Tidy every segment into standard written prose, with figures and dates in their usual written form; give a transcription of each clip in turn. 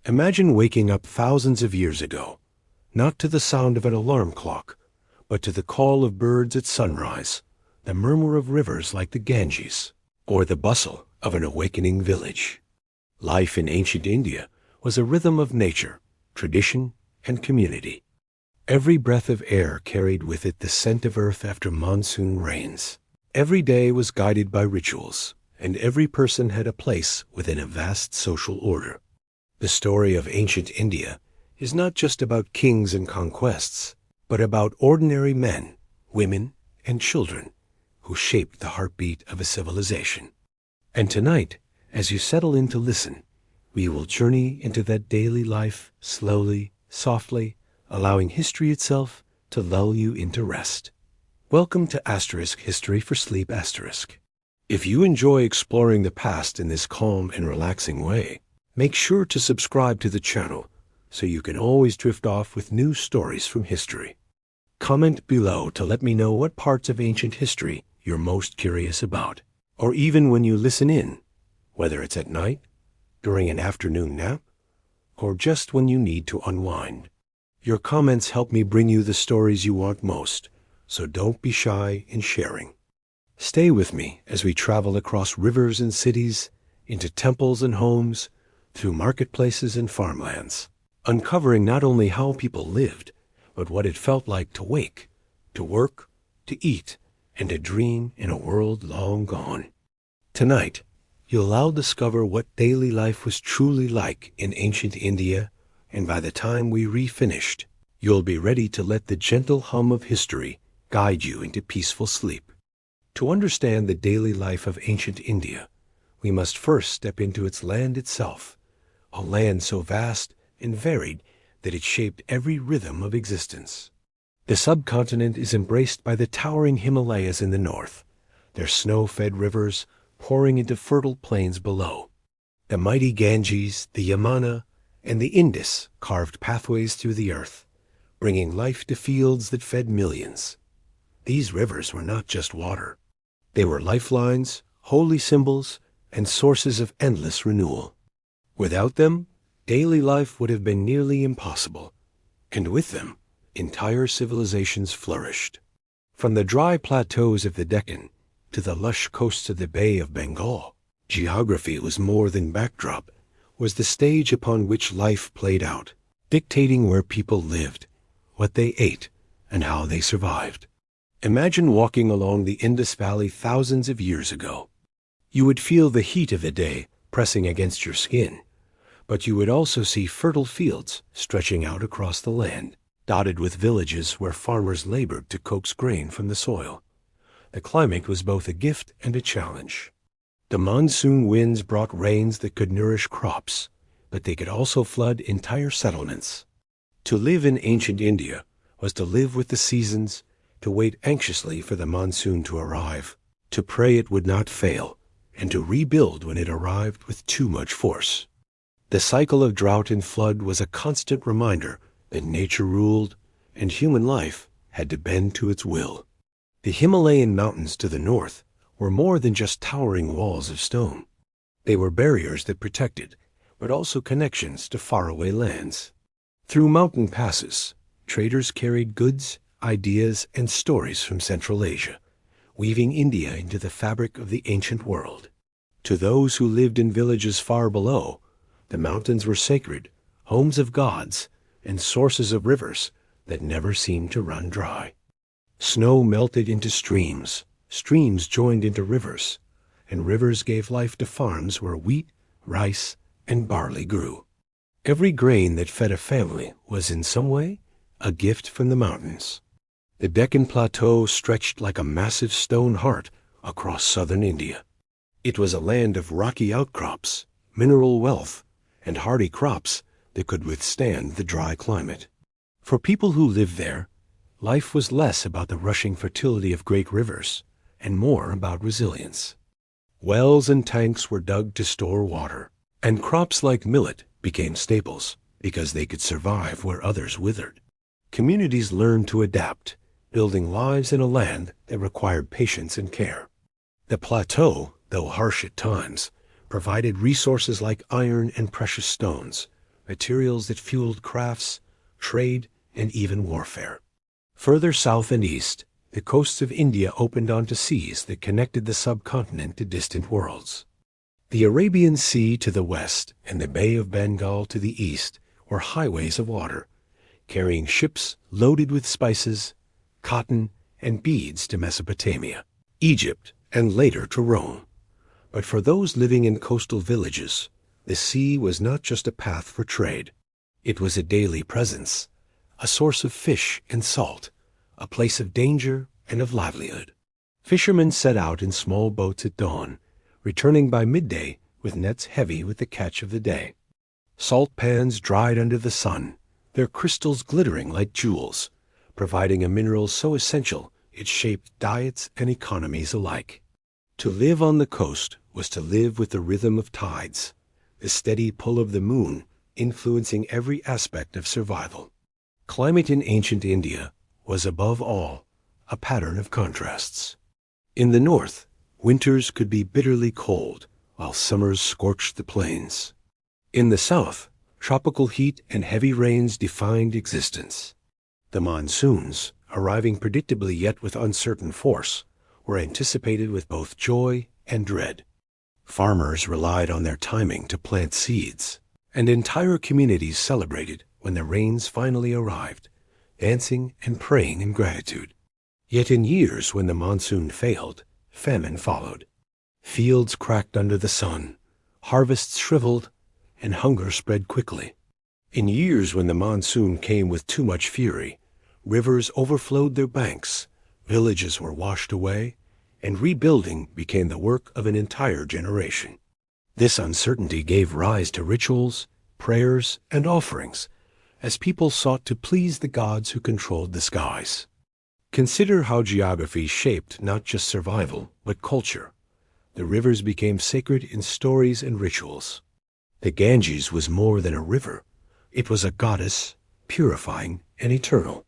Imagine waking up thousands of years ago, not to the sound of an alarm clock, but to the call of birds at sunrise, the murmur of rivers like the Ganges, or the bustle of an awakening village. Life in ancient India was a rhythm of nature, tradition, and community. Every breath of air carried with it the scent of earth after monsoon rains. Every day was guided by rituals, and every person had a place within a vast social order. The story of ancient India is not just about kings and conquests, but about ordinary men, women, and children who shaped the heartbeat of a civilization. And tonight, as you settle in to listen, we will journey into that daily life slowly, softly, allowing history itself to lull you into rest. Welcome to History for Sleep *. If you enjoy exploring the past in this calm and relaxing way, make sure to subscribe to the channel so you can always drift off with new stories from history. Comment below to let me know what parts of ancient history you're most curious about, or even when you listen in, whether it's at night, during an afternoon nap, or just when you need to unwind. Your comments help me bring you the stories you want most, so don't be shy in sharing. Stay with me as we travel across rivers and cities, into temples and homes, through marketplaces and farmlands, uncovering not only how people lived, but what it felt like to wake, to work, to eat, and to dream in a world long gone. Tonight, you'll all discover what daily life was truly like in ancient India, and by the time we finished, you'll be ready to let the gentle hum of history guide you into peaceful sleep. To understand the daily life of ancient India, we must first step into its land itself, a land so vast and varied that it shaped every rhythm of existence. The subcontinent is embraced by the towering Himalayas in the north, their snow-fed rivers pouring into fertile plains below. The mighty Ganges, the Yamuna, and the Indus carved pathways through the earth, bringing life to fields that fed millions. These rivers were not just water. They were lifelines, holy symbols, and sources of endless renewal. Without them, daily life would have been nearly impossible, and with them, entire civilizations flourished. From the dry plateaus of the Deccan to the lush coasts of the Bay of Bengal, geography was more than backdrop, was the stage upon which life played out, dictating where people lived, what they ate, and how they survived. Imagine walking along the Indus Valley thousands of years ago. You would feel the heat of the day pressing against your skin, but you would also see fertile fields stretching out across the land, dotted with villages where farmers labored to coax grain from the soil. The climate was both a gift and a challenge. The monsoon winds brought rains that could nourish crops, but they could also flood entire settlements. To live in ancient India was to live with the seasons, to wait anxiously for the monsoon to arrive, to pray it would not fail, and to rebuild when it arrived with too much force. The cycle of drought and flood was a constant reminder that nature ruled and human life had to bend to its will. The Himalayan mountains to the north were more than just towering walls of stone. They were barriers that protected, but also connections to faraway lands. Through mountain passes, traders carried goods, ideas, and stories from Central Asia, weaving India into the fabric of the ancient world. To those who lived in villages far below, the mountains were sacred, homes of gods, and sources of rivers that never seemed to run dry. Snow melted into streams, streams joined into rivers, and rivers gave life to farms where wheat, rice, and barley grew. Every grain that fed a family was in some way a gift from the mountains. The Deccan Plateau stretched like a massive stone heart across southern India. It was a land of rocky outcrops, mineral wealth, and hardy crops that could withstand the dry climate. For people who lived there, life was less about the rushing fertility of great rivers and more about resilience. Wells and tanks were dug to store water, and crops like millet became staples because they could survive where others withered. Communities learned to adapt, building lives in a land that required patience and care. The plateau, though harsh at times, provided resources like iron and precious stones, materials that fueled crafts, trade, and even warfare. Further south and east, the coasts of India opened onto seas that connected the subcontinent to distant worlds. The Arabian Sea to the west and the Bay of Bengal to the east were highways of water, carrying ships loaded with spices, cotton, and beads to Mesopotamia, Egypt, and later to Rome. But for those living in coastal villages, the sea was not just a path for trade. It was a daily presence, a source of fish and salt, a place of danger and of livelihood. Fishermen set out in small boats at dawn, returning by midday with nets heavy with the catch of the day. Salt pans dried under the sun, their crystals glittering like jewels, providing a mineral so essential it shaped diets and economies alike. To live on the coast was to live with the rhythm of tides, the steady pull of the moon influencing every aspect of survival. Climate in ancient India was above all a pattern of contrasts. In the north, winters could be bitterly cold, while summers scorched the plains. In the south, tropical heat and heavy rains defined existence. The monsoons, arriving predictably yet with uncertain force, were anticipated with both joy and dread. Farmers relied on their timing to plant seeds, and entire communities celebrated when the rains finally arrived, dancing and praying in gratitude. Yet in years when the monsoon failed, famine followed. Fields cracked under the sun, harvests shriveled, and hunger spread quickly. In years when the monsoon came with too much fury, rivers overflowed their banks, villages were washed away, and rebuilding became the work of an entire generation. This uncertainty gave rise to rituals, prayers, and offerings, as people sought to please the gods who controlled the skies. Consider how geography shaped not just survival, but culture. The rivers became sacred in stories and rituals. The Ganges was more than a river. It was a goddess, purifying and eternal.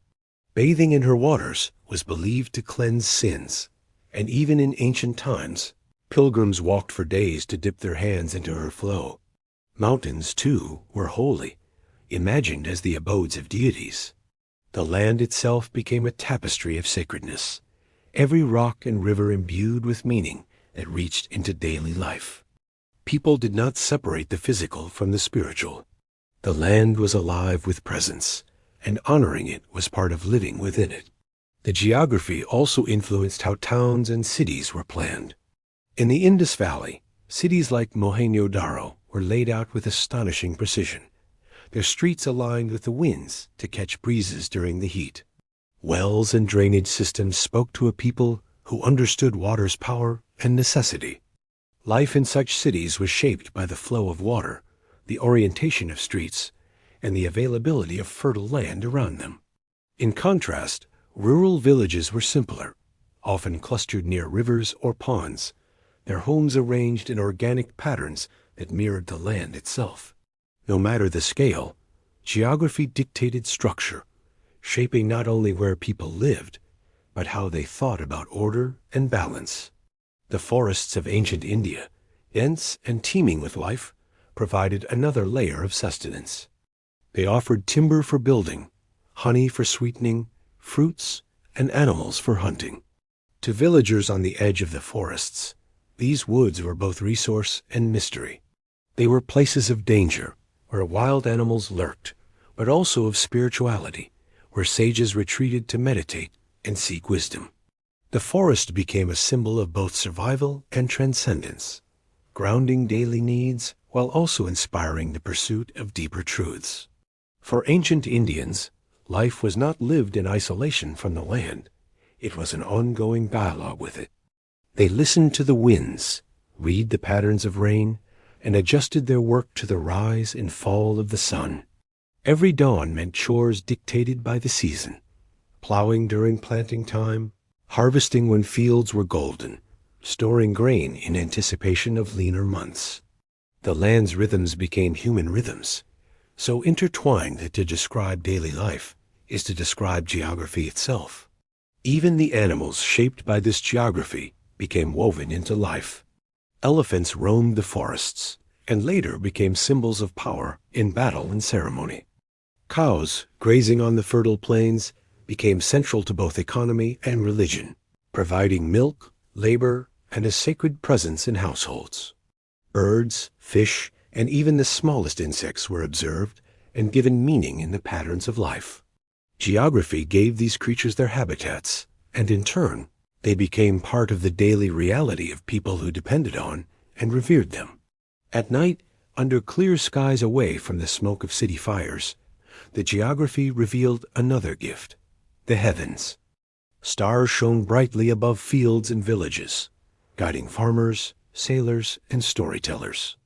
Bathing in her waters was believed to cleanse sins, and even in ancient times, pilgrims walked for days to dip their hands into her flow. Mountains, too, were holy, imagined as the abodes of deities. The land itself became a tapestry of sacredness, every rock and river imbued with meaning that reached into daily life. People did not separate the physical from the spiritual. The land was alive with presence, and honoring it was part of living within it. The geography also influenced how towns and cities were planned. In the Indus Valley, cities like Mohenjo-daro were laid out with astonishing precision, their streets aligned with the winds to catch breezes during the heat. Wells and drainage systems spoke to a people who understood water's power and necessity. Life in such cities was shaped by the flow of water, the orientation of streets, and the availability of fertile land around them. In contrast, rural villages were simpler, often clustered near rivers or ponds, their homes arranged in organic patterns that mirrored the land itself. No matter the scale, geography dictated structure, shaping not only where people lived, but how they thought about order and balance. The forests of ancient India, dense and teeming with life, provided another layer of sustenance. They offered timber for building, honey for sweetening, fruits, and animals for hunting. To villagers on the edge of the forests, these woods were both resource and mystery. They were places of danger, where wild animals lurked, but also of spirituality, where sages retreated to meditate and seek wisdom. The forest became a symbol of both survival and transcendence, grounding daily needs while also inspiring the pursuit of deeper truths. For ancient Indians, life was not lived in isolation from the land. It was an ongoing dialogue with it. They listened to the winds, read the patterns of rain, and adjusted their work to the rise and fall of the sun. Every dawn meant chores dictated by the season, plowing during planting time, harvesting when fields were golden, storing grain in anticipation of leaner months. The land's rhythms became human rhythms, so intertwined that to describe daily life is to describe geography itself. Even the animals shaped by this geography became woven into life. Elephants roamed the forests, and later became symbols of power in battle and ceremony. Cows, grazing on the fertile plains, became central to both economy and religion, providing milk, labor, and a sacred presence in households. Birds, fish, and even the smallest insects were observed and given meaning in the patterns of life. Geography gave these creatures their habitats, and in turn, they became part of the daily reality of people who depended on and revered them. At night, under clear skies away from the smoke of city fires, the geography revealed another gift, the heavens. Stars shone brightly above fields and villages, guiding farmers, sailors, and storytellers.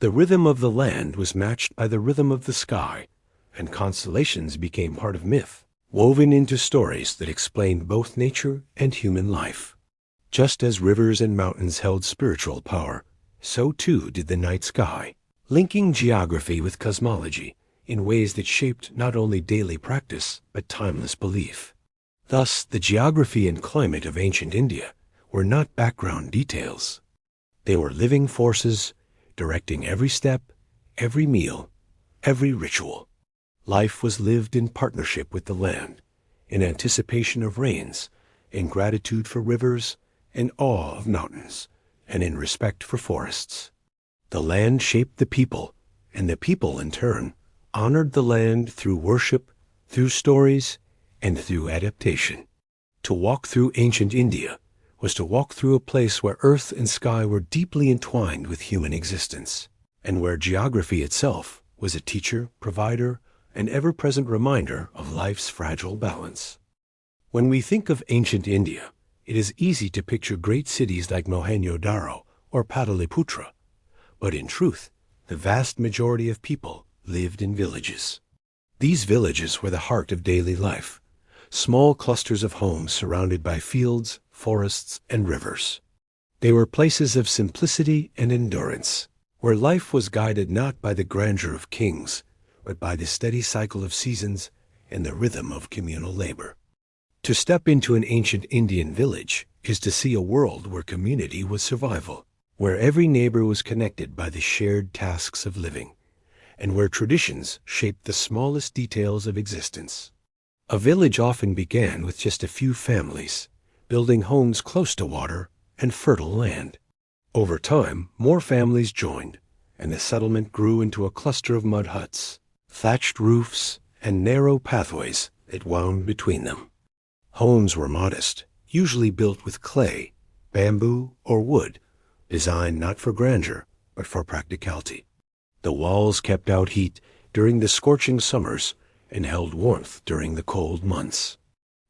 The rhythm of the land was matched by the rhythm of the sky, and constellations became part of myth, woven into stories that explained both nature and human life. Just as rivers and mountains held spiritual power, so too did the night sky, linking geography with cosmology in ways that shaped not only daily practice but timeless belief. Thus, the geography and climate of ancient India were not background details. They were living forces, directing every step, every meal, every ritual. Life was lived in partnership with the land, in anticipation of rains, in gratitude for rivers, in awe of mountains, and in respect for forests. The land shaped the people, and the people, in turn, honored the land through worship, through stories, and through adaptation. To walk through ancient India was to walk through a place where earth and sky were deeply entwined with human existence, and where geography itself was a teacher, provider, and ever-present reminder of life's fragile balance. When we think of ancient India, it is easy to picture great cities like Mohenjo-daro or Pataliputra, but in truth, the vast majority of people lived in villages. These villages were the heart of daily life, small clusters of homes surrounded by fields, forests, and rivers. They were places of simplicity and endurance, where life was guided not by the grandeur of kings, but by the steady cycle of seasons and the rhythm of communal labor. To step into an ancient Indian village is to see a world where community was survival, where every neighbor was connected by the shared tasks of living, and where traditions shaped the smallest details of existence. A village often began with just a few families, building homes close to water and fertile land. Over time, more families joined, and the settlement grew into a cluster of mud huts, thatched roofs, and narrow pathways that wound between them. Homes were modest, usually built with clay, bamboo, or wood, designed not for grandeur, but for practicality. The walls kept out heat during the scorching summers and held warmth during the cold months.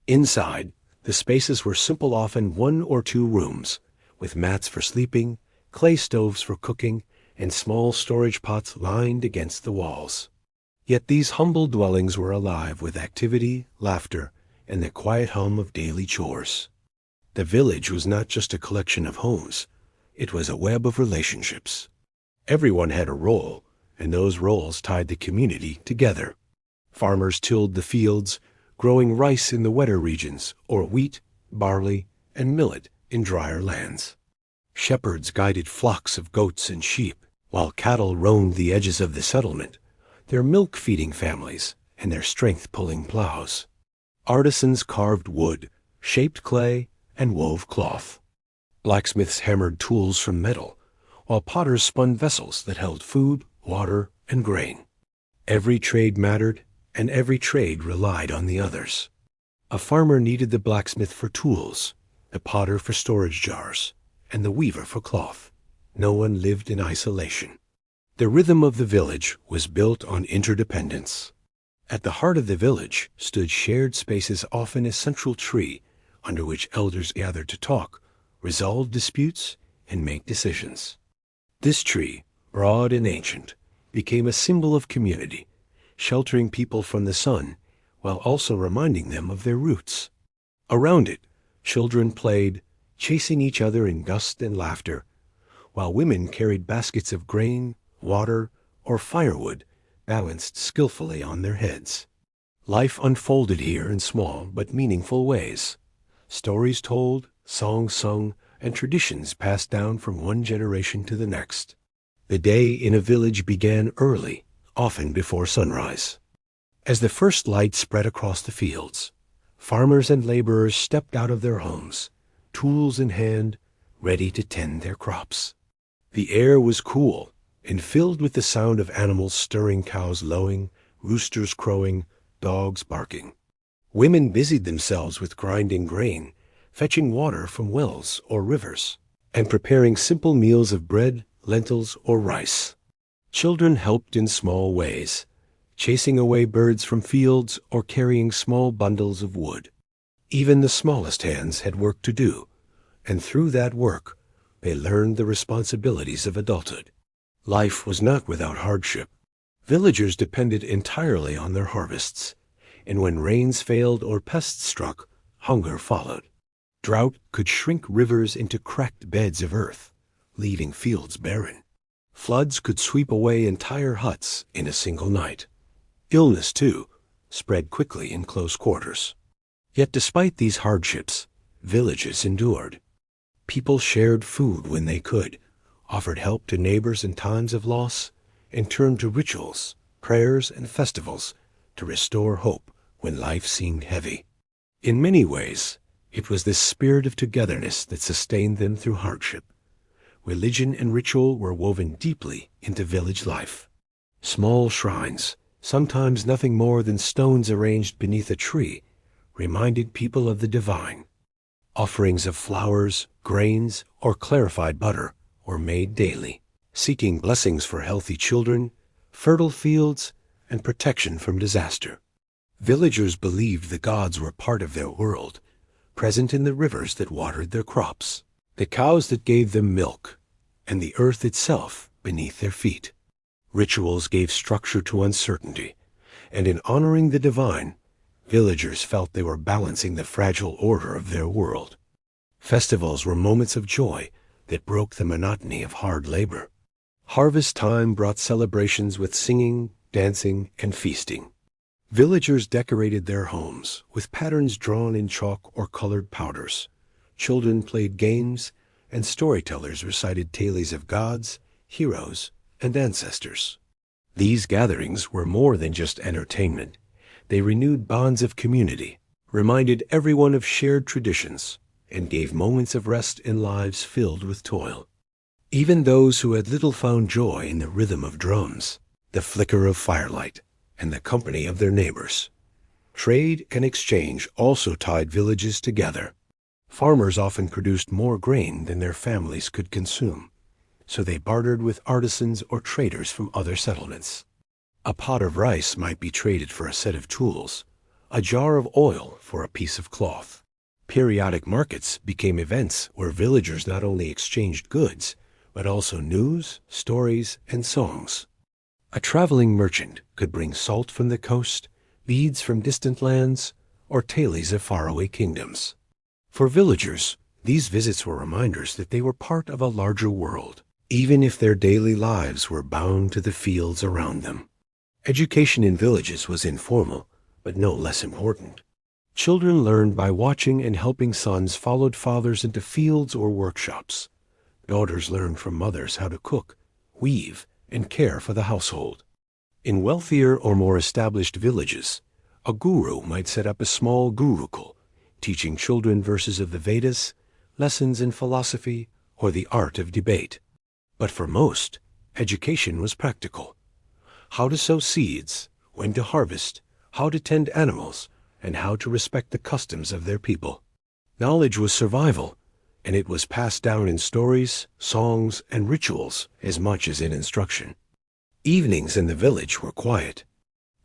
Inside, the spaces were simple, often 1 or 2 rooms, with mats for sleeping, clay stoves for cooking, and small storage pots lined against the walls. Yet these humble dwellings were alive with activity, laughter, and the quiet hum of daily chores. The village was not just a collection of homes, it was a web of relationships. Everyone had a role, and those roles tied the community together. Farmers tilled the fields, growing rice in the wetter regions, or wheat, barley, and millet in drier lands. Shepherds guided flocks of goats and sheep, while cattle roamed the edges of the settlement, their milk-feeding families and their strength-pulling plows. Artisans carved wood, shaped clay, and wove cloth. Blacksmiths hammered tools from metal, while potters spun vessels that held food, water, and grain. Every trade mattered, and every trade relied on the others. A farmer needed the blacksmith for tools, the potter for storage jars, and the weaver for cloth. No one lived in isolation. The rhythm of the village was built on interdependence. At the heart of the village stood shared spaces, often a central tree, under which elders gathered to talk, resolve disputes, and make decisions. This tree, broad and ancient, became a symbol of community, sheltering people from the sun, while also reminding them of their roots. Around it, children played, chasing each other in dust and laughter, while women carried baskets of grain, water, or firewood balanced skillfully on their heads. Life unfolded here in small but meaningful ways. Stories told, songs sung, and traditions passed down from one generation to the next. The day in a village began early, often before sunrise. As the first light spread across the fields, farmers and laborers stepped out of their homes, tools in hand, ready to tend their crops. The air was cool and filled with the sound of animals stirring, cows lowing, roosters crowing, dogs barking. Women busied themselves with grinding grain, fetching water from wells or rivers, and preparing simple meals of bread, lentils, or rice. Children helped in small ways, chasing away birds from fields or carrying small bundles of wood. Even the smallest hands had work to do, and through that work, they learned the responsibilities of adulthood. Life was not without hardship. Villagers depended entirely on their harvests, and when rains failed or pests struck, hunger followed. Drought could shrink rivers into cracked beds of earth, leaving fields barren. Floods could sweep away entire huts in a single night. Illness, too, spread quickly in close quarters. Yet despite these hardships, villages endured. People shared food when they could, offered help to neighbors in times of loss, and turned to rituals, prayers, and festivals to restore hope when life seemed heavy. In many ways, it was this spirit of togetherness that sustained them through hardship. Religion and ritual were woven deeply into village life. Small shrines, sometimes nothing more than stones arranged beneath a tree, reminded people of the divine. Offerings of flowers, grains, or clarified butter were made daily, seeking blessings for healthy children, fertile fields, and protection from disaster. Villagers believed the gods were part of their world, present in the rivers that watered their crops, the cows that gave them milk, and the earth itself beneath their feet. Rituals gave structure to uncertainty, and in honoring the divine, villagers felt they were balancing the fragile order of their world. Festivals were moments of joy that broke the monotony of hard labor. Harvest time brought celebrations with singing, dancing, and feasting. Villagers decorated their homes with patterns drawn in chalk or colored powders. Children played games, and storytellers recited tales of gods, heroes, and ancestors. These gatherings were more than just entertainment. They renewed bonds of community, reminded everyone of shared traditions, and gave moments of rest in lives filled with toil. Even those who had little found joy in the rhythm of drums, the flicker of firelight, and the company of their neighbors. Trade and exchange also tied villages together. Farmers often produced more grain than their families could consume, so they bartered with artisans or traders from other settlements. A pot of rice might be traded for a set of tools, a jar of oil for a piece of cloth. Periodic markets became events where villagers not only exchanged goods, but also news, stories, and songs. A traveling merchant could bring salt from the coast, beads from distant lands, or tales of faraway kingdoms. For villagers, these visits were reminders that they were part of a larger world, even if their daily lives were bound to the fields around them. Education in villages was informal, but no less important. Children learned by watching, and helping sons followed fathers into fields or workshops. Daughters learned from mothers how to cook, weave, and care for the household. In wealthier or more established villages, a guru might set up a small gurukul, teaching children verses of the Vedas, lessons in philosophy, or the art of debate. But for most, education was practical. How to sow seeds, when to harvest, how to tend animals, and how to respect the customs of their people. Knowledge was survival, and it was passed down in stories, songs, and rituals as much as in instruction. Evenings in the village were quiet.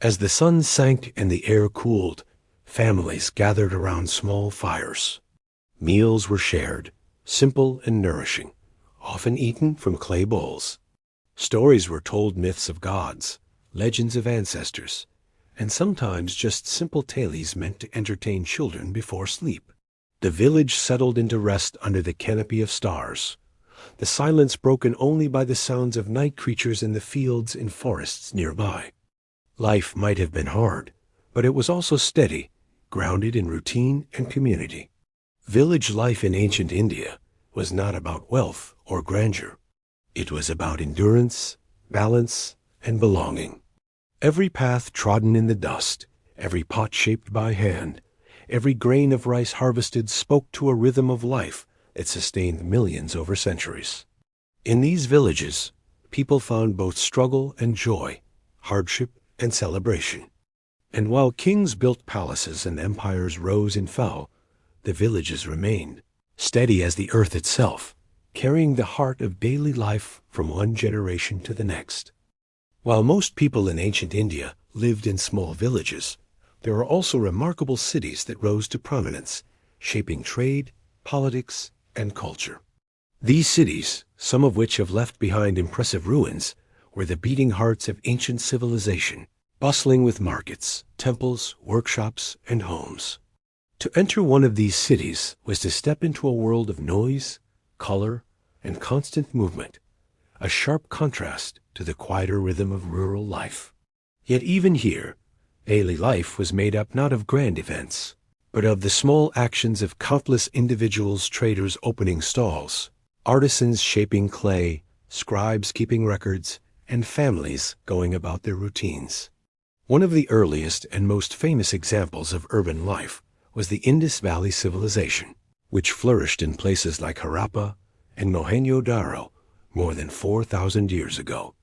As the sun sank and the air cooled, families gathered around small fires. Meals were shared, simple and nourishing, often eaten from clay bowls. Stories were told, myths of gods, legends of ancestors, and sometimes just simple tales meant to entertain children before sleep. The village settled into rest under the canopy of stars, the silence broken only by the sounds of night creatures in the fields and forests nearby. Life might have been hard, but it was also steady, grounded in routine and community. Village life in ancient India was not about wealth or grandeur. It was about endurance, balance, and belonging. Every path trodden in the dust, every pot shaped by hand, every grain of rice harvested spoke to a rhythm of life that sustained millions over centuries. In these villages, people found both struggle and joy, hardship and celebration. And while kings built palaces and empires rose and fell, the villages remained, steady as the earth itself, carrying the heart of daily life from one generation to the next. While most people in ancient India lived in small villages, there are also remarkable cities that rose to prominence, shaping trade, politics, and culture. These cities, some of which have left behind impressive ruins, were the beating hearts of ancient civilization, bustling with markets, temples, workshops, and homes. To enter one of these cities was to step into a world of noise, color, and constant movement, a sharp contrast to the quieter rhythm of rural life. Yet even here, daily life was made up not of grand events, but of the small actions of countless individuals, traders opening stalls, artisans shaping clay, scribes keeping records, and families going about their routines. One of the earliest and most famous examples of urban life was the Indus Valley civilization, which flourished in places like Harappa and Mohenjo-daro more than 4,000 years ago.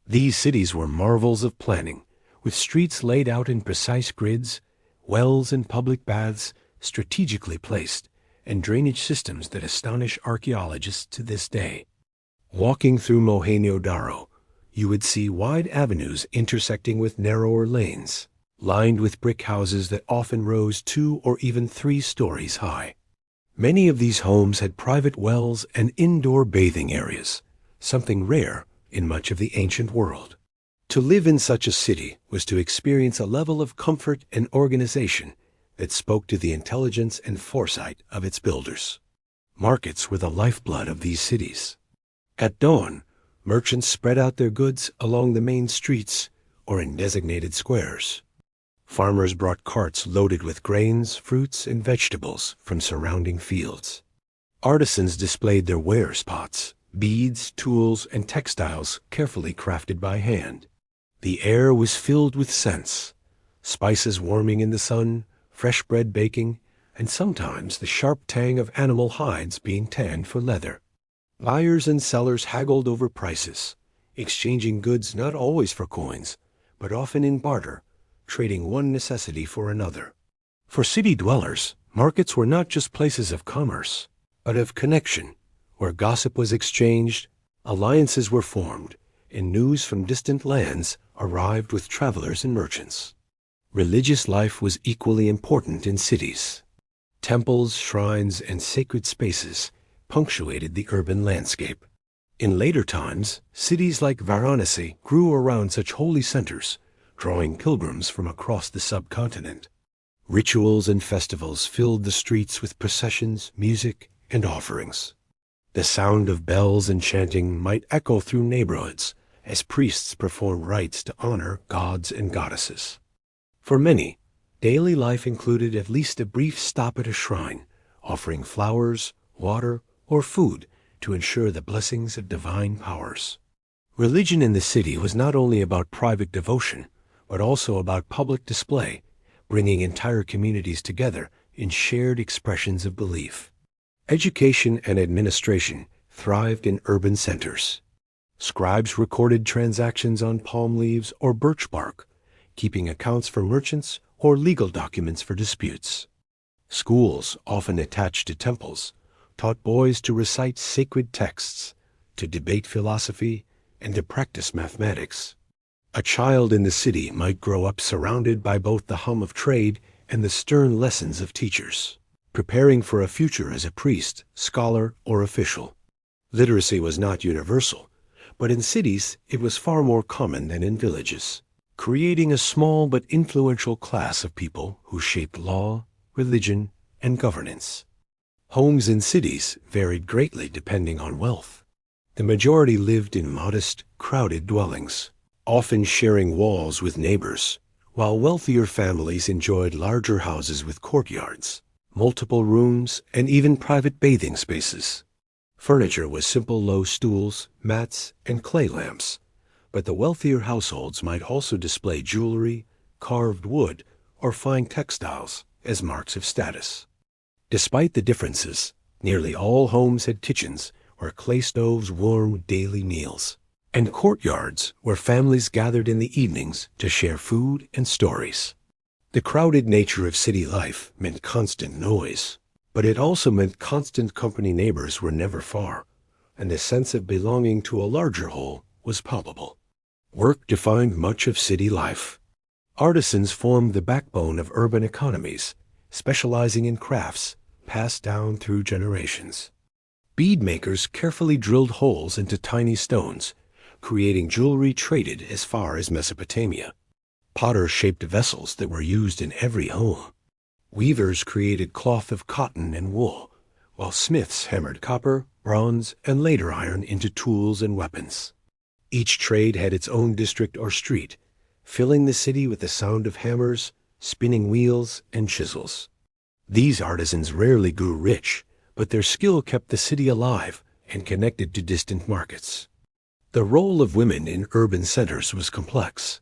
These cities were marvels of planning, with streets laid out in precise grids, wells and public baths strategically placed, and drainage systems that astonish archaeologists to this day. Walking through Mohenjo-daro, you would see wide avenues intersecting with narrower lanes, lined with brick houses that often rose 2 or even 3 stories high. Many of these homes had private wells and indoor bathing areas, something rare in much of the ancient world. To live in such a city was to experience a level of comfort and organization that spoke to the intelligence and foresight of its builders. Markets were the lifeblood of these cities. At dawn, merchants spread out their goods along the main streets or in designated squares. Farmers brought carts loaded with grains, fruits, and vegetables from surrounding fields. Artisans displayed their wares pots, beads, tools, and textiles carefully crafted by hand. The air was filled with scents, spices warming in the sun, fresh bread baking, and sometimes the sharp tang of animal hides being tanned for leather. Buyers and sellers haggled over prices, exchanging goods not always for coins, but often in barter, trading one necessity for another. For city dwellers, markets were not just places of commerce, but of connection, where gossip was exchanged, alliances were formed, and news from distant lands arrived with travelers and merchants. Religious life was equally important in cities. Temples, shrines, and sacred spaces punctuated the urban landscape. In later times, cities like Varanasi grew around such holy centers, drawing pilgrims from across the subcontinent. Rituals and festivals filled the streets with processions, music, and offerings. The sound of bells and chanting might echo through neighborhoods as priests performed rites to honor gods and goddesses. For many, daily life included at least a brief stop at a shrine, offering flowers, water, or food to ensure the blessings of divine powers. Religion in the city was not only about private devotion, but also about public display, bringing entire communities together in shared expressions of belief. Education and administration thrived in urban centers. Scribes recorded transactions on palm leaves or birch bark, keeping accounts for merchants or legal documents for disputes. Schools, often attached to temples, taught boys to recite sacred texts, to debate philosophy, and to practice mathematics. A child in the city might grow up surrounded by both the hum of trade and the stern lessons of teachers, preparing for a future as a priest, scholar, or official. Literacy was not universal, but in cities it was far more common than in villages, creating a small but influential class of people who shaped law, religion, and governance. Homes in cities varied greatly depending on wealth. The majority lived in modest, crowded dwellings, often sharing walls with neighbors, while wealthier families enjoyed larger houses with courtyards, multiple rooms, and even private bathing spaces. Furniture was simple low stools, mats, and clay lamps, but the wealthier households might also display jewelry, carved wood, or fine textiles as marks of status. Despite the differences, nearly all homes had kitchens where clay stoves warmed daily meals, and courtyards where families gathered in the evenings to share food and stories. The crowded nature of city life meant constant noise, but it also meant constant company. Neighbors were never far, and the sense of belonging to a larger whole was palpable. Work defined much of city life. Artisans formed the backbone of urban economies, specializing in crafts passed down through generations. Bead makers carefully drilled holes into tiny stones, creating jewelry traded as far as Mesopotamia. Potters shaped vessels that were used in every home. Weavers created cloth of cotton and wool, while smiths hammered copper, bronze, and later iron into tools and weapons. Each trade had its own district or street, filling the city with the sound of hammers, spinning wheels, and chisels. These artisans rarely grew rich, but their skill kept the city alive and connected to distant markets. The role of women in urban centers was complex.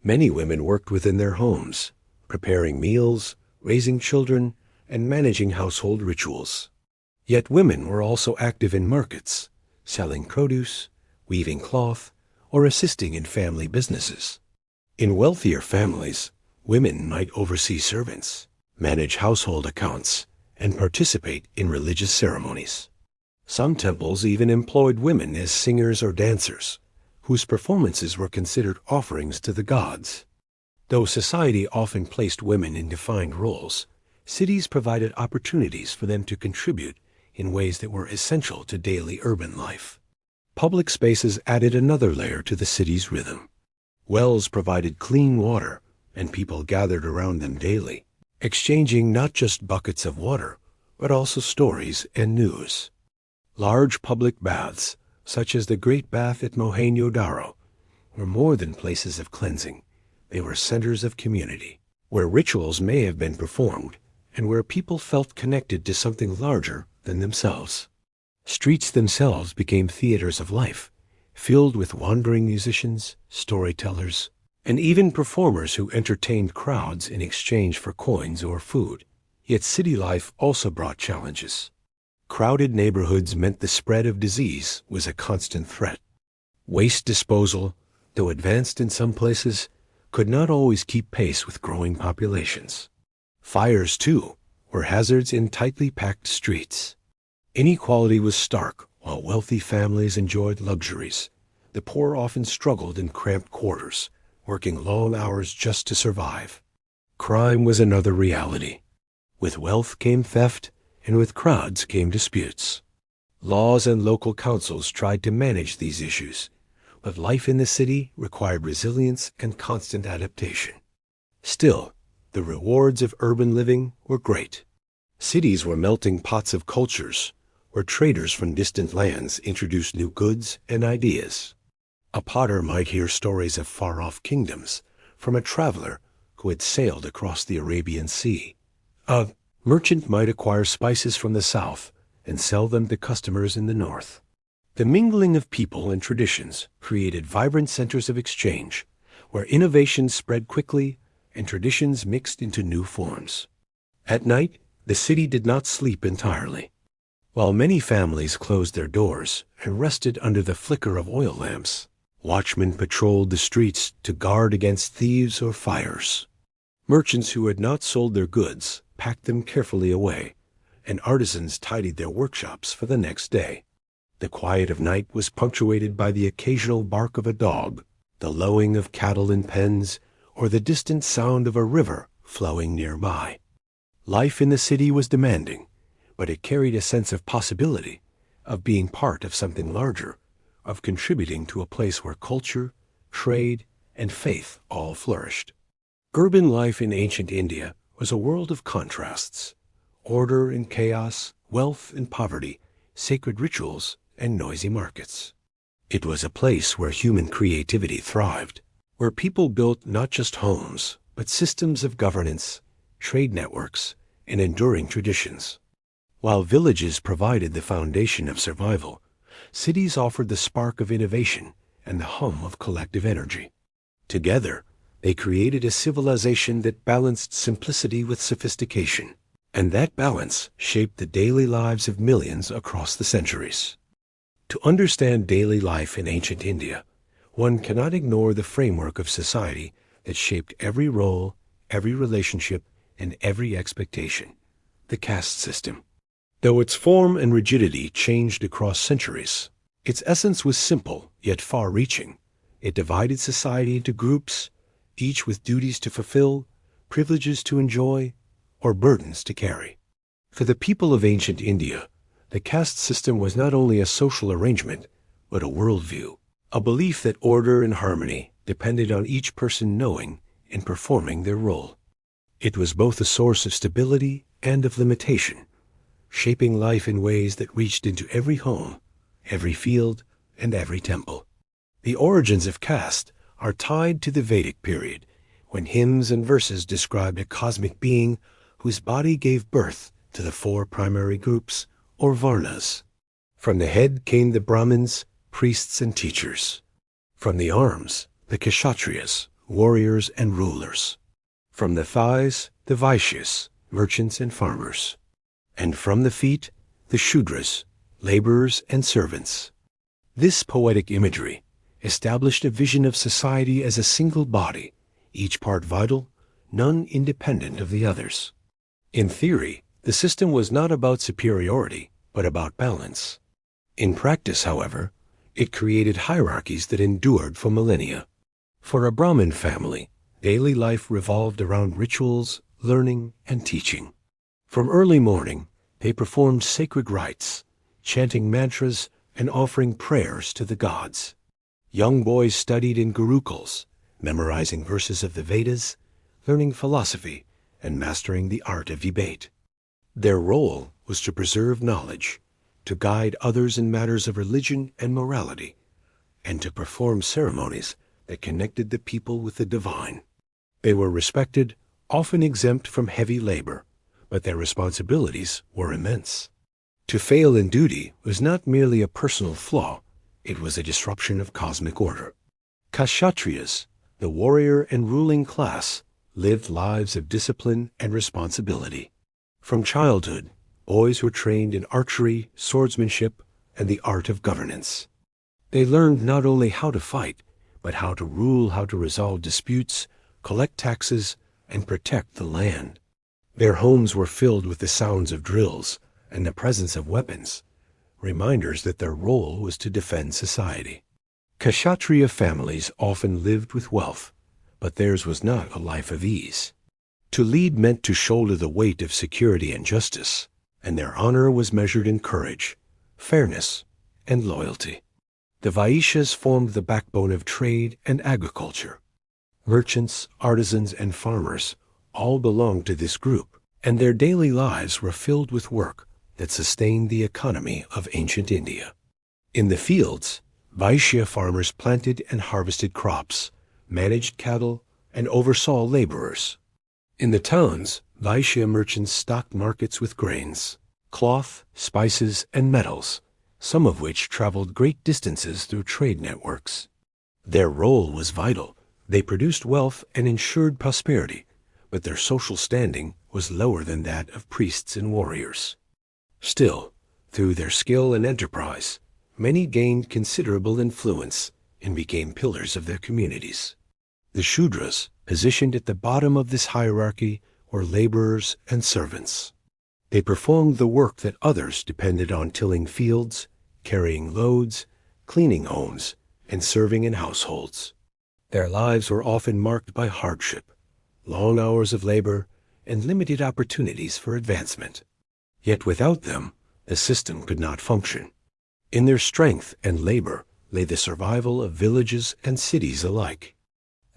Many women worked within their homes, preparing meals, raising children, and managing household rituals. Yet women were also active in markets, selling produce, weaving cloth, or assisting in family businesses. In wealthier families, women might oversee servants, manage household accounts, and participate in religious ceremonies. Some temples even employed women as singers or dancers, whose performances were considered offerings to the gods. Though society often placed women in defined roles, cities provided opportunities for them to contribute in ways that were essential to daily urban life. Public spaces added another layer to the city's rhythm. Wells provided clean water, and people gathered around them daily, exchanging not just buckets of water, but also stories and news. Large public baths, such as the Great Bath at Mohenjo-Daro, were more than places of cleansing. They were centers of community, where rituals may have been performed, and where people felt connected to something larger than themselves. Streets themselves became theaters of life, filled with wandering musicians, storytellers, and even performers who entertained crowds in exchange for coins or food. Yet city life also brought challenges. Crowded neighborhoods meant the spread of disease was a constant threat. Waste disposal, though advanced in some places, could not always keep pace with growing populations. Fires, too, were hazards in tightly packed streets. Inequality was stark. While wealthy families enjoyed luxuries, the poor often struggled in cramped quarters, working long hours just to survive. Crime was another reality. With wealth came theft, and with crowds came disputes. Laws and local councils tried to manage these issues, but life in the city required resilience and constant adaptation. Still, the rewards of urban living were great. Cities were melting pots of cultures, where traders from distant lands introduced new goods and ideas. A potter might hear stories of far-off kingdoms from a traveler who had sailed across the Arabian Sea. A merchant might acquire spices from the south and sell them to customers in the north. The mingling of people and traditions created vibrant centers of exchange, where innovations spread quickly and traditions mixed into new forms. At night, the city did not sleep entirely. While many families closed their doors and rested under the flicker of oil lamps, watchmen patrolled the streets to guard against thieves or fires. Merchants who had not sold their goods packed them carefully away, and artisans tidied their workshops for the next day. The quiet of night was punctuated by the occasional bark of a dog, the lowing of cattle in pens, or the distant sound of a river flowing nearby. Life in the city was demanding, but it carried a sense of possibility, of being part of something larger, of contributing to a place where culture, trade, and faith all flourished. Urban life in ancient India was a world of contrasts: order and chaos, wealth and poverty, sacred rituals and noisy markets. It was a place where human creativity thrived, where people built not just homes, but systems of governance, trade networks, and enduring traditions. While villages provided the foundation of survival, cities offered the spark of innovation and the hum of collective energy. Together, they created a civilization that balanced simplicity with sophistication, and that balance shaped the daily lives of millions across the centuries. To understand daily life in ancient India, one cannot ignore the framework of society that shaped every role, every relationship, and every expectation: the caste system. Though its form and rigidity changed across centuries, its essence was simple yet far-reaching. It divided society into groups, each with duties to fulfill, privileges to enjoy, or burdens to carry. For the people of ancient India, the caste system was not only a social arrangement, but a worldview, a belief that order and harmony depended on each person knowing and performing their role. It was both a source of stability and of limitation, shaping life in ways that reached into every home, every field, and every temple. The origins of caste are tied to the Vedic period, when hymns and verses described a cosmic being whose body gave birth to the four primary groups, or varnas. From the head came the Brahmins, priests and teachers. From the arms, the Kshatriyas, warriors and rulers. From the thighs, the Vaishyas, merchants and farmers. And from the feet, the Shudras, laborers and servants. This poetic imagery established a vision of society as a single body, each part vital, none independent of the others. In theory, the system was not about superiority, but about balance. In practice, however, it created hierarchies that endured for millennia. For a Brahmin family, daily life revolved around rituals, learning, and teaching. From early morning, they performed sacred rites, chanting mantras and offering prayers to the gods. Young boys studied in gurukuls, memorizing verses of the Vedas, learning philosophy, and mastering the art of debate. Their role was to preserve knowledge, to guide others in matters of religion and morality, and to perform ceremonies that connected the people with the divine. They were respected, often exempt from heavy labor, but their responsibilities were immense. To fail in duty was not merely a personal flaw, it was a disruption of cosmic order. Kshatriyas, the warrior and ruling class, lived lives of discipline and responsibility. From childhood, boys were trained in archery, swordsmanship, and the art of governance. They learned not only how to fight, but how to rule, how to resolve disputes, collect taxes, and protect the land. Their homes were filled with the sounds of drills and the presence of weapons, reminders that their role was to defend society. Kshatriya families often lived with wealth, but theirs was not a life of ease. To lead meant to shoulder the weight of security and justice, and their honor was measured in courage, fairness, and loyalty. The Vaishyas formed the backbone of trade and agriculture. Merchants, artisans, and farmers all belonged to this group, and their daily lives were filled with work that sustained the economy of ancient India. In the fields, Vaishya farmers planted and harvested crops, managed cattle, and oversaw laborers. In the towns, Vaishya merchants stocked markets with grains, cloth, spices, and metals, some of which traveled great distances through trade networks. Their role was vital. They produced wealth and ensured prosperity, but their social standing was lower than that of priests and warriors. Still, through their skill and enterprise, many gained considerable influence and became pillars of their communities. The Shudras, positioned at the bottom of this hierarchy, were laborers and servants. They performed the work that others depended on: tilling fields, carrying loads, cleaning homes, and serving in households. Their lives were often marked by hardship, long hours of labor, and limited opportunities for advancement. Yet without them, the system could not function. In their strength and labor lay the survival of villages and cities alike.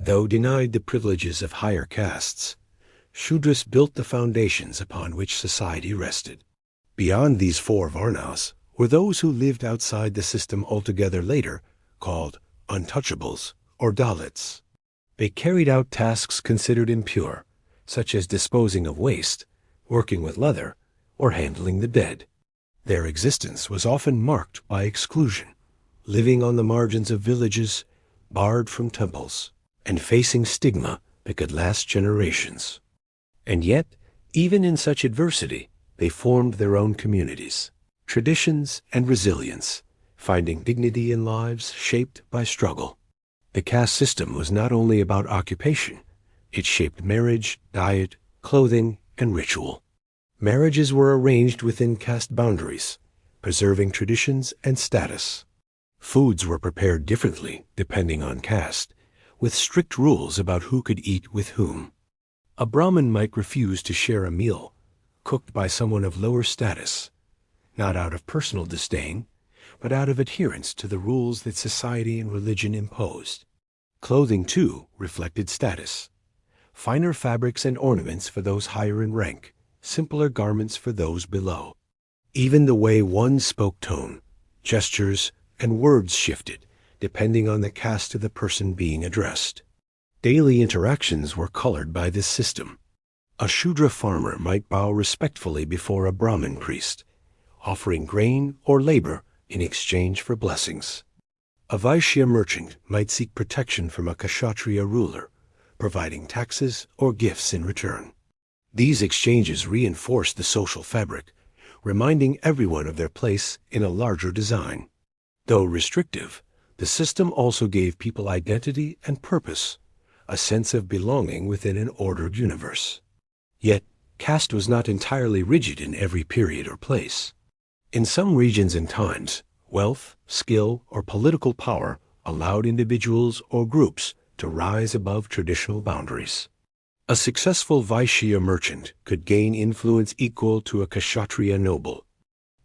Though denied the privileges of higher castes, Shudras built the foundations upon which society rested. Beyond these four varnas were those who lived outside the system altogether, later called untouchables or Dalits. They carried out tasks considered impure, such as disposing of waste, working with leather, or handling the dead. Their existence was often marked by exclusion, living on the margins of villages, barred from temples, and facing stigma that could last generations. And yet, even in such adversity, they formed their own communities, traditions, and resilience, finding dignity in lives shaped by struggle. The caste system was not only about occupation, it shaped marriage, diet, clothing, and ritual. Marriages were arranged within caste boundaries, preserving traditions and status. Foods were prepared differently depending on caste, with strict rules about who could eat with whom. A Brahmin might refuse to share a meal cooked by someone of lower status, not out of personal disdain, but out of adherence to the rules that society and religion imposed. Clothing, too, reflected status. Finer fabrics and ornaments for those higher in rank, simpler garments for those below. Even the way one spoke tone, gestures, and words shifted, depending on the caste of the person being addressed. Daily interactions were colored by this system. A Shudra farmer might bow respectfully before a Brahmin priest, offering grain or labor in exchange for blessings. A Vaishya merchant might seek protection from a Kshatriya ruler, providing taxes or gifts in return. These exchanges reinforced the social fabric, reminding everyone of their place in a larger design. Though restrictive, the system also gave people identity and purpose, a sense of belonging within an ordered universe. Yet, caste was not entirely rigid in every period or place. In some regions and times, wealth, skill, or political power allowed individuals or groups to rise above traditional boundaries. A successful Vaishya merchant could gain influence equal to a Kshatriya noble.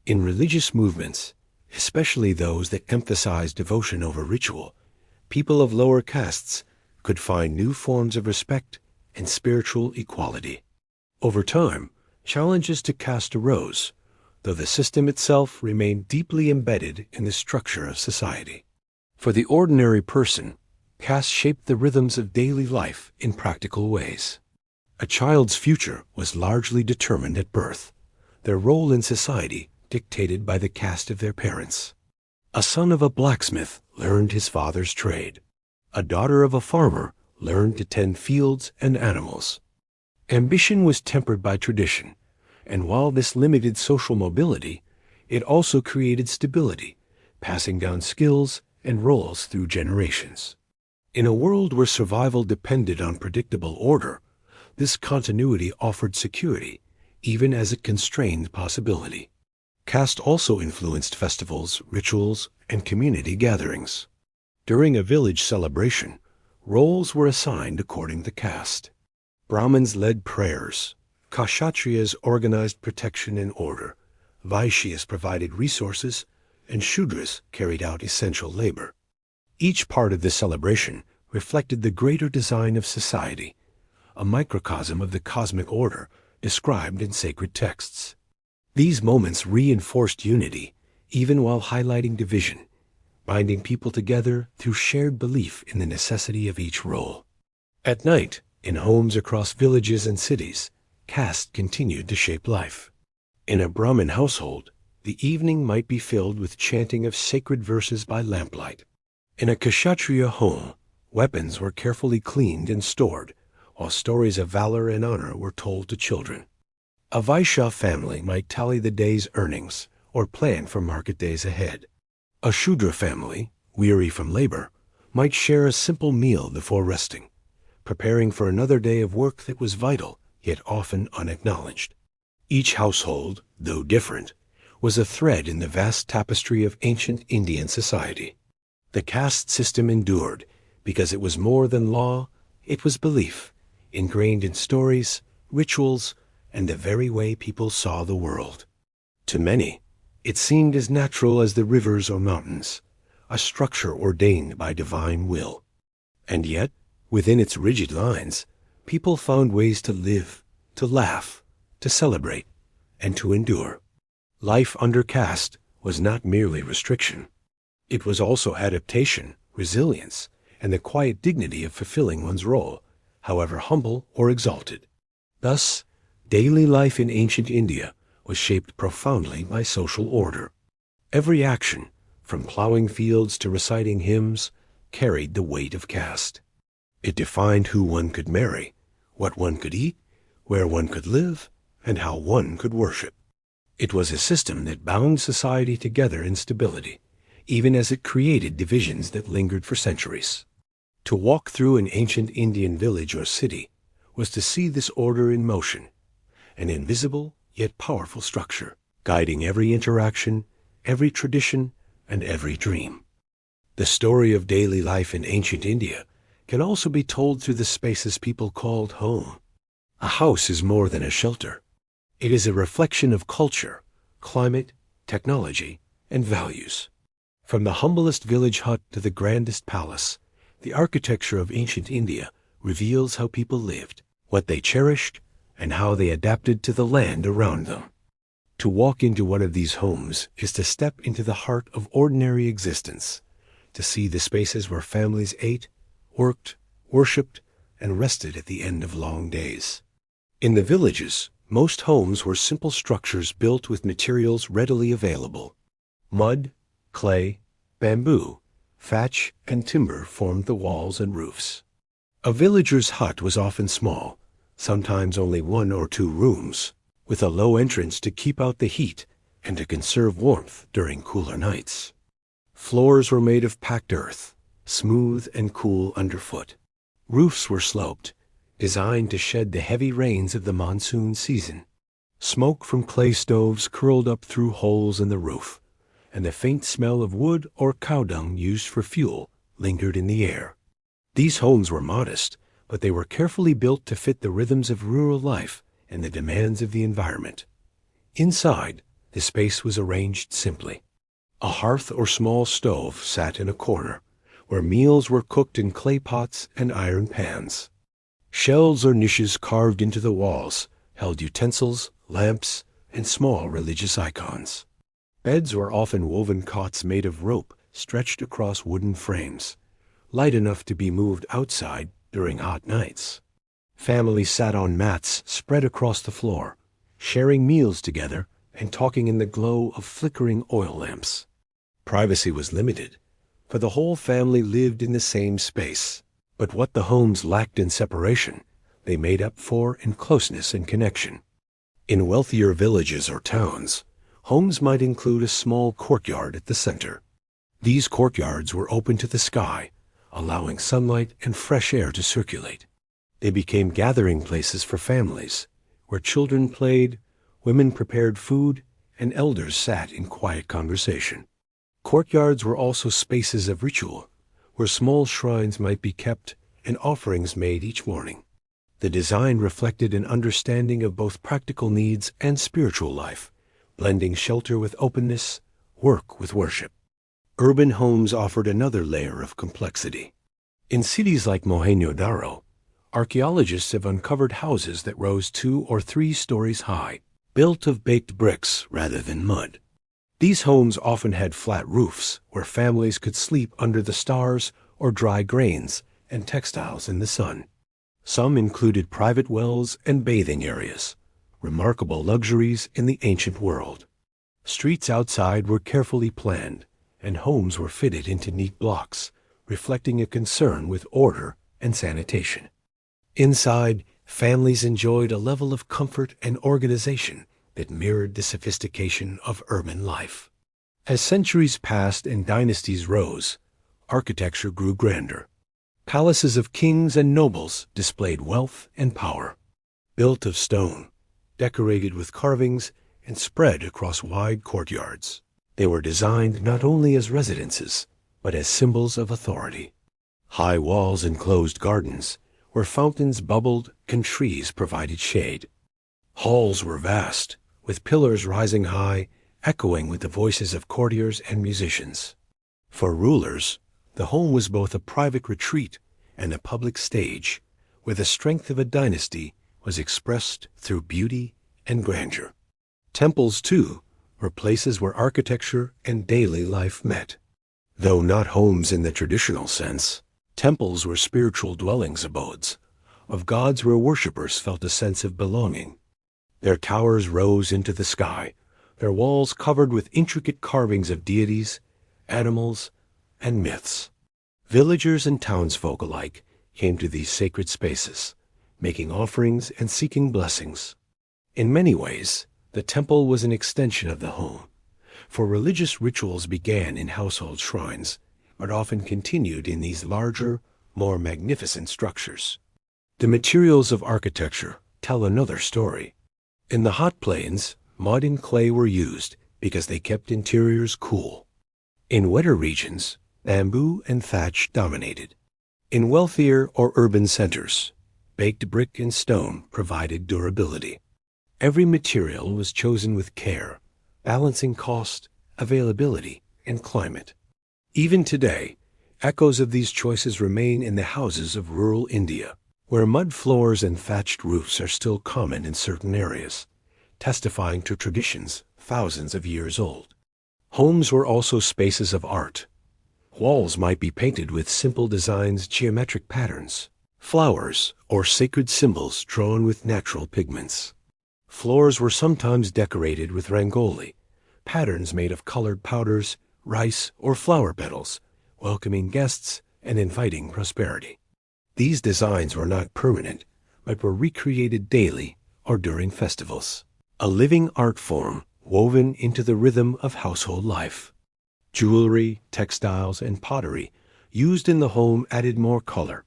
In religious movements, especially those that emphasize devotion over ritual, people of lower castes could find new forms of respect and spiritual equality. Over time, challenges to caste arose, though the system itself remained deeply embedded in the structure of society. For the ordinary person, caste shaped the rhythms of daily life in practical ways. A child's future was largely determined at birth, their role in society dictated by the caste of their parents. A son of a blacksmith learned his father's trade. A daughter of a farmer learned to tend fields and animals. Ambition was tempered by tradition, and while this limited social mobility, it also created stability, passing down skills and roles through generations. In a world where survival depended on predictable order, this continuity offered security, even as it constrained possibility. Caste also influenced festivals, rituals, and community gatherings. During a village celebration, roles were assigned according to caste. Brahmins led prayers, Kshatriyas organized protection and order, Vaishyas provided resources, and Shudras carried out essential labor. Each part of the celebration reflected the greater design of society, a microcosm of the cosmic order described in sacred texts. These moments reinforced unity, even while highlighting division, binding people together through shared belief in the necessity of each role. At night, in homes across villages and cities, caste continued to shape life. In a Brahmin household, the evening might be filled with chanting of sacred verses by lamplight. In a Kshatriya home, weapons were carefully cleaned and stored, while stories of valor and honor were told to children. A Vaishya family might tally the day's earnings or plan for market days ahead. A Shudra family, weary from labor, might share a simple meal before resting, preparing for another day of work that was vital, yet often unacknowledged. Each household, though different, was a thread in the vast tapestry of ancient Indian society. The caste system endured because it was more than law, it was belief, ingrained in stories, rituals, and the very way people saw the world. To many, it seemed as natural as the rivers or mountains, a structure ordained by divine will. And yet, within its rigid lines, people found ways to live, to laugh, to celebrate, and to endure. Life under caste was not merely restriction. It was also adaptation, resilience, and the quiet dignity of fulfilling one's role, however humble or exalted. Thus, daily life in ancient India was shaped profoundly by social order. Every action, from plowing fields to reciting hymns, carried the weight of caste. It defined who one could marry, what one could eat, where one could live, and how one could worship. It was a system that bound society together in stability, even as it created divisions that lingered for centuries. To walk through an ancient Indian village or city was to see this order in motion, an invisible yet powerful structure, guiding every interaction, every tradition, and every dream. The story of daily life in ancient India can also be told through the spaces people called home. A house is more than a shelter. It is a reflection of culture, climate, technology, and values. From the humblest village hut to the grandest palace, the architecture of ancient India reveals how people lived, what they cherished, and how they adapted to the land around them. To walk into one of these homes is to step into the heart of ordinary existence, to see the spaces where families ate, worked, worshipped, and rested at the end of long days. In the villages, most homes were simple structures built with materials readily available. Mud, clay, bamboo, thatch, and timber formed the walls and roofs. A villager's hut was often small, sometimes only 1 or 2 rooms, with a low entrance to keep out the heat and to conserve warmth during cooler nights. Floors were made of packed earth, smooth and cool underfoot. Roofs were sloped, designed to shed the heavy rains of the monsoon season. Smoke from clay stoves curled up through holes in the roof, and the faint smell of wood or cow dung used for fuel lingered in the air. These homes were modest, but they were carefully built to fit the rhythms of rural life and the demands of the environment. Inside, the space was arranged simply. A hearth or small stove sat in a corner, where meals were cooked in clay pots and iron pans. Shelves or niches carved into the walls held utensils, lamps, and small religious icons. Beds were often woven cots made of rope stretched across wooden frames, light enough to be moved outside during hot nights. Families sat on mats spread across the floor, sharing meals together and talking in the glow of flickering oil lamps. Privacy was limited, for the whole family lived in the same space. But what the homes lacked in separation, they made up for in closeness and connection. In wealthier villages or towns, homes might include a small courtyard at the center. These courtyards were open to the sky, allowing sunlight and fresh air to circulate. They became gathering places for families, where children played, women prepared food, and elders sat in quiet conversation. Courtyards were also spaces of ritual, where small shrines might be kept and offerings made each morning. The design reflected an understanding of both practical needs and spiritual life, blending shelter with openness, work with worship. Urban homes offered another layer of complexity. In cities like Mohenjo-daro, archaeologists have uncovered houses that rose 2 or 3 stories high, built of baked bricks rather than mud. These homes often had flat roofs where families could sleep under the stars or dry grains and textiles in the sun. Some included private wells and bathing areas, remarkable luxuries in the ancient world. Streets outside were carefully planned, and homes were fitted into neat blocks, reflecting a concern with order and sanitation. Inside, families enjoyed a level of comfort and organization that mirrored the sophistication of urban life. As centuries passed and dynasties rose, architecture grew grander. Palaces of kings and nobles displayed wealth and power. Built of stone, decorated with carvings, and spread across wide courtyards, they were designed not only as residences, but as symbols of authority. High walls enclosed gardens, where fountains bubbled and trees provided shade. Halls were vast, with pillars rising high, echoing with the voices of courtiers and musicians. For rulers, the home was both a private retreat and a public stage, where the strength of a dynasty was expressed through beauty and grandeur. Temples, too, were places where architecture and daily life met. Though not homes in the traditional sense, temples were spiritual dwellings abodes, of gods where worshippers felt a sense of belonging. Their towers rose into the sky, their walls covered with intricate carvings of deities, animals, and myths. Villagers and townsfolk alike came to these sacred spaces, making offerings and seeking blessings. In many ways, the temple was an extension of the home, for religious rituals began in household shrines, but often continued in these larger, more magnificent structures. The materials of architecture tell another story. In the hot plains, mud and clay were used because they kept interiors cool. In wetter regions, bamboo and thatch dominated. In wealthier or urban centers, baked brick and stone provided durability. Every material was chosen with care, balancing cost, availability, and climate. Even today, echoes of these choices remain in the houses of rural India, where mud floors and thatched roofs are still common in certain areas, testifying to traditions thousands of years old. Homes were also spaces of art. Walls might be painted with simple designs, geometric patterns, flowers, or sacred symbols drawn with natural pigments. Floors were sometimes decorated with rangoli, patterns made of colored powders, rice, or flower petals, welcoming guests and inviting prosperity. These designs were not permanent, but were recreated daily or during festivals. A living art form woven into the rhythm of household life. Jewelry, textiles, and pottery used in the home added more color,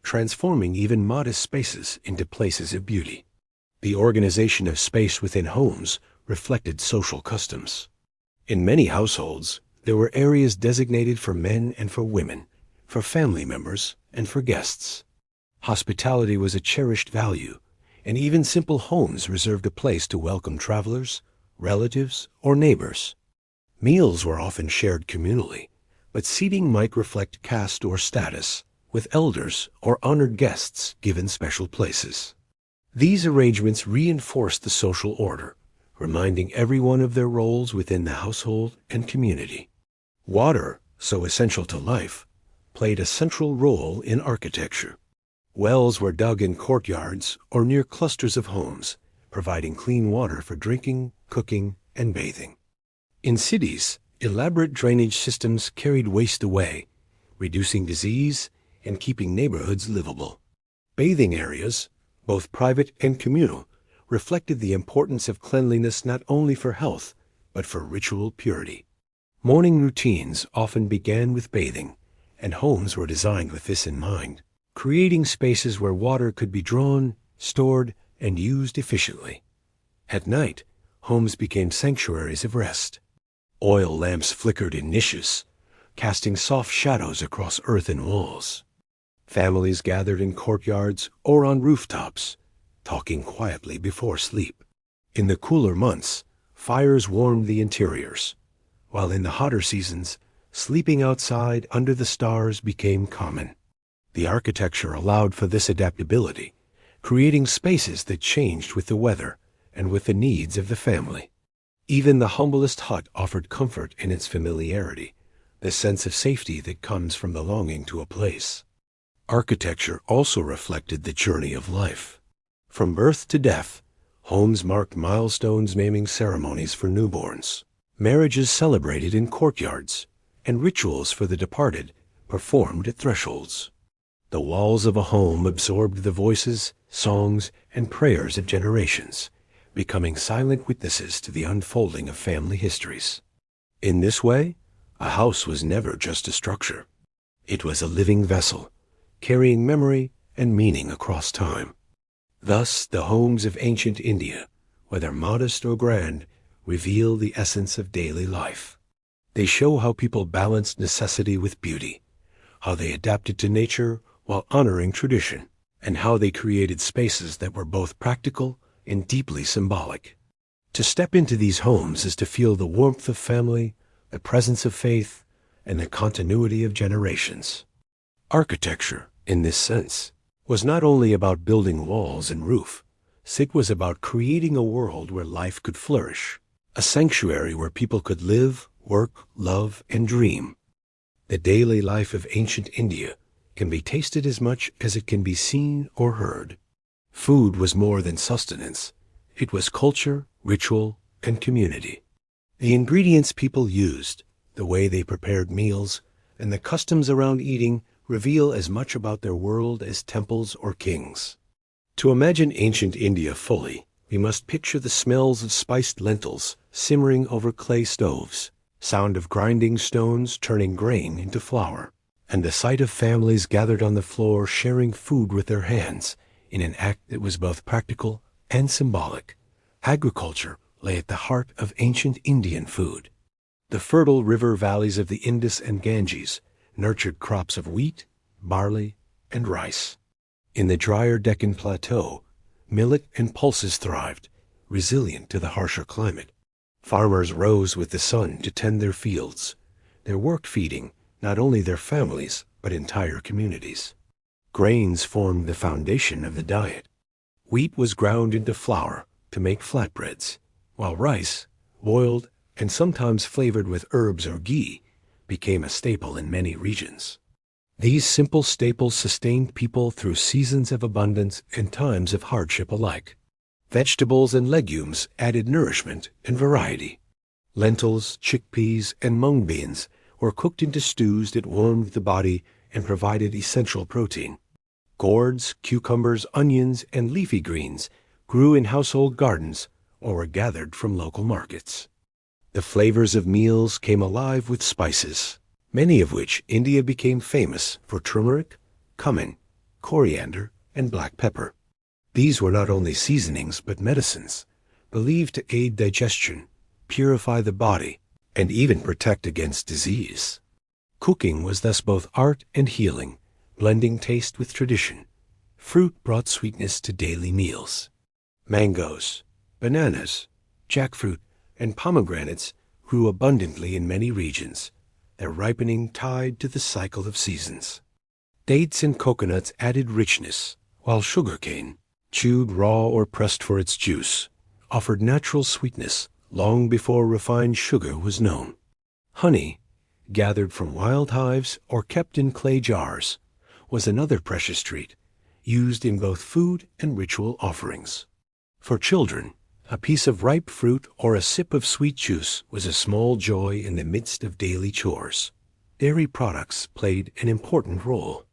transforming even modest spaces into places of beauty. The organization of space within homes reflected social customs. In many households, there were areas designated for men and for women, for family members and for guests. Hospitality was a cherished value, and even simple homes reserved a place to welcome travelers, relatives, or neighbors. Meals were often shared communally, but seating might reflect caste or status, with elders or honored guests given special places. These arrangements reinforced the social order, reminding everyone of their roles within the household and community. Water, so essential to life, played a central role in architecture. Wells were dug in courtyards or near clusters of homes, providing clean water for drinking, cooking, and bathing. In cities, elaborate drainage systems carried waste away, reducing disease and keeping neighborhoods livable. Bathing areas, both private and communal, reflected the importance of cleanliness not only for health, but for ritual purity. Morning routines often began with bathing, and homes were designed with this in mind, creating spaces where water could be drawn, stored, and used efficiently. At night, homes became sanctuaries of rest. Oil lamps flickered in niches, casting soft shadows across earthen walls. Families gathered in courtyards or on rooftops, talking quietly before sleep. In the cooler months, fires warmed the interiors, while in the hotter seasons, sleeping outside under the stars became common. The architecture allowed for this adaptability, creating spaces that changed with the weather and with the needs of the family. Even the humblest hut offered comfort in its familiarity, the sense of safety that comes from belonging to a place. Architecture also reflected the journey of life. From birth to death, homes marked milestones, naming ceremonies for newborns, marriages celebrated in courtyards, and rituals for the departed performed at thresholds. The walls of a home absorbed the voices, songs, and prayers of generations, becoming silent witnesses to the unfolding of family histories. In this way, a house was never just a structure. It was a living vessel, carrying memory and meaning across time. Thus, the homes of ancient India, whether modest or grand, reveal the essence of daily life. They show how people balanced necessity with beauty, how they adapted to nature while honoring tradition, and how they created spaces that were both practical and deeply symbolic. To step into these homes is to feel the warmth of family, the presence of faith, and the continuity of generations. Architecture, in this sense, was not only about building walls and roof. It was about creating a world where life could flourish, a sanctuary where people could live, work, love, and dream. The daily life of ancient India can be tasted as much as it can be seen or heard. Food was more than sustenance. It was culture, ritual, and community. The ingredients people used, the way they prepared meals, and the customs around eating reveal as much about their world as temples or kings. To imagine ancient India fully, we must picture the smells of spiced lentils simmering over clay stoves, sound of grinding stones turning grain into flour, and the sight of families gathered on the floor sharing food with their hands in an act that was both practical and symbolic. Agriculture lay at the heart of ancient Indian food. The fertile river valleys of the Indus and Ganges nurtured crops of wheat, barley, and rice. In the drier Deccan Plateau, millet and pulses thrived, resilient to the harsher climate. Farmers rose with the sun to tend their fields, their work feeding not only their families but entire communities. Grains formed the foundation of the diet. Wheat was ground into flour to make flatbreads, while rice, boiled and sometimes flavored with herbs or ghee, became a staple in many regions. These simple staples sustained people through seasons of abundance and times of hardship alike. Vegetables and legumes added nourishment and variety. Lentils, chickpeas, and mung beans were cooked into stews that warmed the body and provided essential protein. Gourds, cucumbers, onions, and leafy greens grew in household gardens or were gathered from local markets. The flavors of meals came alive with spices, many of which India became famous for: turmeric, cumin, coriander, and black pepper. These were not only seasonings but medicines, believed to aid digestion, purify the body, and even protect against disease. Cooking was thus both art and healing, blending taste with tradition. Fruit brought sweetness to daily meals. Mangoes, bananas, jackfruit, and pomegranates grew abundantly in many regions, their ripening tied to the cycle of seasons. Dates and coconuts added richness, while sugarcane, chewed raw or pressed for its juice, offered natural sweetness long before refined sugar was known. Honey, gathered from wild hives or kept in clay jars, was another precious treat, used in both food and ritual offerings. For children, a piece of ripe fruit or a sip of sweet juice was a small joy in the midst of daily chores. Dairy products played an important role.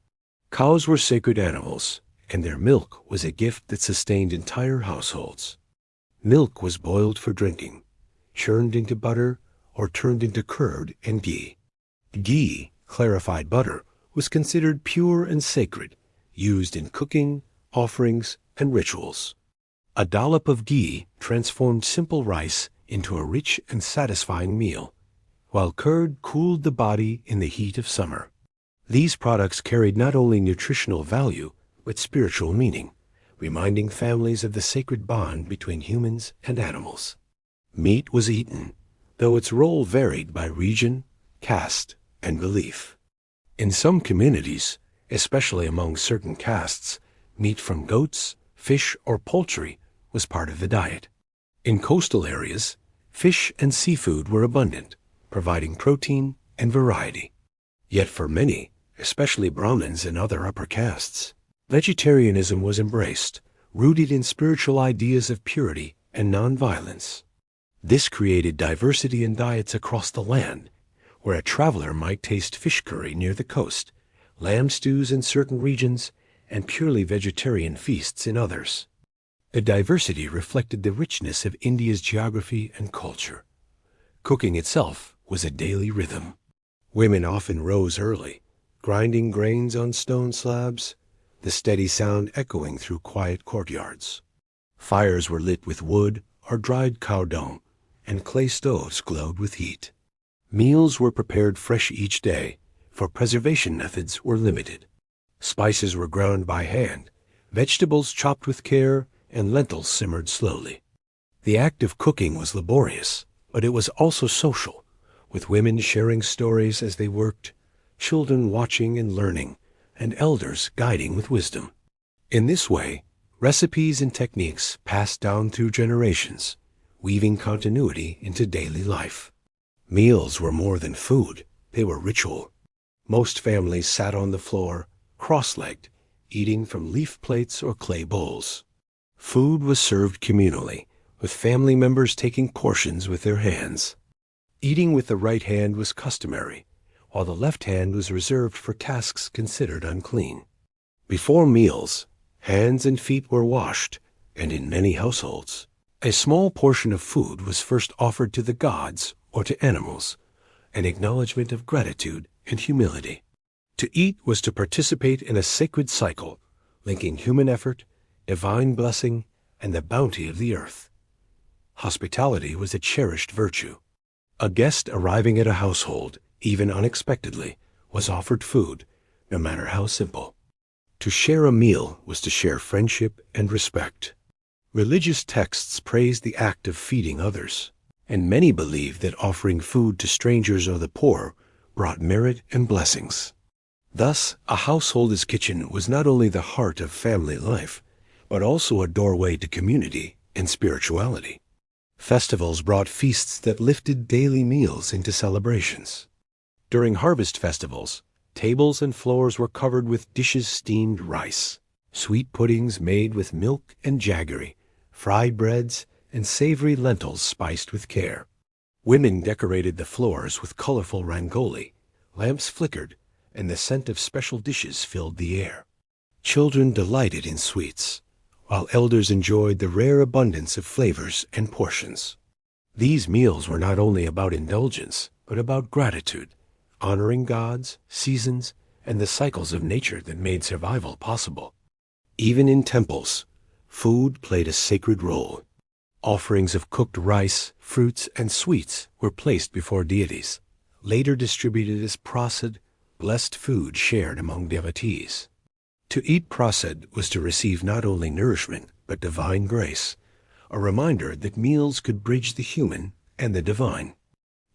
Cows were sacred animals, and their milk was a gift that sustained entire households. Milk was boiled for drinking, churned into butter, or turned into curd and ghee. Ghee, clarified butter, was considered pure and sacred, used in cooking, offerings, and rituals. A dollop of ghee transformed simple rice into a rich and satisfying meal, while curd cooled the body in the heat of summer. These products carried not only nutritional value, but spiritual meaning, reminding families of the sacred bond between humans and animals. Meat was eaten, though its role varied by region, caste, and belief. In some communities, especially among certain castes, meat from goats, fish, or poultry was part of the diet. In coastal areas, fish and seafood were abundant, providing protein and variety. Yet for many, especially Brahmins and other upper castes, vegetarianism was embraced, rooted in spiritual ideas of purity and nonviolence. This created diversity in diets across the land, where a traveler might taste fish curry near the coast, lamb stews in certain regions, and purely vegetarian feasts in others. The diversity reflected the richness of India's geography and culture. Cooking itself was a daily rhythm. Women often rose early, grinding grains on stone slabs, the steady sound echoing through quiet courtyards. Fires were lit with wood or dried cow dung, and clay stoves glowed with heat. Meals were prepared fresh each day, for preservation methods were limited. Spices were ground by hand, vegetables chopped with care, and lentils simmered slowly. The act of cooking was laborious, but it was also social, with women sharing stories as they worked, children watching and learning, and elders guiding with wisdom. In this way, recipes and techniques passed down through generations, weaving continuity into daily life. Meals were more than food, they were ritual. Most families sat on the floor, cross-legged, eating from leaf plates or clay bowls. Food was served communally, with family members taking portions with their hands. Eating with the right hand was customary, while the left hand was reserved for tasks considered unclean. Before meals, hands and feet were washed, and in many households, a small portion of food was first offered to the gods or to animals, an acknowledgement of gratitude and humility. To eat was to participate in a sacred cycle, linking human effort, divine blessing, and the bounty of the earth. Hospitality was a cherished virtue. A guest arriving at a household, even unexpectedly, was offered food, no matter how simple. To share a meal was to share friendship and respect. Religious texts praised the act of feeding others, and many believed that offering food to strangers or the poor brought merit and blessings. Thus, a household's kitchen was not only the heart of family life, but also a doorway to community and spirituality. Festivals brought feasts that lifted daily meals into celebrations. During harvest festivals, tables and floors were covered with dishes steamed rice, sweet puddings made with milk and jaggery, fried breads, and savory lentils spiced with care. Women decorated the floors with colorful rangoli, lamps flickered, and the scent of special dishes filled the air. Children delighted in sweets, while elders enjoyed the rare abundance of flavors and portions. These meals were not only about indulgence, but about gratitude, honoring gods, seasons, and the cycles of nature that made survival possible. Even in temples, food played a sacred role. Offerings of cooked rice, fruits, and sweets were placed before deities, later distributed as prasad, blessed food shared among devotees. To eat prasad was to receive not only nourishment, but divine grace, a reminder that meals could bridge the human and the divine.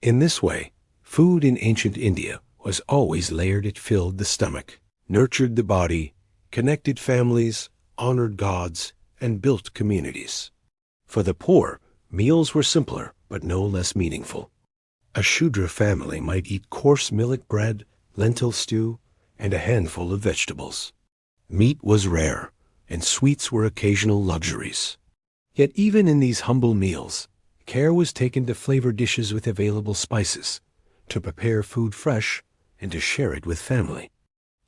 In this way, food in ancient India was always layered. It filled the stomach, nurtured the body, connected families, honored gods, and built communities. For the poor, meals were simpler, but no less meaningful. A Shudra family might eat coarse millet bread, lentil stew, and a handful of vegetables. Meat was rare, and sweets were occasional luxuries. Yet even in these humble meals, care was taken to flavor dishes with available spices, to prepare food fresh, and to share it with family.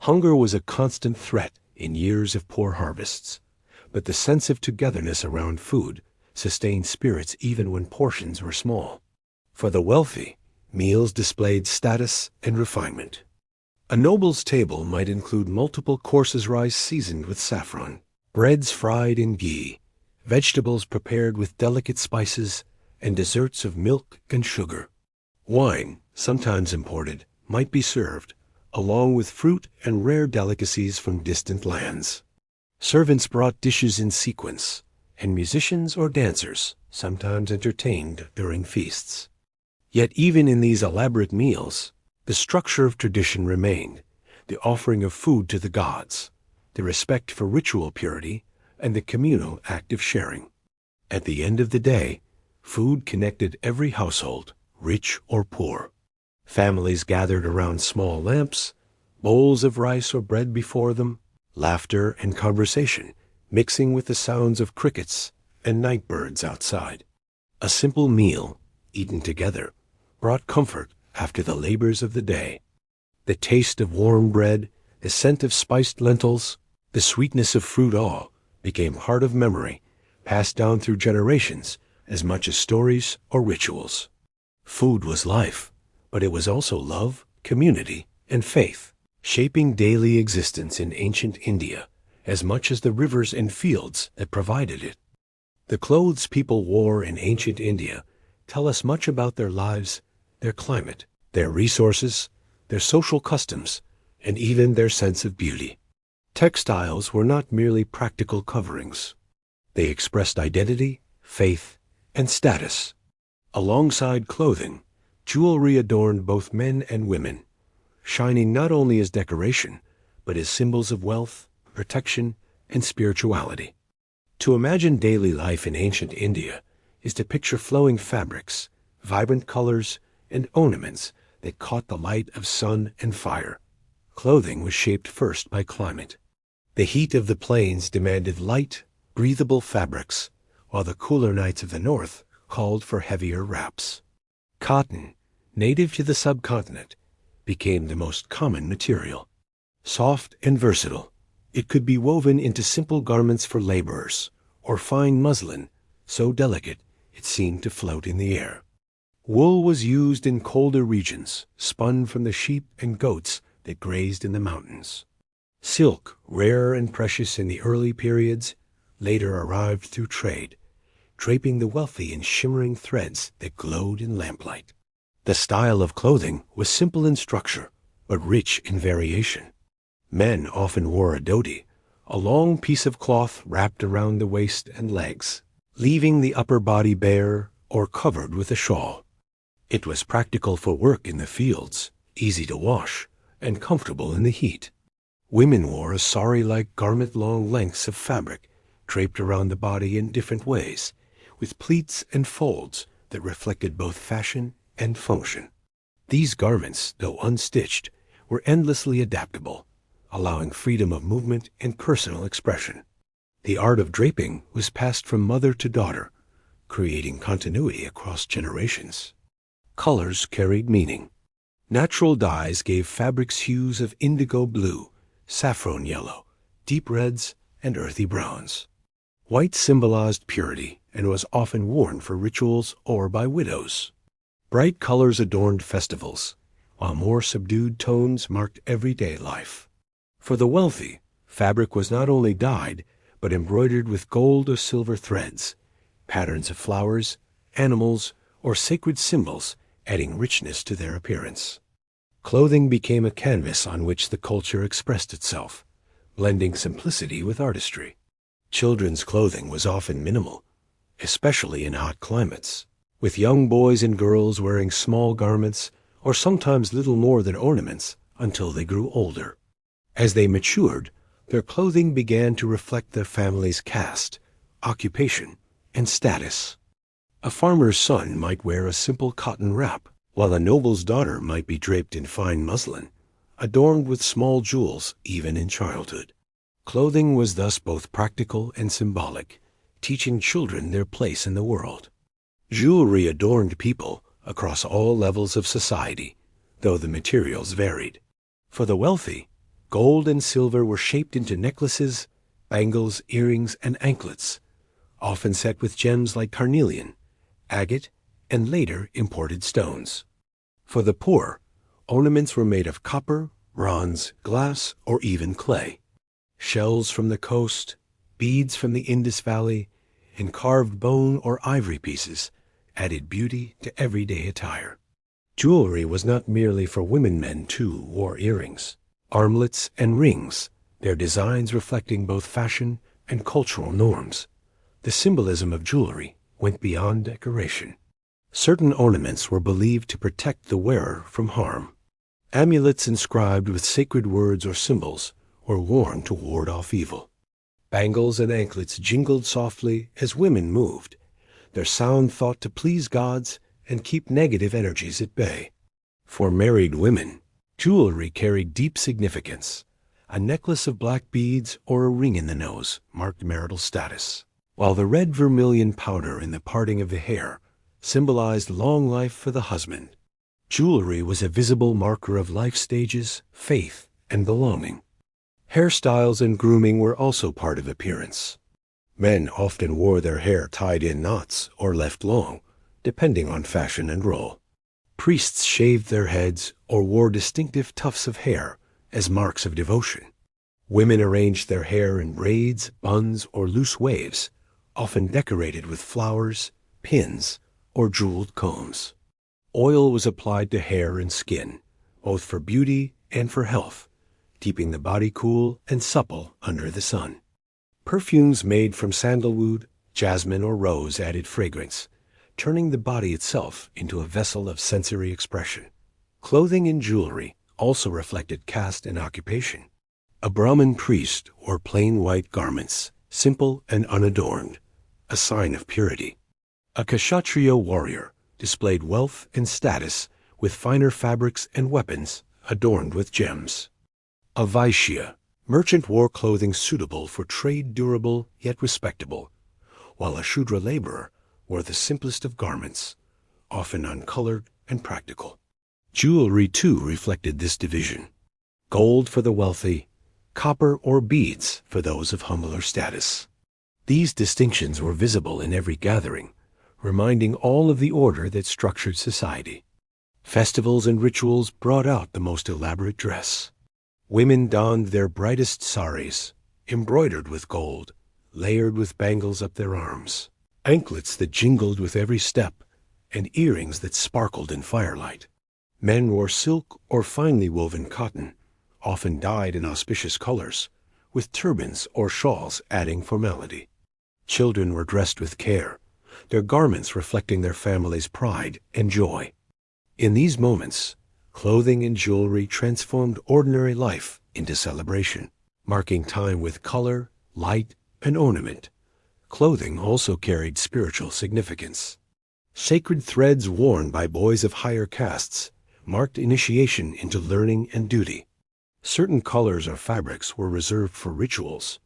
Hunger was a constant threat in years of poor harvests, but the sense of togetherness around food sustained spirits even when portions were small. For the wealthy, meals displayed status and refinement. A noble's table might include multiple courses: rice seasoned with saffron, breads fried in ghee, vegetables prepared with delicate spices, and desserts of milk and sugar. Wine, sometimes imported, might be served, along with fruit and rare delicacies from distant lands. Servants brought dishes in sequence, and musicians or dancers sometimes entertained during feasts. Yet even in these elaborate meals, the structure of tradition remained: the offering of food to the gods, the respect for ritual purity, and the communal act of sharing. At the end of the day, food connected every household, rich or poor. Families gathered around small lamps, bowls of rice or bread before them, laughter and conversation mixing with the sounds of crickets and night birds outside. A simple meal, eaten together, brought comfort after the labors of the day. The taste of warm bread, the scent of spiced lentils, the sweetness of fruit all became part of memory, passed down through generations as much as stories or rituals. Food was life, but it was also love, community, and faith, shaping daily existence in ancient India as much as the rivers and fields that provided it. The clothes people wore in ancient India tell us much about their lives, their climate, their resources, their social customs, and even their sense of beauty. Textiles were not merely practical coverings. They expressed identity, faith, and status. Alongside clothing, jewelry adorned both men and women, shining not only as decoration, but as symbols of wealth, protection, and spirituality. To imagine daily life in ancient India is to picture flowing fabrics, vibrant colors, and ornaments that caught the light of sun and fire. Clothing was shaped first by climate. The heat of the plains demanded light, breathable fabrics, while the cooler nights of the north called for heavier wraps. Cotton, native to the subcontinent, became the most common material. Soft and versatile, it could be woven into simple garments for laborers, or fine muslin, so delicate it seemed to float in the air. Wool was used in colder regions, spun from the sheep and goats that grazed in the mountains. Silk, rare and precious in the early periods, later arrived through trade, draping the wealthy in shimmering threads that glowed in lamplight. The style of clothing was simple in structure, but rich in variation. Men often wore a dhoti, a long piece of cloth wrapped around the waist and legs, leaving the upper body bare or covered with a shawl. It was practical for work in the fields, easy to wash, and comfortable in the heat. Women wore a sari-like garment-long lengths of fabric draped around the body in different ways, with pleats and folds that reflected both fashion and function. These garments, though unstitched, were endlessly adaptable, allowing freedom of movement and personal expression. The art of draping was passed from mother to daughter, creating continuity across generations. Colors carried meaning. Natural dyes gave fabrics hues of indigo blue, saffron yellow, deep reds, and earthy browns. White symbolized purity and was often worn for rituals or by widows. Bright colors adorned festivals, while more subdued tones marked everyday life. For the wealthy, fabric was not only dyed, but embroidered with gold or silver threads, patterns of flowers, animals, or sacred symbols adding richness to their appearance. Clothing became a canvas on which the culture expressed itself, blending simplicity with artistry. Children's clothing was often minimal, especially in hot climates, with young boys and girls wearing small garments or sometimes little more than ornaments until they grew older. As they matured, their clothing began to reflect their family's caste, occupation, and status. A farmer's son might wear a simple cotton wrap, while a noble's daughter might be draped in fine muslin, adorned with small jewels even in childhood. Clothing was thus both practical and symbolic, teaching children their place in the world. Jewelry adorned people across all levels of society, though the materials varied. For the wealthy, gold and silver were shaped into necklaces, bangles, earrings, and anklets, often set with gems like carnelian, agate, and later imported stones. For the poor, ornaments were made of copper, bronze, glass, or even clay. Shells from the coast, beads from the Indus Valley, and carved bone or ivory pieces added beauty to everyday attire. Jewelry was not merely for women. Men too wore earrings, armlets, and rings, their designs reflecting both fashion and cultural norms. The symbolism of jewelry went beyond decoration. Certain ornaments were believed to protect the wearer from harm. Amulets inscribed with sacred words or symbols were worn to ward off evil. Bangles and anklets jingled softly as women moved, their sound thought to please gods and keep negative energies at bay. For married women, jewelry carried deep significance. A necklace of black beads or a ring in the nose marked marital status, while the red vermilion powder in the parting of the hair symbolized long life for the husband. Jewelry was a visible marker of life stages, faith, and belonging. Hairstyles and grooming were also part of appearance. Men often wore their hair tied in knots or left long, depending on fashion and role. Priests shaved their heads or wore distinctive tufts of hair as marks of devotion. Women arranged their hair in braids, buns, or loose waves, often decorated with flowers, pins, or jeweled combs. Oil was applied to hair and skin, both for beauty and for health, keeping the body cool and supple under the sun. Perfumes made from sandalwood, jasmine, or rose added fragrance, turning the body itself into a vessel of sensory expression. Clothing and jewelry also reflected caste and occupation. A Brahmin priest wore plain white garments, simple and unadorned, a sign of purity. A Kshatriya warrior displayed wealth and status with finer fabrics and weapons adorned with gems. A Vaishya merchant wore clothing suitable for trade, durable yet respectable, while a Shudra laborer wore the simplest of garments, often uncolored and practical. Jewelry, too, reflected this division. Gold for the wealthy, copper or beads for those of humbler status. These distinctions were visible in every gathering, reminding all of the order that structured society. Festivals and rituals brought out the most elaborate dress. Women donned their brightest saris, embroidered with gold, layered with bangles up their arms, anklets that jingled with every step, and earrings that sparkled in firelight. Men wore silk or finely woven cotton, often dyed in auspicious colors, with turbans or shawls adding formality. Children were dressed with care, their garments reflecting their family's pride and joy. In these moments, clothing and jewelry transformed ordinary life into celebration, marking time with color, light, and ornament. Clothing also carried spiritual significance. Sacred threads worn by boys of higher castes marked initiation into learning and duty. Certain colors or fabrics were reserved for rituals,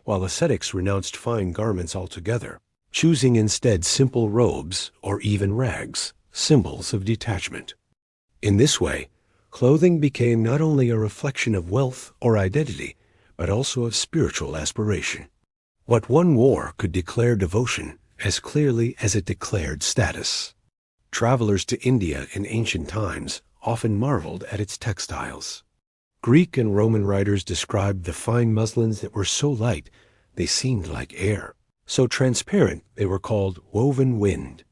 while ascetics renounced fine garments altogether, choosing instead simple robes or even rags, symbols of detachment. In this way, clothing became not only a reflection of wealth or identity, but also of spiritual aspiration. What one wore could declare devotion as clearly as it declared status. Travelers to India in ancient times often marveled at its textiles. Greek and Roman writers described the fine muslins that were so light they seemed like air, so transparent they were called woven wind.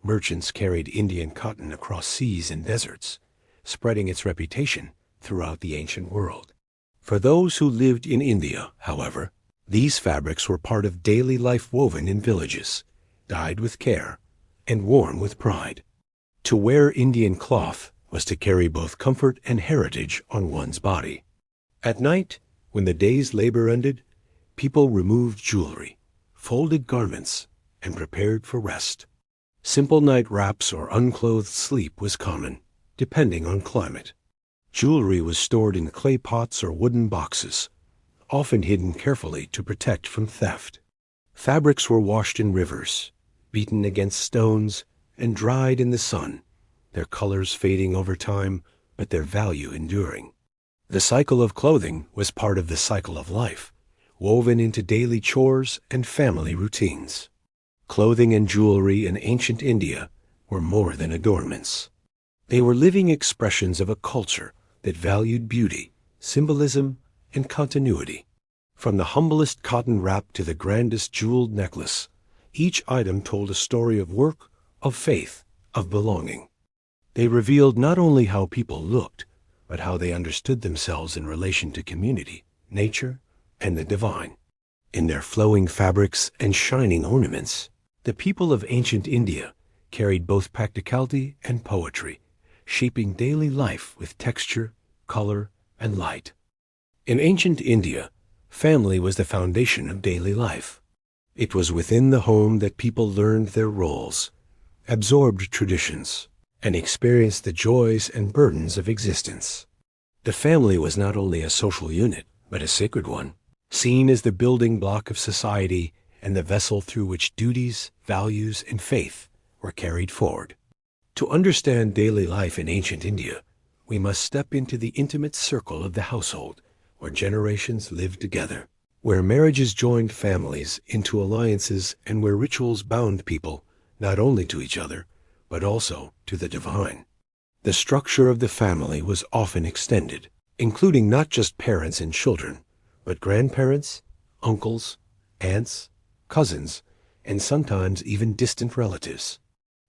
Merchants carried Indian cotton across seas and deserts, spreading its reputation throughout the ancient world. For those who lived in India, however, these fabrics were part of daily life woven in villages, dyed with care, and worn with pride. To wear Indian cloth was to carry both comfort and heritage on one's body. At night, when the day's labor ended, people removed jewelry, folded garments, and prepared for rest. Simple night wraps or unclothed sleep was common, depending on climate. Jewelry was stored in clay pots or wooden boxes, often hidden carefully to protect from theft. Fabrics were washed in rivers, beaten against stones, and dried in the sun, their colors fading over time, but their value enduring. The cycle of clothing was part of the cycle of life, woven into daily chores and family routines. Clothing and jewelry in ancient India were more than adornments. They were living expressions of a culture that valued beauty, symbolism, and continuity. From the humblest cotton wrap to the grandest jeweled necklace, each item told a story of work, of faith, of belonging. They revealed not only how people looked, but how they understood themselves in relation to community, nature, and the divine. In their flowing fabrics and shining ornaments, the people of ancient India carried both practicality and poetry, shaping daily life with texture, color, and light. In ancient India, family was the foundation of daily life. It was within the home that people learned their roles, absorbed traditions, and experienced the joys and burdens of existence. The family was not only a social unit, but a sacred one, seen as the building block of society and the vessel through which duties, values, and faith were carried forward. To understand daily life in ancient India, we must step into the intimate circle of the household, where generations lived together, where marriages joined families into alliances, and where rituals bound people not only to each other, but also to the divine. The structure of the family was often extended, including not just parents and children, but grandparents, uncles, aunts, cousins, and sometimes even distant relatives.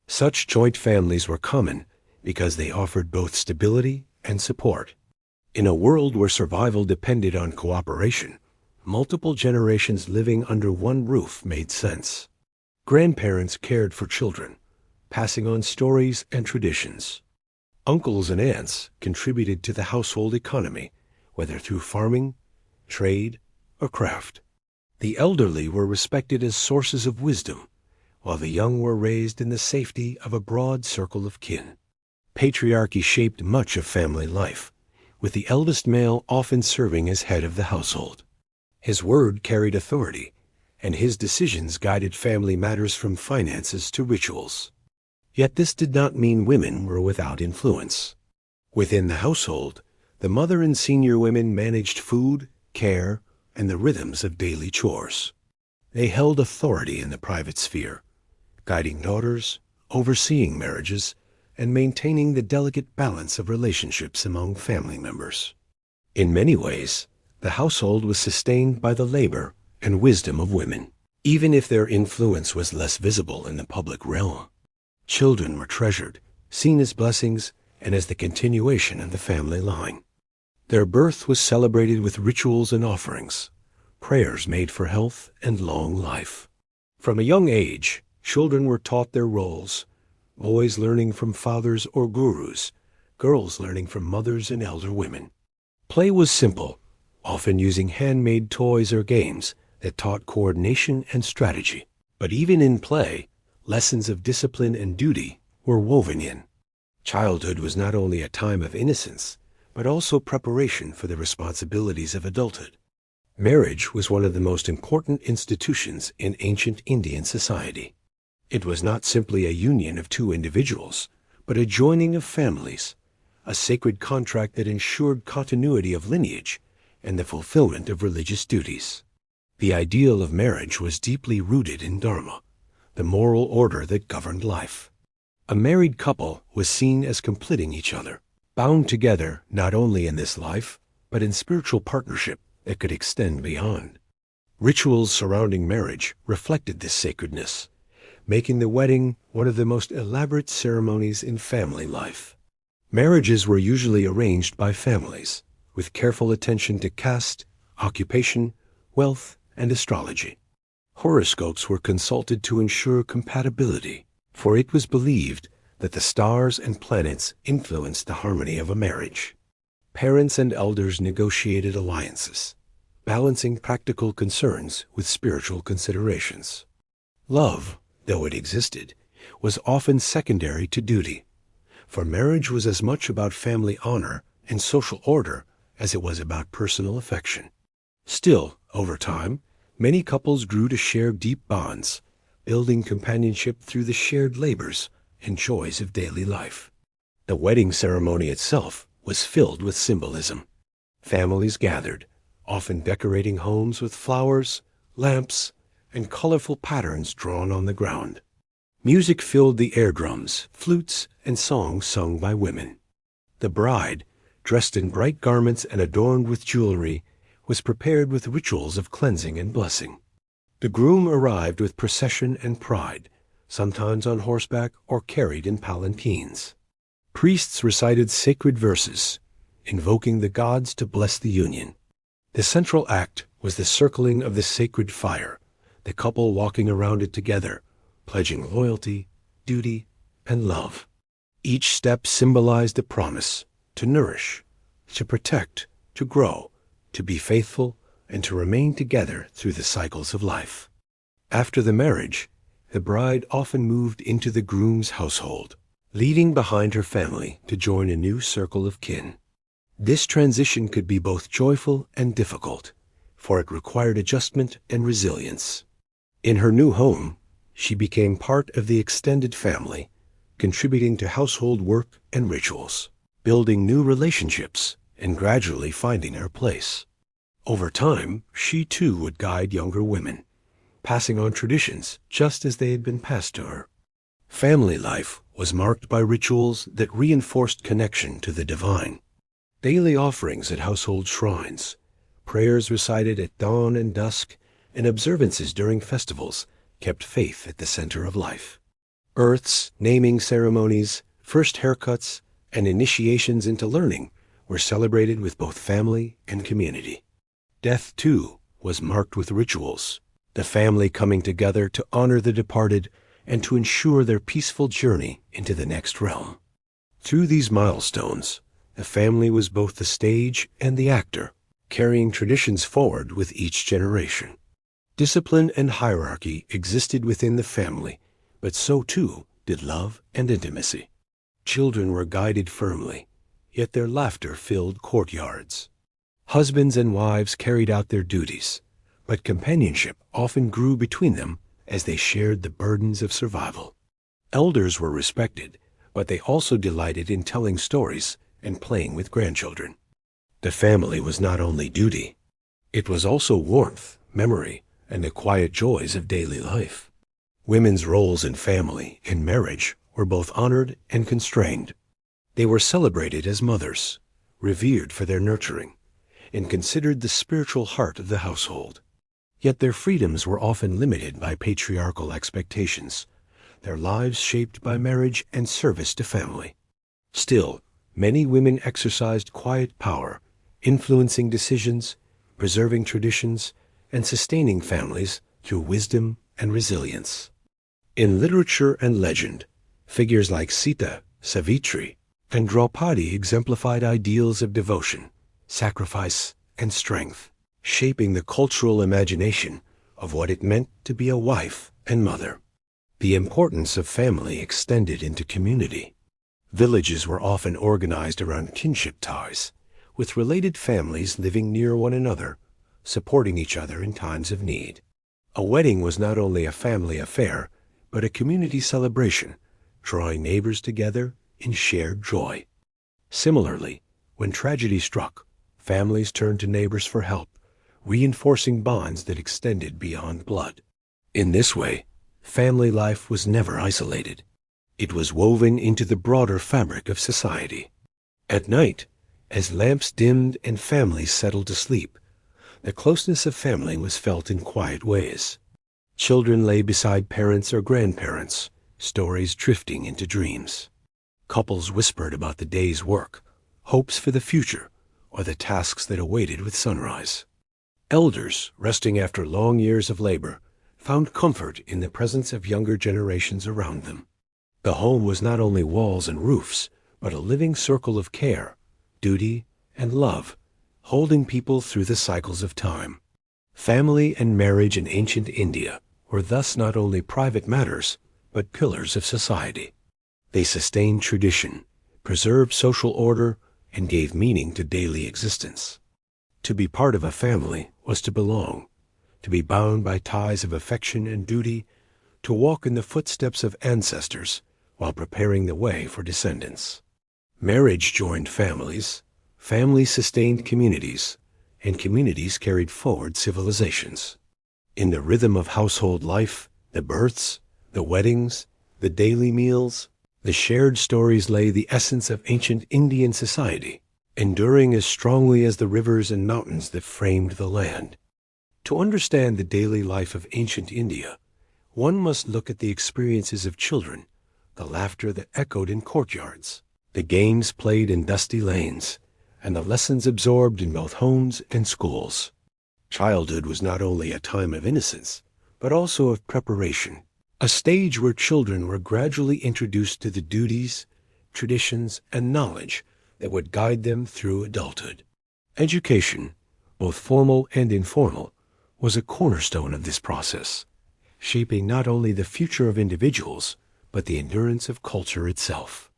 Such joint families were common because they offered both stability and support. In a world where survival depended on cooperation, multiple generations living under one roof made sense. Grandparents cared for children, passing on stories and traditions. Uncles and aunts contributed to the household economy, whether through farming, trade, or craft. The elderly were respected as sources of wisdom, while the young were raised in the safety of a broad circle of kin. Patriarchy shaped much of family life, with the eldest male often serving as head of the household. His word carried authority, and his decisions guided family matters from finances to rituals. Yet this did not mean women were without influence. Within the household, the mother and senior women managed food, care, and the rhythms of daily chores. They held authority in the private sphere, guiding daughters, overseeing marriages, and maintaining the delicate balance of relationships among family members. In many ways, the household was sustained by the labor and wisdom of women, even if their influence was less visible in the public realm. Children were treasured, seen as blessings and as the continuation of the family line. Their birth was celebrated with rituals and offerings, prayers made for health and long life. From a young age, children were taught their roles, boys learning from fathers or gurus, girls learning from mothers and elder women. Play was simple, often using handmade toys or games that taught coordination and strategy. But even in play, lessons of discipline and duty were woven in. Childhood was not only a time of innocence, but also preparation for the responsibilities of adulthood. Marriage was one of the most important institutions in ancient Indian society. It was not simply a union of two individuals, but a joining of families, a sacred contract that ensured continuity of lineage and the fulfillment of religious duties. The ideal of marriage was deeply rooted in Dharma, the moral order that governed life. A married couple was seen as completing each other, bound together not only in this life, but in spiritual partnership that could extend beyond. Rituals surrounding marriage reflected this sacredness, making the wedding one of the most elaborate ceremonies in family life. Marriages were usually arranged by families, with careful attention to caste, occupation, wealth, and astrology. Horoscopes were consulted to ensure compatibility, for it was believed that the stars and planets influenced the harmony of a marriage. Parents and elders negotiated alliances, balancing practical concerns with spiritual considerations. Love, though it existed, was often secondary to duty, for marriage was as much about family honor and social order as it was about personal affection. Still, over time, many couples grew to share deep bonds, building companionship through the shared labors and joys of daily life. The wedding ceremony itself was filled with symbolism. Families gathered, often decorating homes with flowers, lamps, and colorful patterns drawn on the ground. Music filled the air drums, flutes, and songs sung by women. The bride, dressed in bright garments and adorned with jewelry, was prepared with rituals of cleansing and blessing. The groom arrived with procession and pride, sometimes on horseback or carried in palanquins. Priests recited sacred verses, invoking the gods to bless the union. The central act was the circling of the sacred fire, the couple walking around it together, pledging loyalty, duty, and love. Each step symbolized a promise to nourish, to protect, to grow, to be faithful, and to remain together through the cycles of life. After the marriage, the bride often moved into the groom's household, leaving behind her family to join a new circle of kin. This transition could be both joyful and difficult, for it required adjustment and resilience. In her new home, she became part of the extended family, contributing to household work and rituals, building new relationships, and gradually finding her place. Over time, she too would guide younger women, passing on traditions just as they had been passed to her. Family life was marked by rituals that reinforced connection to the divine. Daily offerings at household shrines, prayers recited at dawn and dusk, and observances during festivals kept faith at the center of life. Births, naming ceremonies, first haircuts, and initiations into learning were celebrated with both family and community. Death, too, was marked with rituals, the family coming together to honor the departed and to ensure their peaceful journey into the next realm. Through these milestones, the family was both the stage and the actor, carrying traditions forward with each generation. Discipline and hierarchy existed within the family, but so too did love and intimacy. Children were guided firmly, yet their laughter filled courtyards. Husbands and wives carried out their duties, but companionship often grew between them as they shared the burdens of survival. Elders were respected, but they also delighted in telling stories and playing with grandchildren. The family was not only duty, it was also warmth, memory, and the quiet joys of daily life. Women's roles in family and marriage were both honored and constrained. They were celebrated as mothers, revered for their nurturing, and considered the spiritual heart of the household. Yet their freedoms were often limited by patriarchal expectations, their lives shaped by marriage and service to family. Still, many women exercised quiet power, influencing decisions, preserving traditions, and sustaining families through wisdom and resilience. In literature and legend, figures like Sita, Savitri, and Draupadi exemplified ideals of devotion, sacrifice, and strength, shaping the cultural imagination of what it meant to be a wife and mother. The importance of family extended into community. Villages were often organized around kinship ties, with related families living near one another, supporting each other in times of need. A wedding was not only a family affair, but a community celebration, drawing neighbors together in shared joy. Similarly, when tragedy struck, families turned to neighbors for help, reinforcing bonds that extended beyond blood. In this way, family life was never isolated. It was woven into the broader fabric of society. At night, as lamps dimmed and families settled to sleep, the closeness of family was felt in quiet ways. Children lay beside parents or grandparents, stories drifting into dreams. Couples whispered about the day's work, hopes for the future, or the tasks that awaited with sunrise. Elders, resting after long years of labor, found comfort in the presence of younger generations around them. The home was not only walls and roofs, but a living circle of care, duty, and love, holding people through the cycles of time. Family and marriage in ancient India were thus not only private matters, but pillars of society. They sustained tradition, preserved social order, and gave meaning to daily existence. To be part of a family was to belong, to be bound by ties of affection and duty, to walk in the footsteps of ancestors while preparing the way for descendants. Marriage joined families, families sustained communities, and communities carried forward civilizations. In the rhythm of household life, the births, the weddings, the daily meals, the shared stories lay the essence of ancient Indian society, enduring as strongly as the rivers and mountains that framed the land. To understand the daily life of ancient India, one must look at the experiences of children, the laughter that echoed in courtyards, the games played in dusty lanes, and the lessons absorbed in both homes and schools. Childhood was not only a time of innocence, but also of preparation, a stage where children were gradually introduced to the duties, traditions, and knowledge that would guide them through adulthood. Education, both formal and informal, was a cornerstone of this process, shaping not only the future of individuals, but the endurance of culture itself.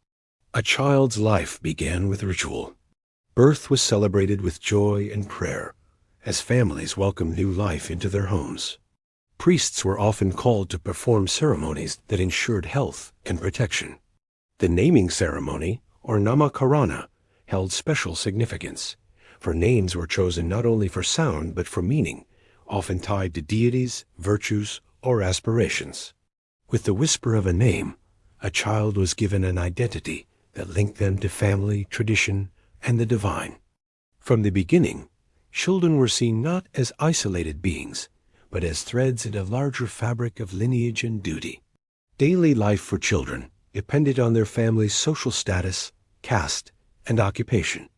A child's life began with ritual. Birth was celebrated with joy and prayer, as families welcomed new life into their homes. Priests were often called to perform ceremonies that ensured health and protection. The naming ceremony, or namakarana, held special significance, for names were chosen not only for sound but for meaning, often tied to deities, virtues, or aspirations. With the whisper of a name, a child was given an identity that linked them to family, tradition, and the divine. From the beginning, children were seen not as isolated beings, but as threads in a larger fabric of lineage and duty. Daily life for children depended on their family's social status, caste, and occupation.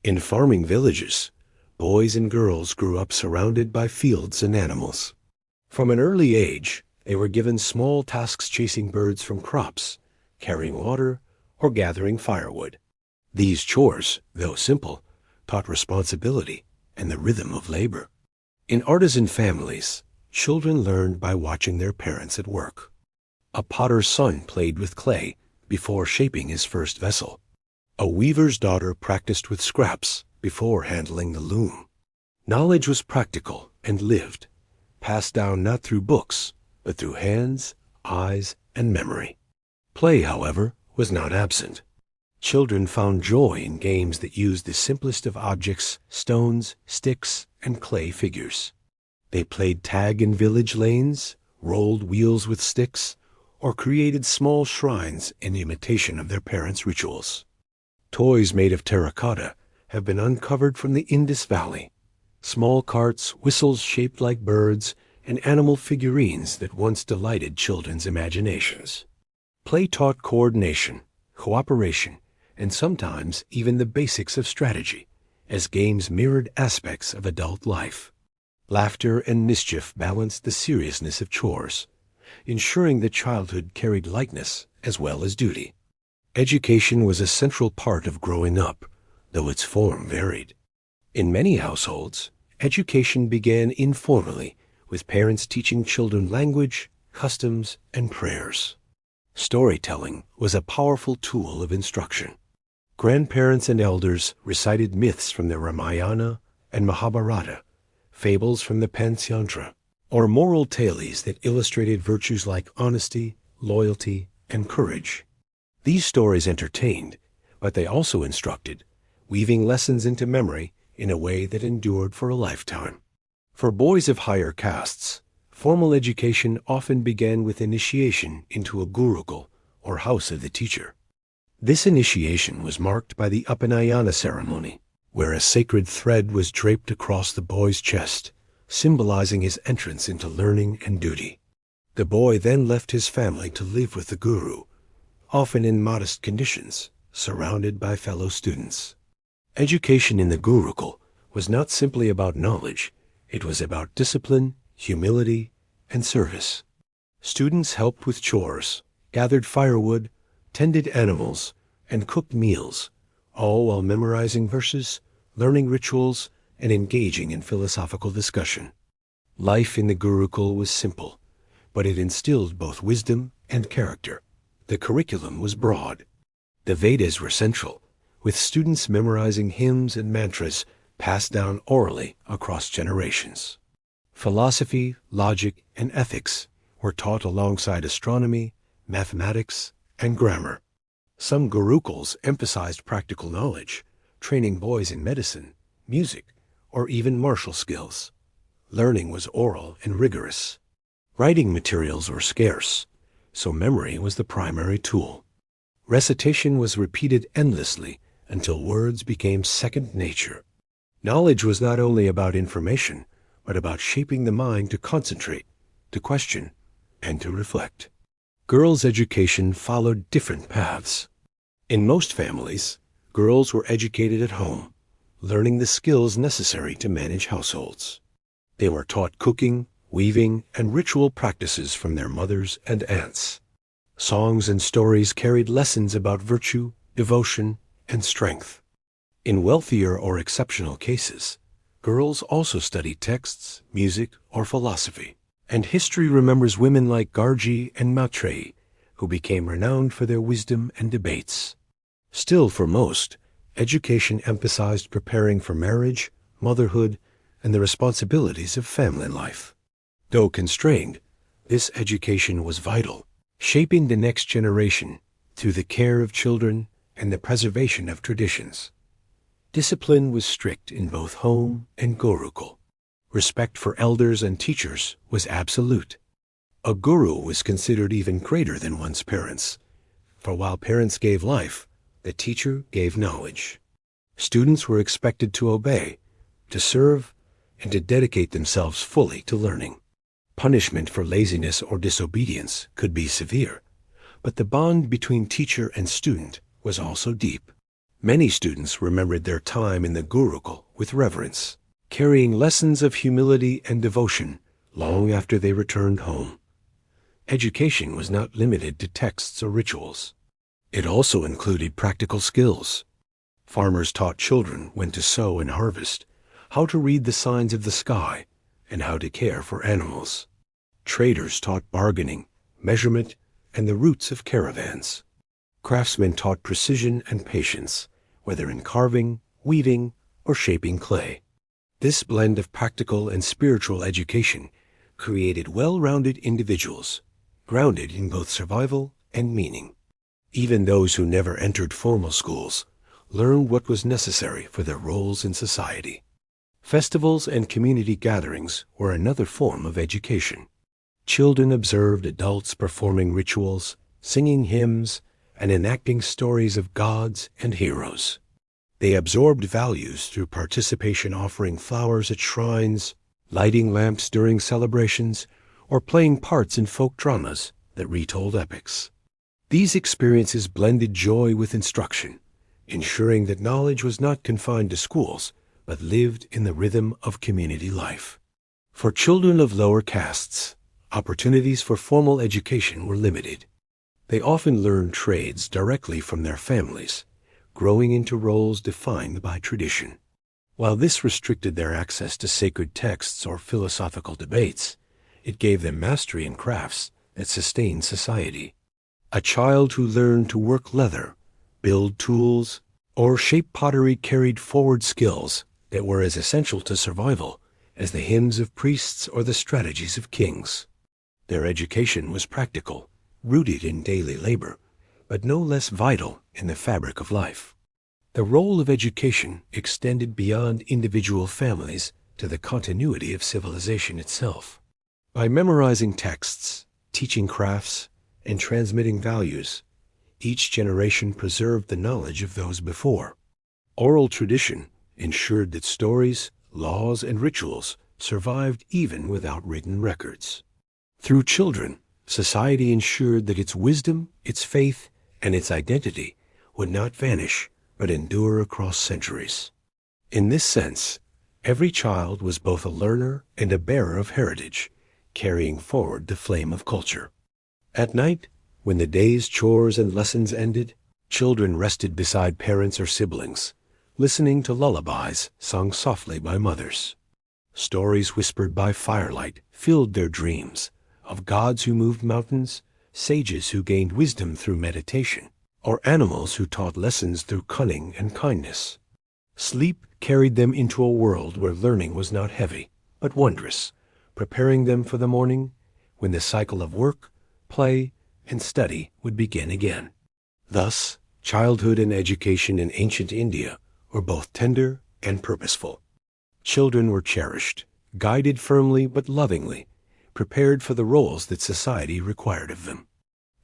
In farming villages, boys and girls grew up surrounded by fields and animals. From an early age, they were given small tasks chasing birds from crops, carrying water, or gathering firewood. These chores, though simple, taught responsibility and the rhythm of labor. In artisan families, children learned by watching their parents at work. A potter's son played with clay before shaping his first vessel. A weaver's daughter practiced with scraps before handling the loom. Knowledge was practical and lived, passed down not through books, but through hands, eyes, and memory. Play, however, was not absent. Children found joy in games that used the simplest of objects, stones, sticks, and clay figures. They played tag in village lanes, rolled wheels with sticks, or created small shrines in imitation of their parents' rituals. Toys made of terracotta have been uncovered from the Indus Valley. Small carts, whistles shaped like birds, and animal figurines that once delighted children's imaginations. Play taught coordination, cooperation, and sometimes even the basics of strategy, as games mirrored aspects of adult life. Laughter and mischief balanced the seriousness of chores, ensuring that childhood carried lightness as well as duty. Education was a central part of growing up, though its form varied. In many households, education began informally, with parents teaching children language, customs, and prayers. Storytelling was a powerful tool of instruction. Grandparents and elders recited myths from the Ramayana and Mahabharata, fables from the Pantsyantra, or moral tales that illustrated virtues like honesty, loyalty, and courage. These stories entertained, but they also instructed, weaving lessons into memory in a way that endured for a lifetime. For boys of higher castes, formal education often began with initiation into a gurukul, or house of the teacher. This initiation was marked by the Upanayana ceremony, where a sacred thread was draped across the boy's chest, symbolizing his entrance into learning and duty. The boy then left his family to live with the guru, often in modest conditions, surrounded by fellow students. Education in the gurukul was not simply about knowledge, it was about discipline, humility, and service. Students helped with chores, gathered firewood, tended animals, and cooked meals, all while memorizing verses, learning rituals, and engaging in philosophical discussion. Life in the gurukul was simple, but it instilled both wisdom and character. The curriculum was broad. The Vedas were central, with students memorizing hymns and mantras passed down orally across generations. Philosophy, logic, and ethics were taught alongside astronomy, mathematics, and grammar. Some gurukuls emphasized practical knowledge, training boys in medicine, music, or even martial skills. Learning was oral and rigorous. Writing materials were scarce, so memory was the primary tool. Recitation was repeated endlessly until words became second nature. Knowledge was not only about information, but about shaping the mind to concentrate, to question, and to reflect. Girls' education followed different paths. In most families, girls were educated at home, learning the skills necessary to manage households. They were taught cooking, weaving, and ritual practices from their mothers and aunts. Songs and stories carried lessons about virtue, devotion, and strength. In wealthier or exceptional cases, girls also studied texts, music, or philosophy. And history remembers women like Gargi and Maitreyi, who became renowned for their wisdom and debates. Still, for most, education emphasized preparing for marriage, motherhood, and the responsibilities of family life. Though constrained, this education was vital, shaping the next generation through the care of children and the preservation of traditions. Discipline was strict in both home and gurukul. Respect for elders and teachers was absolute. A guru was considered even greater than one's parents, for while parents gave life, the teacher gave knowledge. Students were expected to obey, to serve, and to dedicate themselves fully to learning. Punishment for laziness or disobedience could be severe, but the bond between teacher and student was also deep. Many students remembered their time in the gurukul with reverence, carrying lessons of humility and devotion long after they returned home. Education was not limited to texts or rituals. It also included practical skills. Farmers taught children when to sow and harvest, how to read the signs of the sky, and how to care for animals. Traders taught bargaining, measurement, and the routes of caravans. Craftsmen taught precision and patience, whether in carving, weaving, or shaping clay. This blend of practical and spiritual education created well-rounded individuals, grounded in both survival and meaning. Even those who never entered formal schools learned what was necessary for their roles in society. Festivals and community gatherings were another form of education. Children observed adults performing rituals, singing hymns, and enacting stories of gods and heroes. They absorbed values through participation, offering flowers at shrines, lighting lamps during celebrations, or playing parts in folk dramas that retold epics. These experiences blended joy with instruction, ensuring that knowledge was not confined to schools, but lived in the rhythm of community life. For children of lower castes, opportunities for formal education were limited. They often learned trades directly from their families, growing into roles defined by tradition. While this restricted their access to sacred texts or philosophical debates, it gave them mastery in crafts that sustained society. A child who learned to work leather, build tools, or shape pottery carried forward skills that were as essential to survival as the hymns of priests or the strategies of kings. Their education was practical, rooted in daily labor, but no less vital in the fabric of life. The role of education extended beyond individual families to the continuity of civilization itself. By memorizing texts, teaching crafts, and transmitting values, each generation preserved the knowledge of those before. Oral tradition ensured that stories, laws, and rituals survived even without written records. Through children, society ensured that its wisdom, its faith, and its identity would not vanish but endure across centuries. In this sense, every child was both a learner and a bearer of heritage, carrying forward the flame of culture. At night, when the day's chores and lessons ended, children rested beside parents or siblings, listening to lullabies sung softly by mothers. Stories whispered by firelight filled their dreams of gods who moved mountains, sages who gained wisdom through meditation, or animals who taught lessons through cunning and kindness. Sleep carried them into a world where learning was not heavy, but wondrous, preparing them for the morning when the cycle of work, play, and study would begin again. Thus, childhood and education in ancient India were both tender and purposeful. Children were cherished, guided firmly but lovingly, prepared for the roles that society required of them.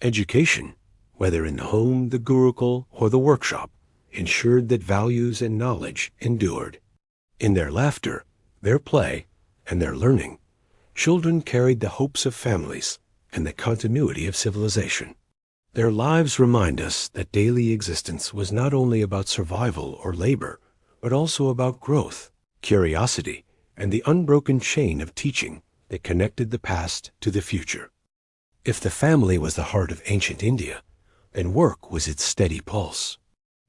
Education, whether in the home, the gurukul, or the workshop, ensured that values and knowledge endured. In their laughter, their play, and their learning, children carried the hopes of families and the continuity of civilization. Their lives remind us that daily existence was not only about survival or labor, but also about growth, curiosity, and the unbroken chain of teaching that connected the past to the future. If the family was the heart of ancient India, then work was its steady pulse.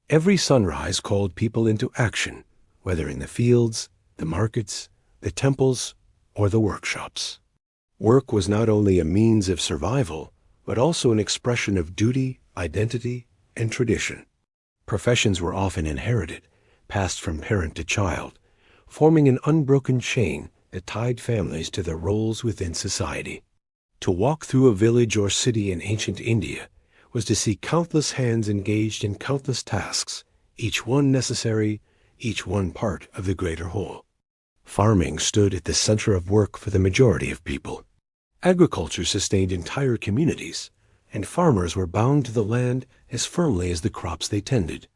Every sunrise called people into action, whether in the fields, the markets, the temples, or the workshops. Work was not only a means of survival, but also an expression of duty, identity, and tradition. Professions were often inherited, passed from parent to child, forming an unbroken chain that tied families to their roles within society. To walk through a village or city in ancient India was to see countless hands engaged in countless tasks, each one necessary, each one part of the greater whole. Farming stood at the center of work for the majority of people. Agriculture sustained entire communities, and farmers were bound to the land as firmly as the crops they tended.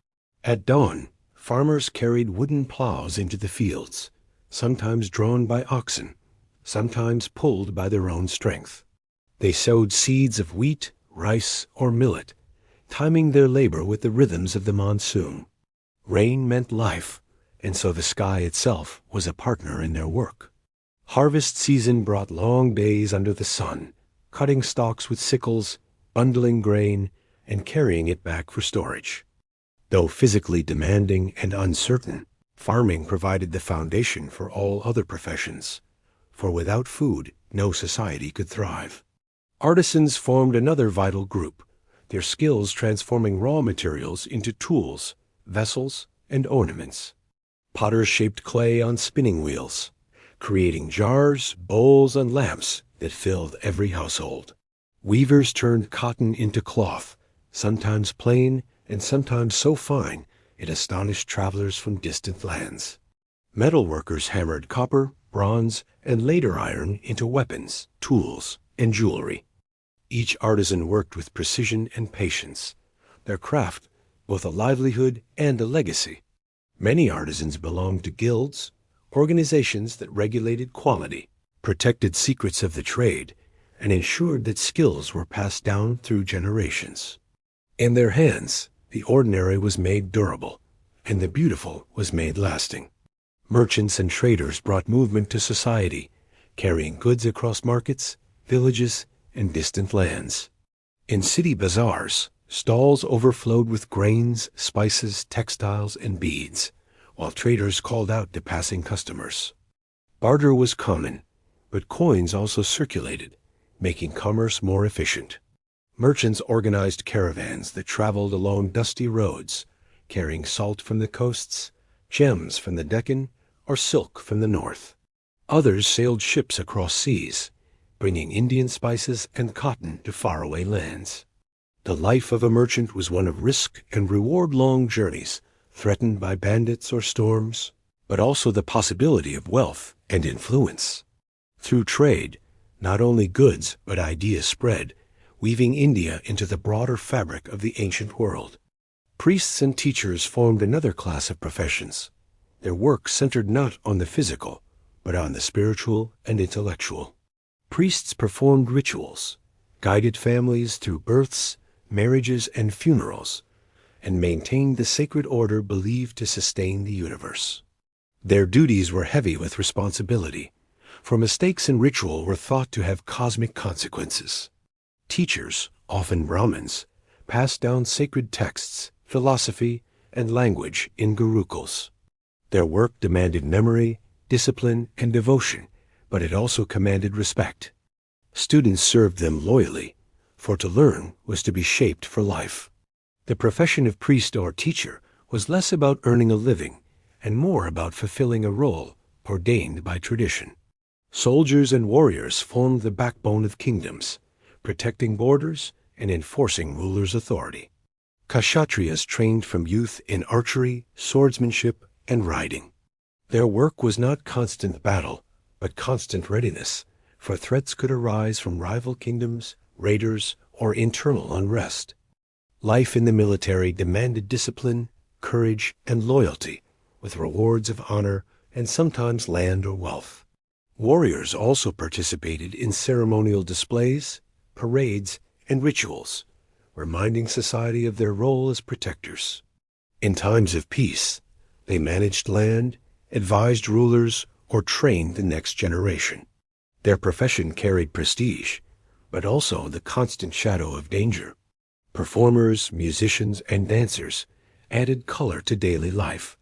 At dawn, farmers carried wooden plows into the fields, sometimes drawn by oxen, sometimes pulled by their own strength. They sowed seeds of wheat, rice, or millet, timing their labor with the rhythms of the monsoon. Rain meant life, and so the sky itself was a partner in their work. Harvest season brought long days under the sun, cutting stalks with sickles, bundling grain, and carrying it back for storage. Though physically demanding and uncertain, farming provided the foundation for all other professions, for without food, no society could thrive. Artisans formed another vital group, their skills transforming raw materials into tools, vessels, and ornaments. Potters shaped clay on spinning wheels. creating jars, bowls, and lamps that filled every household. Weavers turned cotton into cloth, sometimes plain and sometimes so fine it astonished travelers from distant lands. Metalworkers hammered copper, bronze, and later iron into weapons, tools, and jewelry. Each artisan worked with precision and patience, their craft both a livelihood and a legacy. Many artisans belonged to guilds, organizations that regulated quality, protected secrets of the trade, and ensured that skills were passed down through generations. In their hands, the ordinary was made durable, and the beautiful was made lasting. Merchants and traders brought movement to society, carrying goods across markets, villages, and distant lands. In city bazaars, stalls overflowed with grains, spices, textiles, and beads, while traders called out to passing customers. Barter was common, but coins also circulated, making commerce more efficient. Merchants organized caravans that traveled along dusty roads, carrying salt from the coasts, gems from the Deccan, or silk from the north. Others sailed ships across seas, bringing Indian spices and cotton to faraway lands. The life of a merchant was one of risk and reward-long journeys, threatened by bandits or storms, but also the possibility of wealth and influence. Through trade, not only goods but ideas spread, weaving India into the broader fabric of the ancient world. Priests and teachers formed another class of professions. Their work centered not on the physical, but on the spiritual and intellectual. Priests performed rituals, guided families through births, marriages, and funerals, and maintained the sacred order believed to sustain the universe. Their duties were heavy with responsibility, for mistakes in ritual were thought to have cosmic consequences. Teachers, often Brahmins, passed down sacred texts, philosophy, and language in gurukuls. Their work demanded memory, discipline, and devotion, but it also commanded respect. Students served them loyally, for to learn was to be shaped for life. The profession of priest or teacher was less about earning a living and more about fulfilling a role ordained by tradition. Soldiers and warriors formed the backbone of kingdoms, protecting borders and enforcing rulers' authority. Kshatriyas trained from youth in archery, swordsmanship, and riding. Their work was not constant battle, but constant readiness, for threats could arise from rival kingdoms, raiders, or internal unrest. Life in the military demanded discipline, courage, and loyalty, with rewards of honor and sometimes land or wealth. Warriors also participated in ceremonial displays, parades, and rituals, reminding society of their role as protectors. In times of peace, they managed land, advised rulers, or trained the next generation. Their profession carried prestige, but also the constant shadow of danger. Performers, musicians, and dancers added color to daily life,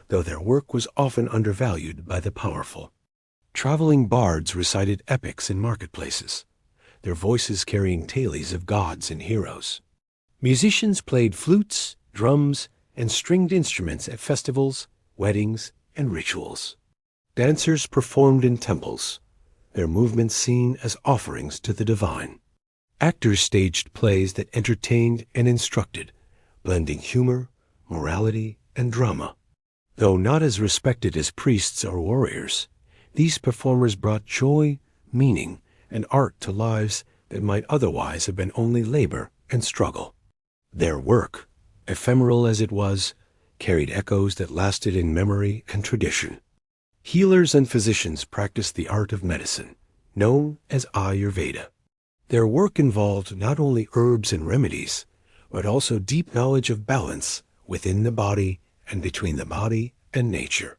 though their work was often undervalued by the powerful. Traveling bards recited epics in marketplaces, their voices carrying tales of gods and heroes. Musicians played flutes, drums, and stringed instruments at festivals, weddings, and rituals. Dancers performed in temples, their movements seen as offerings to the divine. Actors staged plays that entertained and instructed, blending humor, morality, and drama. Though not as respected as priests or warriors, these performers brought joy, meaning, and art to lives that might otherwise have been only labor and struggle. Their work, ephemeral as it was, carried echoes that lasted in memory and tradition. Healers and physicians practiced the art of medicine, known as Ayurveda. Their work involved not only herbs and remedies, but also deep knowledge of balance within the body and between the body and nature.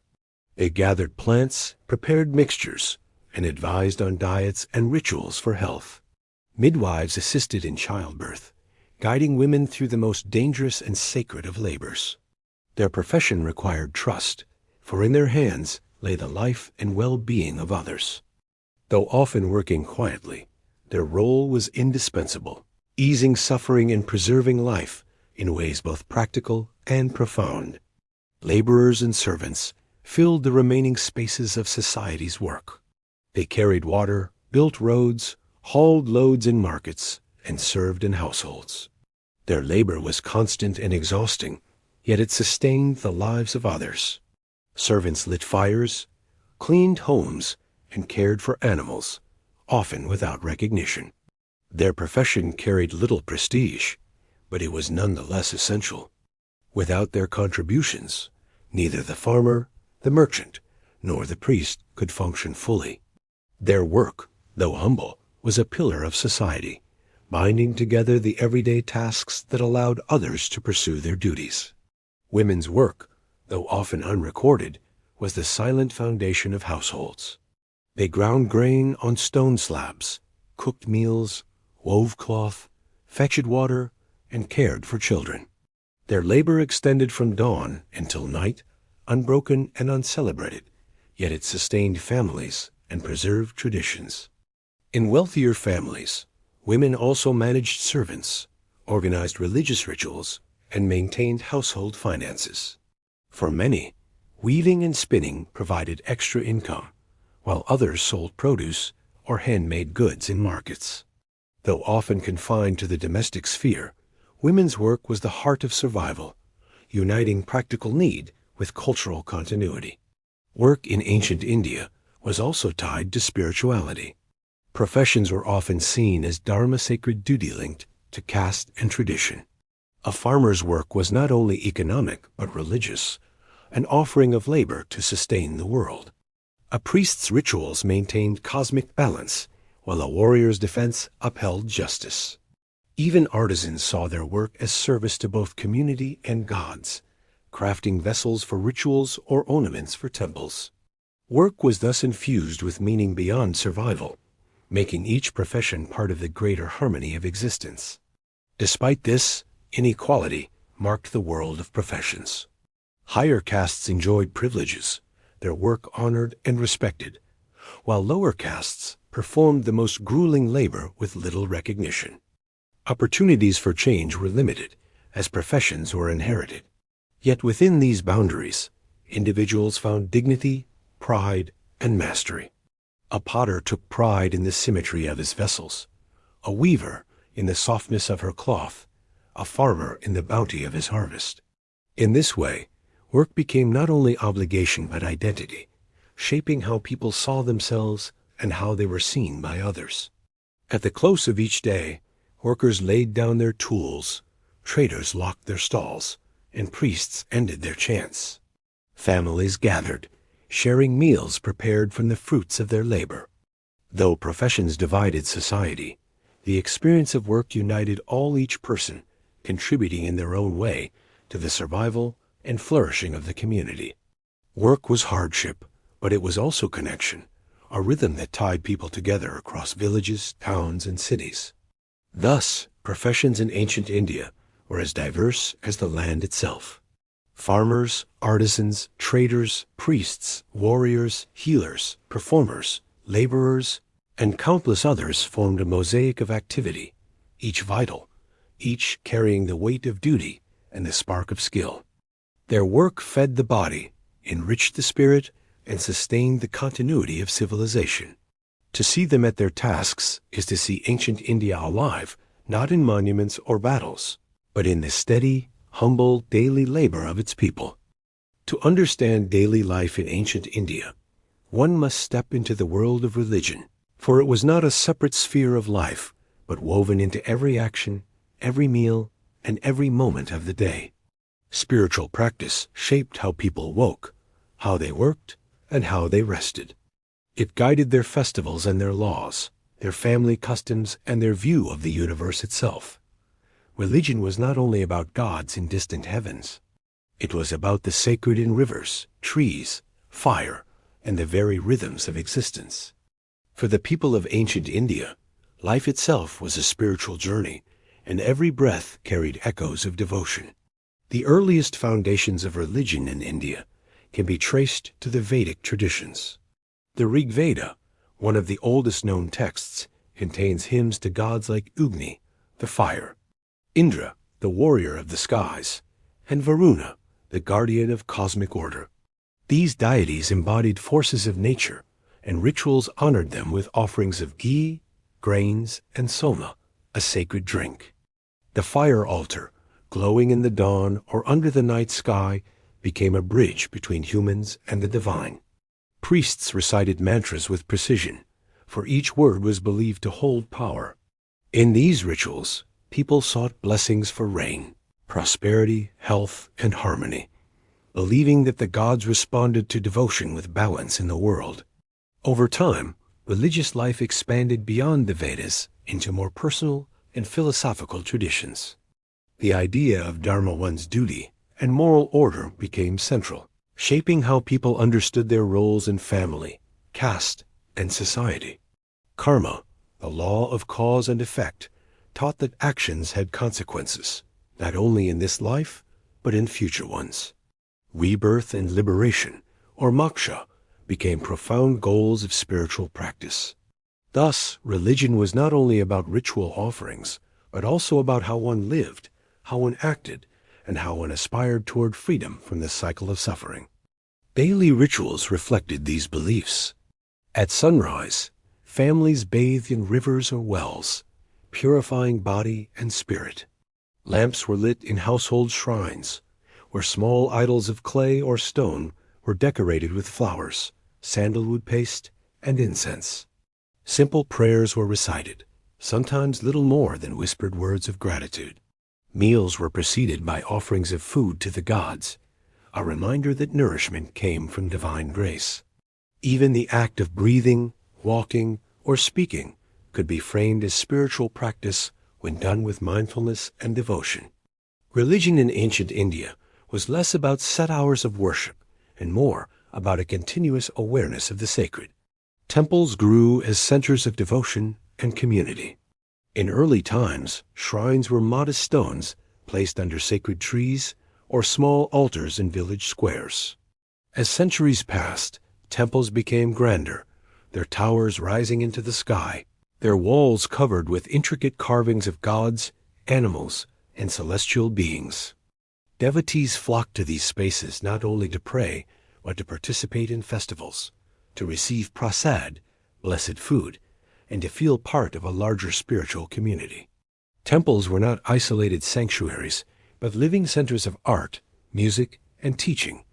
They gathered plants, prepared mixtures, and advised on diets and rituals for health. Midwives assisted in childbirth, guiding women through the most dangerous and sacred of labors. Their profession required trust, for in their hands lay the life and well-being of others. Though often working quietly, their role was indispensable, easing suffering and preserving life in ways both practical and profound. Laborers and servants, filled the remaining spaces of society's work. They carried water, built roads, hauled loads in markets, and served in households. Their labor was constant and exhausting, yet it sustained the lives of others. Servants lit fires, cleaned homes, and cared for animals, often without recognition. Their profession carried little prestige, but it was nonetheless essential. Without their contributions, neither the farmer, the merchant, nor the priest could function fully. Their work, though humble, was a pillar of society, binding together the everyday tasks that allowed others to pursue their duties. Women's work, though often unrecorded, was the silent foundation of households. They ground grain on stone slabs, cooked meals, wove cloth, fetched water, and cared for children. Their labor extended from dawn until night, unbroken and uncelebrated, yet it sustained families and preserved traditions. In wealthier families, women also managed servants, organized religious rituals, and maintained household finances. For many, weaving and spinning provided extra income, while others sold produce or handmade goods in markets. Though often confined to the domestic sphere, women's work was the heart of survival, uniting practical need with cultural continuity. Work in ancient India was also tied to spirituality. Professions were often seen as dharma-sacred duty linked to caste and tradition. A farmer's work was not only economic but religious, an offering of labor to sustain the world. A priest's rituals maintained cosmic balance, while a warrior's defense upheld justice. Even artisans saw their work as service to both community and gods, crafting vessels for rituals or ornaments for temples. Work was thus infused with meaning beyond survival, making each profession part of the greater harmony of existence. Despite this, inequality marked the world of professions. Higher castes enjoyed privileges, their work honored and respected, while lower castes performed the most grueling labor with little recognition. Opportunities for change were limited, as professions were inherited. Yet within these boundaries, individuals found dignity, pride, and mastery. A potter took pride in the symmetry of his vessels, a weaver in the softness of her cloth, a farmer in the bounty of his harvest. In this way, work became not only obligation but identity, shaping how people saw themselves and how they were seen by others. At the close of each day, workers laid down their tools, traders locked their stalls, and priests ended their chants. Families gathered, sharing meals prepared from the fruits of their labor. Though professions divided society, the experience of work united each person, contributing in their own way to the survival and flourishing of the community. Work was hardship, but it was also connection, a rhythm that tied people together across villages, towns, and cities. Thus, professions in ancient India were as diverse as the land itself. Farmers, artisans, traders, priests, warriors, healers, performers, laborers, and countless others formed a mosaic of activity, each vital, each carrying the weight of duty and the spark of skill. Their work fed the body, enriched the spirit, and sustained the continuity of civilization. To see them at their tasks is to see ancient India alive, not in monuments or battles, but in the steady, humble daily labor of its people. To understand daily life in ancient India, one must step into the world of religion, for it was not a separate sphere of life, but woven into every action, every meal, and every moment of the day. Spiritual practice shaped how people woke, how they worked, and how they rested. It guided their festivals and their laws, their family customs, and their view of the universe itself. Religion was not only about gods in distant heavens. It was about the sacred in rivers, trees, fire, and the very rhythms of existence. For the people of ancient India, life itself was a spiritual journey, and every breath carried echoes of devotion. The earliest foundations of religion in India can be traced to the Vedic traditions. The Rig Veda, one of the oldest known texts, contains hymns to gods like Agni, the fire, Indra, the warrior of the skies, and Varuna, the guardian of cosmic order. These deities embodied forces of nature, and rituals honored them with offerings of ghee, grains, and soma, a sacred drink. The fire altar, glowing in the dawn or under the night sky, became a bridge between humans and the divine. Priests recited mantras with precision, for each word was believed to hold power. In these rituals, people sought blessings for rain, prosperity, health, and harmony, believing that the gods responded to devotion with balance in the world. Over time, religious life expanded beyond the Vedas into more personal and philosophical traditions. The idea of dharma, one's duty, and moral order became central, shaping how people understood their roles in family, caste, and society. Karma, the law of cause and effect, taught that actions had consequences, not only in this life, but in future ones. Rebirth and liberation, or moksha, became profound goals of spiritual practice. Thus, religion was not only about ritual offerings, but also about how one lived, how one acted, and how one aspired toward freedom from the cycle of suffering. Daily rituals reflected these beliefs. At sunrise, families bathed in rivers or wells, purifying body and spirit. Lamps were lit in household shrines, where small idols of clay or stone were decorated with flowers, sandalwood paste, and incense. Simple prayers were recited, sometimes little more than whispered words of gratitude. Meals were preceded by offerings of food to the gods, a reminder that nourishment came from divine grace. Even the act of breathing, walking, or speaking could be framed as spiritual practice when done with mindfulness and devotion. Religion in ancient India was less about set hours of worship and more about a continuous awareness of the sacred. Temples grew as centers of devotion and community. In early times, shrines were modest stones placed under sacred trees or small altars in village squares. As centuries passed, temples became grander, their towers rising into the sky, their walls covered with intricate carvings of gods, animals, and celestial beings. Devotees flocked to these spaces not only to pray, but to participate in festivals, to receive prasad, blessed food, and to feel part of a larger spiritual community. Temples were not isolated sanctuaries, but living centers of art, music, and teaching,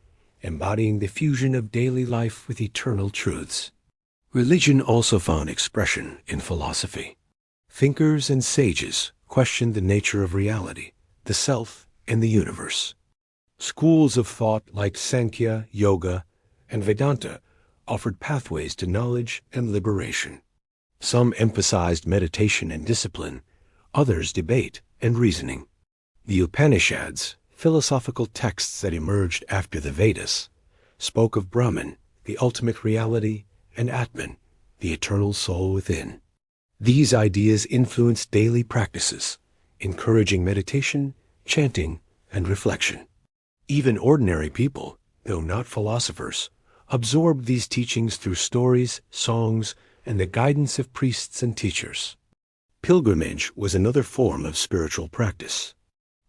embodying the fusion of daily life with eternal truths. Religion also found expression in philosophy. Thinkers and sages questioned the nature of reality, the self, and the universe. Schools of thought like Sankhya, Yoga, and Vedanta offered pathways to knowledge and liberation. Some emphasized meditation and discipline, others debate and reasoning. The Upanishads, philosophical texts that emerged after the Vedas, spoke of Brahman, the ultimate reality, and Atman, the eternal soul within. These ideas influenced daily practices, encouraging meditation, chanting, and reflection. Even ordinary people, though not philosophers, absorbed these teachings through stories, songs, and the guidance of priests and teachers. Pilgrimage was another form of spiritual practice.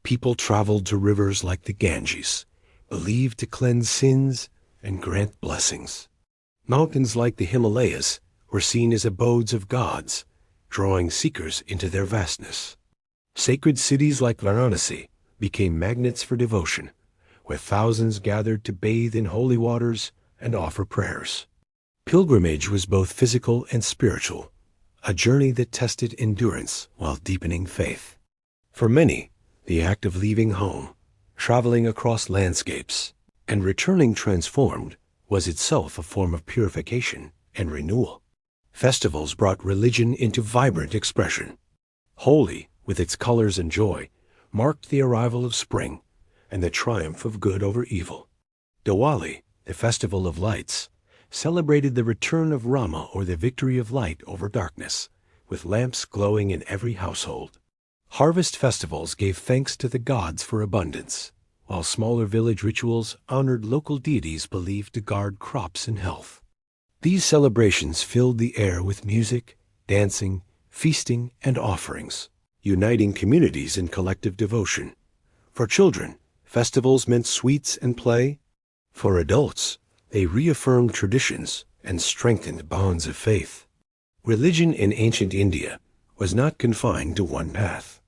People traveled to rivers like the Ganges, believed to cleanse sins and grant blessings. Mountains like the Himalayas were seen as abodes of gods, drawing seekers into their vastness. Sacred cities like Varanasi became magnets for devotion, where thousands gathered to bathe in holy waters and offer prayers. Pilgrimage was both physical and spiritual, a journey that tested endurance while deepening faith. For many, the act of leaving home, traveling across landscapes, and returning transformed was itself a form of purification and renewal. Festivals brought religion into vibrant expression. Holi, with its colors and joy, marked the arrival of spring and the triumph of good over evil. Diwali, the festival of lights, celebrated the return of Rama, or the victory of light over darkness, with lamps glowing in every household. Harvest festivals gave thanks to the gods for abundance, while smaller village rituals honored local deities believed to guard crops and health. These celebrations filled the air with music, dancing, feasting, and offerings, uniting communities in collective devotion. For children, festivals meant sweets and play. For adults, They reaffirmed traditions and strengthened bonds of faith. Religion in ancient India was not confined to one path.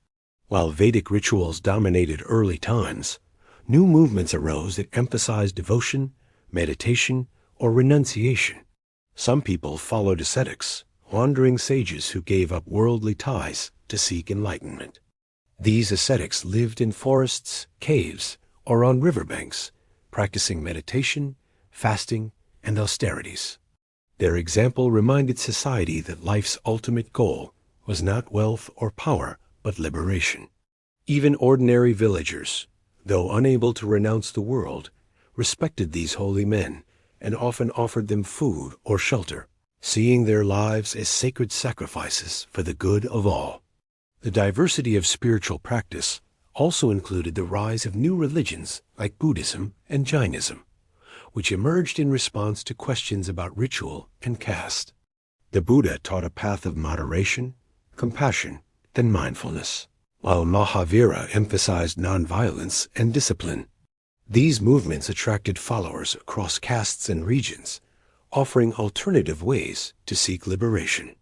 While Vedic rituals dominated early times, new movements arose that emphasized devotion, meditation, or renunciation. Some people followed ascetics, wandering sages who gave up worldly ties to seek enlightenment. These ascetics lived in forests, caves, or on riverbanks, practicing meditation, fasting, and austerities. Their example reminded society that life's ultimate goal was not wealth or power, but liberation. Even ordinary villagers, though unable to renounce the world, respected these holy men and often offered them food or shelter, seeing their lives as sacred sacrifices for the good of all. The diversity of spiritual practice also included the rise of new religions like Buddhism and Jainism, which emerged in response to questions about ritual and caste. The Buddha taught a path of moderation, compassion, and mindfulness, while Mahavira emphasized nonviolence and discipline. These movements attracted followers across castes and regions, offering alternative ways to seek liberation.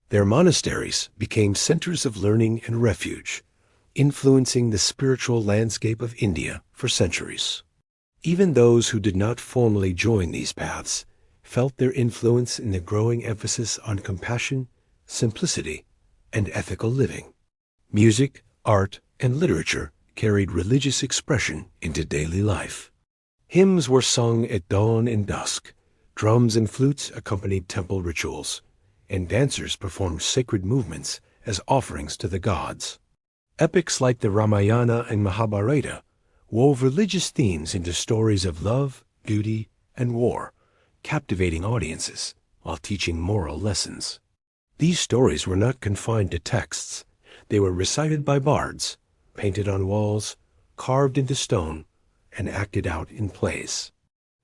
Their monasteries became centers of learning and refuge, influencing the spiritual landscape of India for centuries. Even those who did not formally join these paths felt their influence in the growing emphasis on compassion, simplicity, and ethical living. Music, art, and literature carried religious expression into daily life. Hymns were sung at dawn and dusk, drums and flutes accompanied temple rituals, and dancers performed sacred movements as offerings to the gods. Epics like the Ramayana and Mahabharata wove religious themes into stories of love, duty, and war, captivating audiences while teaching moral lessons. These stories were not confined to texts. They were recited by bards, painted on walls, carved into stone, and acted out in plays.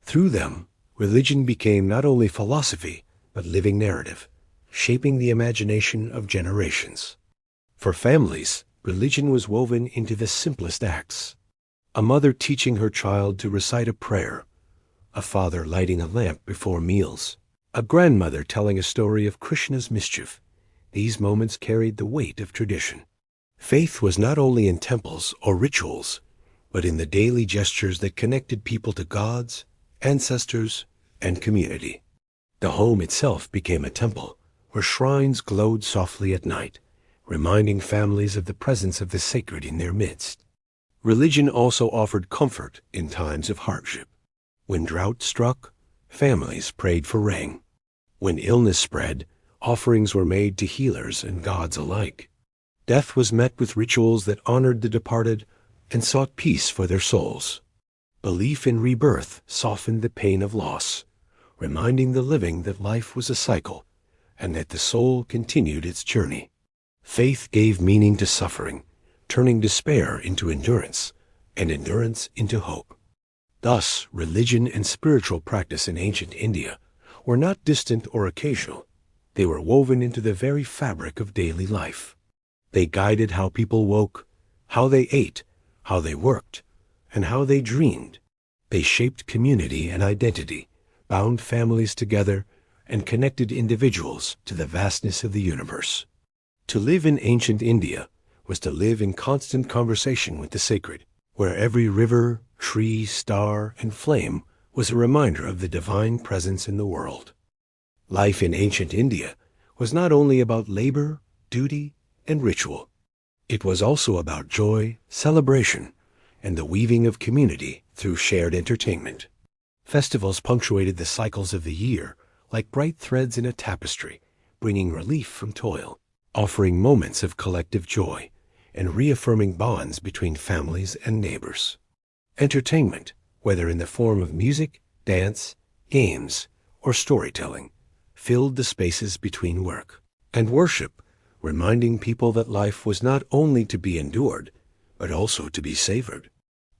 Through them, religion became not only philosophy, but living narrative, shaping the imagination of generations. For families, religion was woven into the simplest acts. A mother teaching her child to recite a prayer, a father lighting a lamp before meals, a grandmother telling a story of Krishna's mischief. These moments carried the weight of tradition. Faith was not only in temples or rituals, but in the daily gestures that connected people to gods, ancestors, and community. The home itself became a temple, where shrines glowed softly at night, reminding families of the presence of the sacred in their midst. Religion also offered comfort in times of hardship. When drought struck, families prayed for rain. When illness spread, offerings were made to healers and gods alike. Death was met with rituals that honored the departed and sought peace for their souls. Belief in rebirth softened the pain of loss, reminding the living that life was a cycle and that the soul continued its journey. Faith gave meaning to suffering, turning despair into endurance and endurance into hope. Thus, religion and spiritual practice in ancient India were not distant or occasional. They were woven into the very fabric of daily life. They guided how people woke, how they ate, how they worked, and how they dreamed. They shaped community and identity, bound families together, and connected individuals to the vastness of the universe. To live in ancient India was to live in constant conversation with the sacred, where every river, tree, star, and flame was a reminder of the divine presence in the world. Life in ancient India was not only about labor, duty, and ritual. It was also about joy, celebration, and the weaving of community through shared entertainment. Festivals punctuated the cycles of the year like bright threads in a tapestry, bringing relief from toil, offering moments of collective joy, and reaffirming bonds between families and neighbors. Entertainment, whether in the form of music, dance, games, or storytelling, filled the spaces between work. And worship, reminding people that life was not only to be endured, but also to be savored.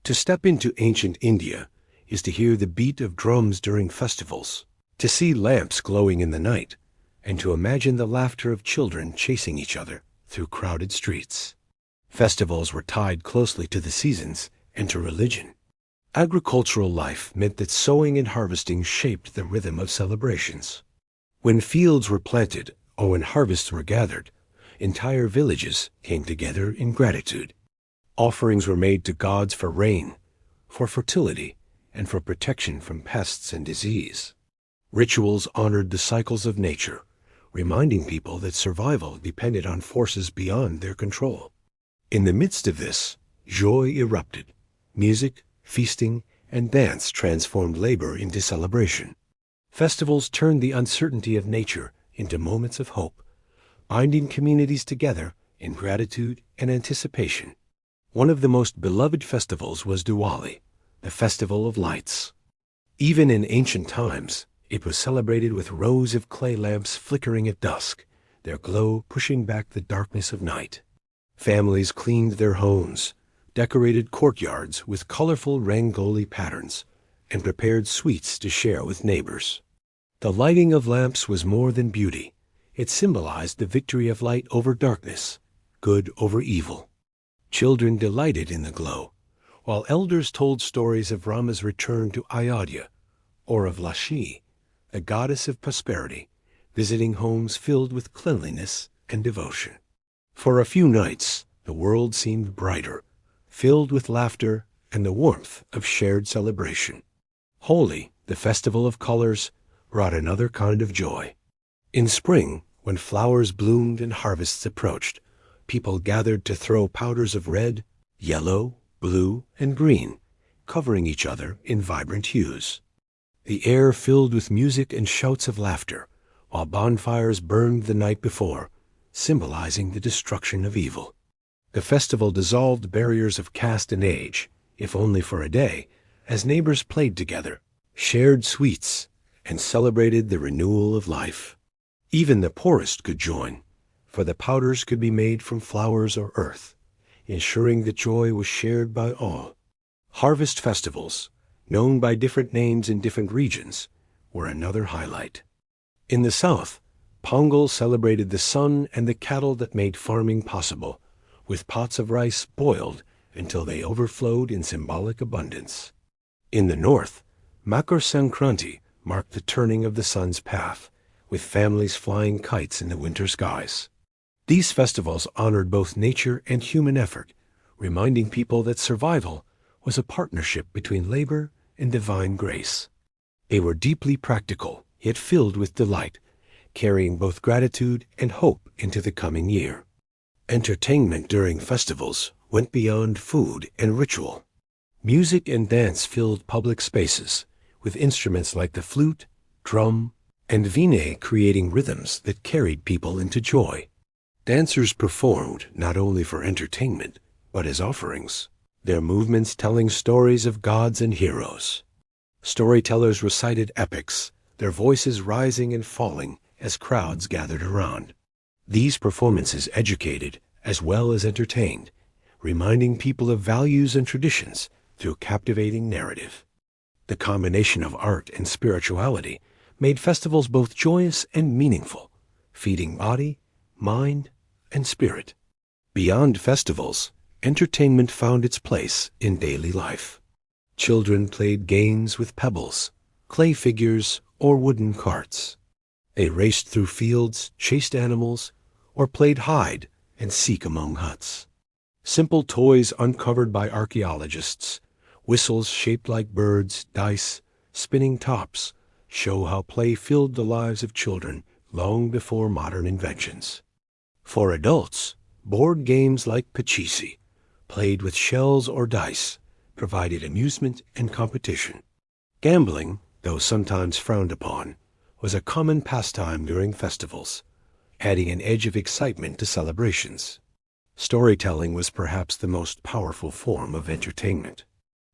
To step into ancient India is to hear the beat of drums during festivals, to see lamps glowing in the night, and to imagine the laughter of children chasing each other through crowded streets. Festivals were tied closely to the seasons and to religion. Agricultural life meant that sowing and harvesting shaped the rhythm of celebrations. When fields were planted or when harvests were gathered, entire villages came together in gratitude. Offerings were made to gods for rain, for fertility, and for protection from pests and disease. Rituals honored the cycles of nature, reminding people that survival depended on forces beyond their control. In the midst of this, joy erupted. Music, feasting, and dance transformed labor into celebration. Festivals turned the uncertainty of nature into moments of hope, binding communities together in gratitude and anticipation. One of the most beloved festivals was Diwali, the Festival of Lights. Even in ancient times, it was celebrated with rows of clay lamps flickering at dusk, their glow pushing back the darkness of night. Families cleaned their homes, decorated courtyards with colorful rangoli patterns, and prepared sweets to share with neighbors. The lighting of lamps was more than beauty. It symbolized the victory of light over darkness, good over evil. Children delighted in the glow, while elders told stories of Rama's return to Ayodhya, or of Lakshmi, the goddess of prosperity, visiting homes filled with cleanliness and devotion. For a few nights, the world seemed brighter, filled with laughter and the warmth of shared celebration. Holi, the festival of colors, brought another kind of joy. In spring, when flowers bloomed and harvests approached, people gathered to throw powders of red, yellow, blue, and green, covering each other in vibrant hues. The air filled with music and shouts of laughter, while bonfires burned the night before, symbolizing the destruction of evil. The festival dissolved barriers of caste and age, if only for a day, as neighbors played together, shared sweets, and celebrated the renewal of life. Even the poorest could join, for the powders could be made from flowers or earth, ensuring that joy was shared by all. Harvest festivals, known by different names in different regions, were another highlight. In the south, Pongal celebrated the sun and the cattle that made farming possible, with pots of rice boiled until they overflowed in symbolic abundance. In the north, Makar Sankranti marked the turning of the sun's path, with families flying kites in the winter skies. These festivals honored both nature and human effort, reminding people that survival was a partnership between labor and divine grace. They were deeply practical, yet filled with delight, carrying both gratitude and hope into the coming year. Entertainment during festivals went beyond food and ritual. Music and dance filled public spaces, with instruments like the flute, drum, and veena creating rhythms that carried people into joy. Dancers performed not only for entertainment, but as offerings, their movements telling stories of gods and heroes. Storytellers recited epics, their voices rising and falling as crowds gathered around. These performances educated as well as entertained, reminding people of values and traditions through captivating narrative. The combination of art and spirituality made festivals both joyous and meaningful, feeding body, mind, and spirit. Beyond festivals, entertainment found its place in daily life. Children played games with pebbles, clay figures, or wooden carts. They raced through fields, chased animals, or played hide and seek among huts. Simple toys uncovered by archaeologists, whistles shaped like birds, dice, spinning tops, show how play filled the lives of children long before modern inventions. For adults, board games like Pachisi, played with shells or dice, provided amusement and competition. Gambling, though sometimes frowned upon, was a common pastime during festivals, adding an edge of excitement to celebrations. Storytelling was perhaps the most powerful form of entertainment.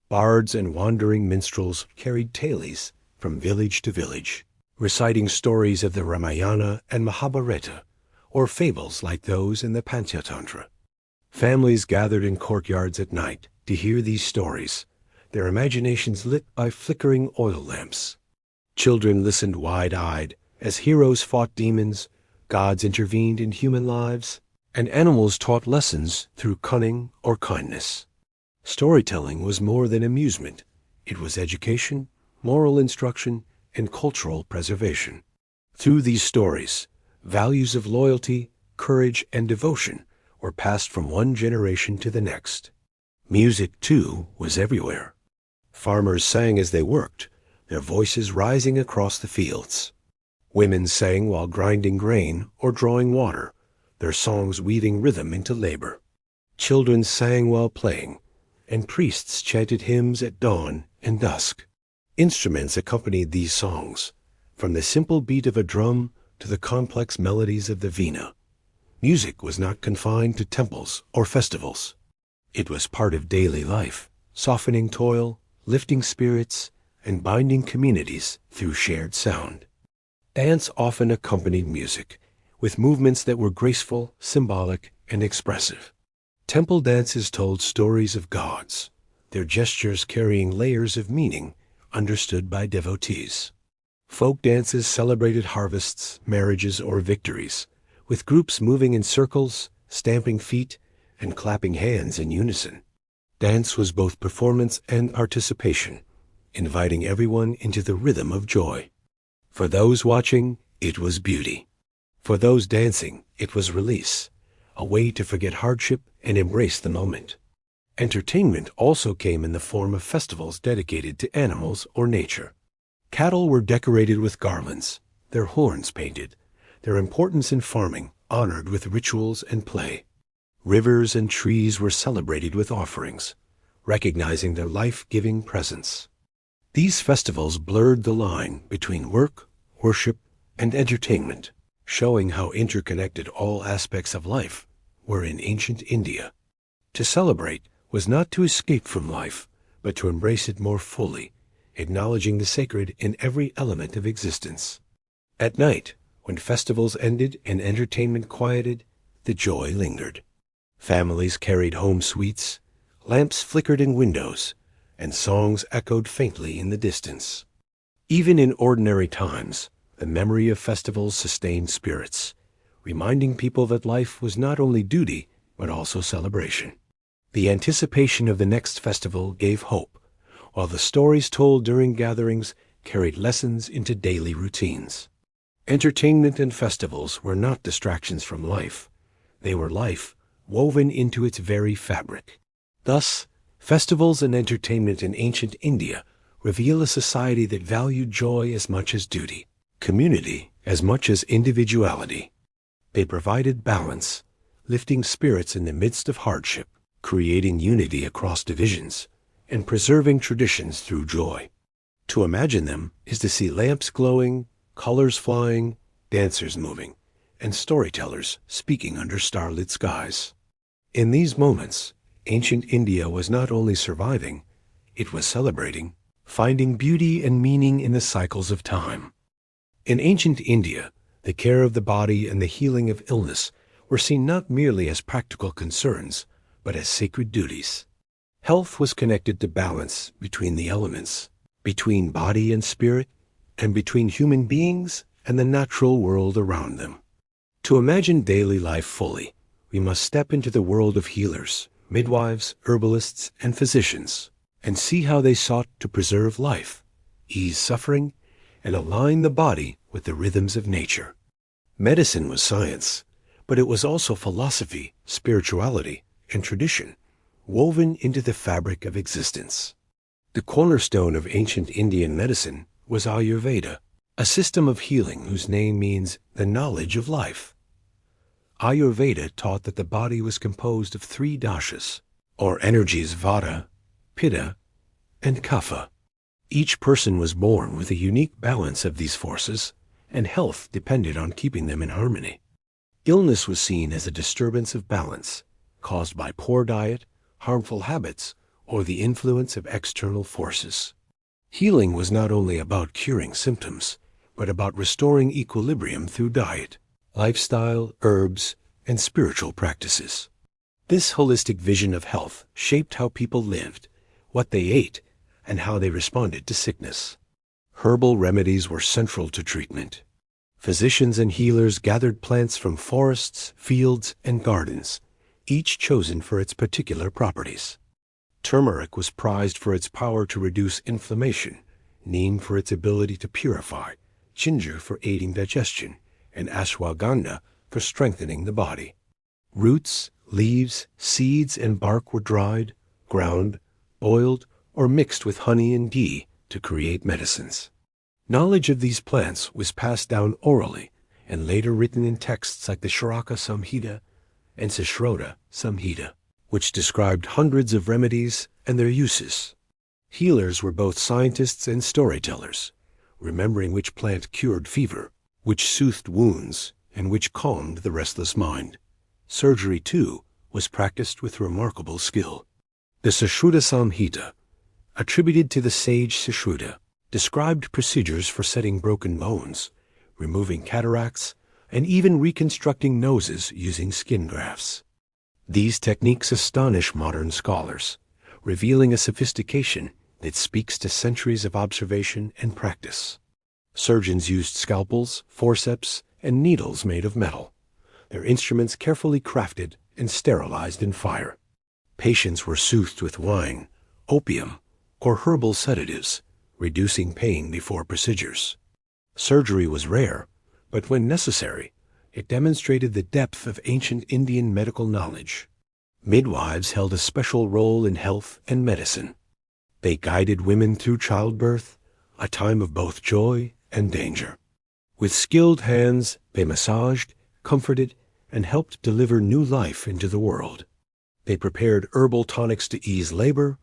Bards and wandering minstrels carried tales from village to village, reciting stories of the Ramayana and Mahabharata, or fables like those in the Panchatantra. Families gathered in courtyards at night to hear these stories, their imaginations lit by flickering oil lamps. Children listened wide-eyed as heroes fought demons, gods intervened in human lives, and animals taught lessons through cunning or kindness. Storytelling was more than amusement. It was education, moral instruction, and cultural preservation. Through these stories, values of loyalty, courage, and devotion were passed from one generation to the next. Music, too, was everywhere. Farmers sang as they worked, their voices rising across the fields. Women sang while grinding grain or drawing water, their songs weaving rhythm into labor. Children sang while playing, and priests chanted hymns at dawn and dusk. Instruments accompanied these songs, from the simple beat of a drum to the complex melodies of the vina. Music was not confined to temples or festivals. It was part of daily life, softening toil, lifting spirits, and binding communities through shared sound. Dance often accompanied music, with movements that were graceful, symbolic, and expressive. Temple dances told stories of gods, their gestures carrying layers of meaning understood by devotees. Folk dances celebrated harvests, marriages, or victories, with groups moving in circles, stamping feet, and clapping hands in unison. Dance was both performance and participation, inviting everyone into the rhythm of joy. For those watching, it was beauty. For those dancing, it was release, a way to forget hardship and embrace the moment. Entertainment also came in the form of festivals dedicated to animals or nature. Cattle were decorated with garlands, their horns painted, their importance in farming honored with rituals and play. Rivers and trees were celebrated with offerings, recognizing their life-giving presence. These festivals blurred the line between work, worship, and entertainment, showing how interconnected all aspects of life were in ancient India. To celebrate was not to escape from life, but to embrace it more fully, acknowledging the sacred in every element of existence. At night, when festivals ended and entertainment quieted, the joy lingered. Families carried home sweets, lamps flickered in windows, and songs echoed faintly in the distance. Even in ordinary times, the memory of festivals sustained spirits, reminding people that life was not only duty, but also celebration. The anticipation of the next festival gave hope, while the stories told during gatherings carried lessons into daily routines. Entertainment and festivals were not distractions from life. They were life woven into its very fabric. Thus, festivals and entertainment in ancient India reveal a society that valued joy as much as duty, community as much as individuality. They provided balance, lifting spirits in the midst of hardship, creating unity across divisions, and preserving traditions through joy. To imagine them is to see lamps glowing, colors flying, dancers moving, and storytellers speaking under starlit skies. In these moments, ancient India was not only surviving, it was celebrating, finding beauty and meaning in the cycles of time. In ancient India, the care of the body and the healing of illness were seen not merely as practical concerns, but as sacred duties. Health was connected to balance between the elements, between body and spirit, and between human beings and the natural world around them. To imagine daily life fully, we must step into the world of healers, midwives, herbalists, and physicians, and see how they sought to preserve life, ease suffering, and align the body with the rhythms of nature. Medicine was science, but it was also philosophy, spirituality, and tradition, woven into the fabric of existence. The cornerstone of ancient Indian medicine was Ayurveda, a system of healing whose name means the knowledge of life. Ayurveda taught that the body was composed of three dashas, or energies Vata, Pitta, and Kapha. Each person was born with a unique balance of these forces, and health depended on keeping them in harmony. Illness was seen as a disturbance of balance, caused by poor diet, harmful habits, or the influence of external forces. Healing was not only about curing symptoms, but about restoring equilibrium through diet, lifestyle, herbs, and spiritual practices. This holistic vision of health shaped how people lived, what they ate, and how they responded to sickness. Herbal remedies were central to treatment. Physicians and healers gathered plants from forests, fields, and gardens, each chosen for its particular properties. Turmeric was prized for its power to reduce inflammation, neem for its ability to purify, ginger for aiding digestion, and ashwagandha for strengthening the body. Roots, leaves, seeds, and bark were dried, ground, boiled, or mixed with honey and ghee to create medicines. Knowledge of these plants was passed down orally and later written in texts like the Shraka Samhita and Sashroda Samhita, which described hundreds of remedies and their uses. Healers were both scientists and storytellers, remembering which plant cured fever, which soothed wounds, and which calmed the restless mind. Surgery, too, was practiced with remarkable skill. The Sashruta Samhita, attributed to the sage Sashruta, described procedures for setting broken bones, removing cataracts, and even reconstructing noses using skin grafts. These techniques astonish modern scholars, revealing a sophistication that speaks to centuries of observation and practice. Surgeons used scalpels, forceps, and needles made of metal, their instruments carefully crafted and sterilized in fire. Patients were soothed with wine, opium, or herbal sedatives, reducing pain before procedures. Surgery was rare, but when necessary, it demonstrated the depth of ancient Indian medical knowledge. Midwives held a special role in health and medicine. They guided women through childbirth, a time of both joy and danger. With skilled hands, they massaged, comforted, and helped deliver new life into the world. They prepared herbal tonics to ease labor,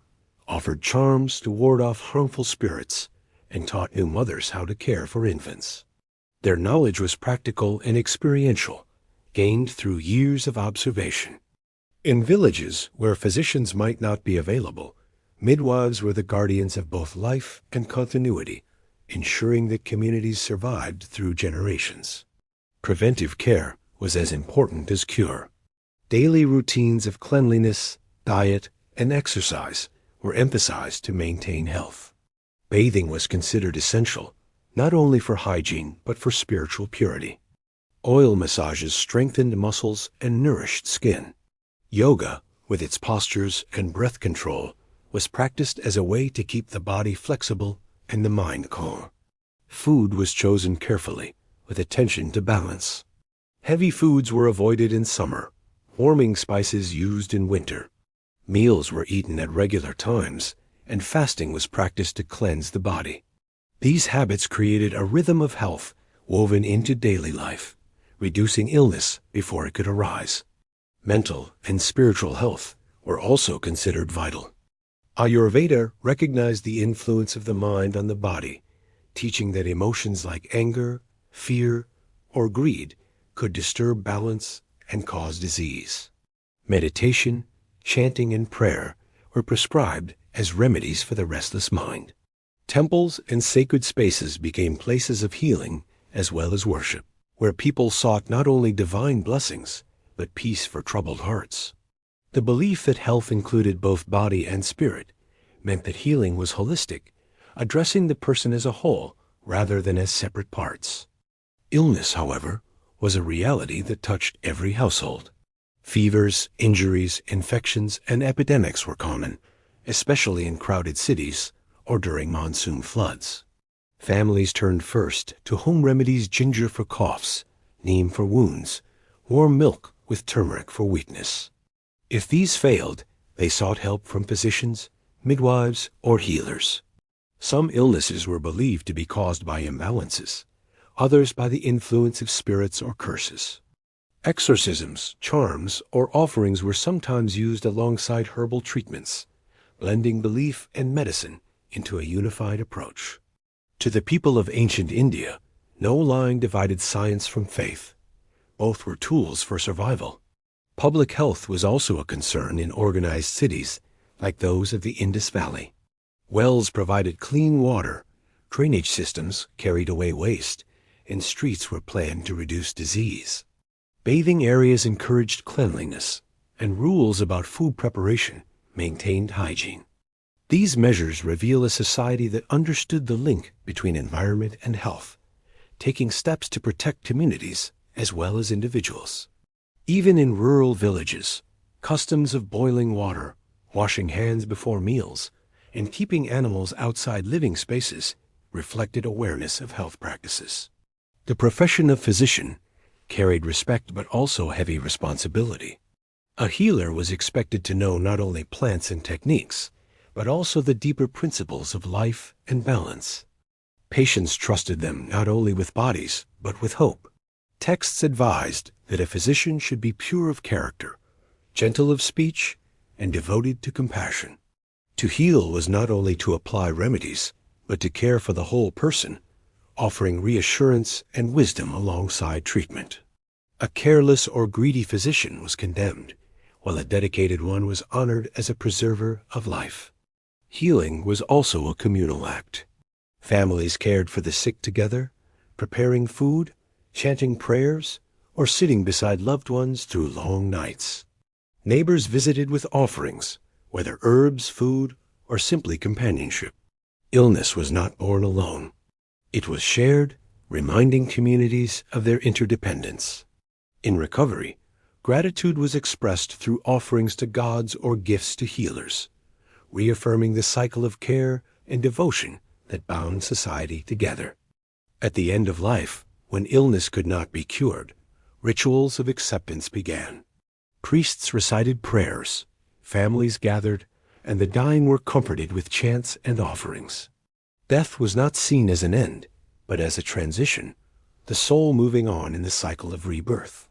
offered charms to ward off harmful spirits, and taught new mothers how to care for infants. Their knowledge was practical and experiential, gained through years of observation. In villages where physicians might not be available, midwives were the guardians of both life and continuity, ensuring that communities survived through generations. Preventive care was as important as cure. Daily routines of cleanliness, diet, and exercise were emphasized to maintain health. Bathing was considered essential, not only for hygiene but for spiritual purity. Oil massages strengthened muscles and nourished skin. Yoga, with its postures and breath control, was practiced as a way to keep the body flexible and the mind calm. Food was chosen carefully, with attention to balance. Heavy foods were avoided in summer, warming spices used in winter. Meals were eaten at regular times, and fasting was practiced to cleanse the body. These habits created a rhythm of health woven into daily life, reducing illness before it could arise. Mental and spiritual health were also considered vital. Ayurveda recognized the influence of the mind on the body, teaching that emotions like anger, fear, or greed could disturb balance and cause disease. Meditation, chanting, and prayer were prescribed as remedies for the restless mind. Temples and sacred spaces became places of healing as well as worship, where people sought not only divine blessings, but peace for troubled hearts. The belief that health included both body and spirit meant that healing was holistic, addressing the person as a whole rather than as separate parts. Illness, however, was a reality that touched every household. Fevers, injuries, infections, and epidemics were common, especially in crowded cities or during monsoon floods. Families turned first to home remedies: ginger for coughs, neem for wounds, warm milk with turmeric for weakness. If these failed, they sought help from physicians, midwives, or healers. Some illnesses were believed to be caused by imbalances, others by the influence of spirits or curses. Exorcisms, charms, or offerings were sometimes used alongside herbal treatments, blending belief and medicine into a unified approach. To the people of ancient India, no line divided science from faith. Both were tools for survival. Public health was also a concern in organized cities like those of the Indus Valley. Wells provided clean water, drainage systems carried away waste, and streets were planned to reduce disease. Bathing areas encouraged cleanliness, and rules about food preparation maintained hygiene. These measures reveal a society that understood the link between environment and health, taking steps to protect communities as well as individuals. Even in rural villages, customs of boiling water, washing hands before meals, and keeping animals outside living spaces reflected awareness of health practices. The profession of physician carried respect but also heavy responsibility. A healer was expected to know not only plants and techniques, but also the deeper principles of life and balance. Patients trusted them not only with bodies, but with hope. Texts advised that a physician should be pure of character, gentle of speech, and devoted to compassion. To heal was not only to apply remedies, but to care for the whole person, offering reassurance and wisdom alongside treatment. A careless or greedy physician was condemned, while a dedicated one was honored as a preserver of life. Healing was also a communal act. Families cared for the sick together, preparing food, chanting prayers, or sitting beside loved ones through long nights. Neighbors visited with offerings, whether herbs, food, or simply companionship. Illness was not borne alone. It was shared, reminding communities of their interdependence. In recovery, gratitude was expressed through offerings to gods or gifts to healers, reaffirming the cycle of care and devotion that bound society together. At the end of life, when illness could not be cured, rituals of acceptance began. Priests recited prayers, families gathered, and the dying were comforted with chants and offerings. Death was not seen as an end, but as a transition, the soul moving on in the cycle of rebirth.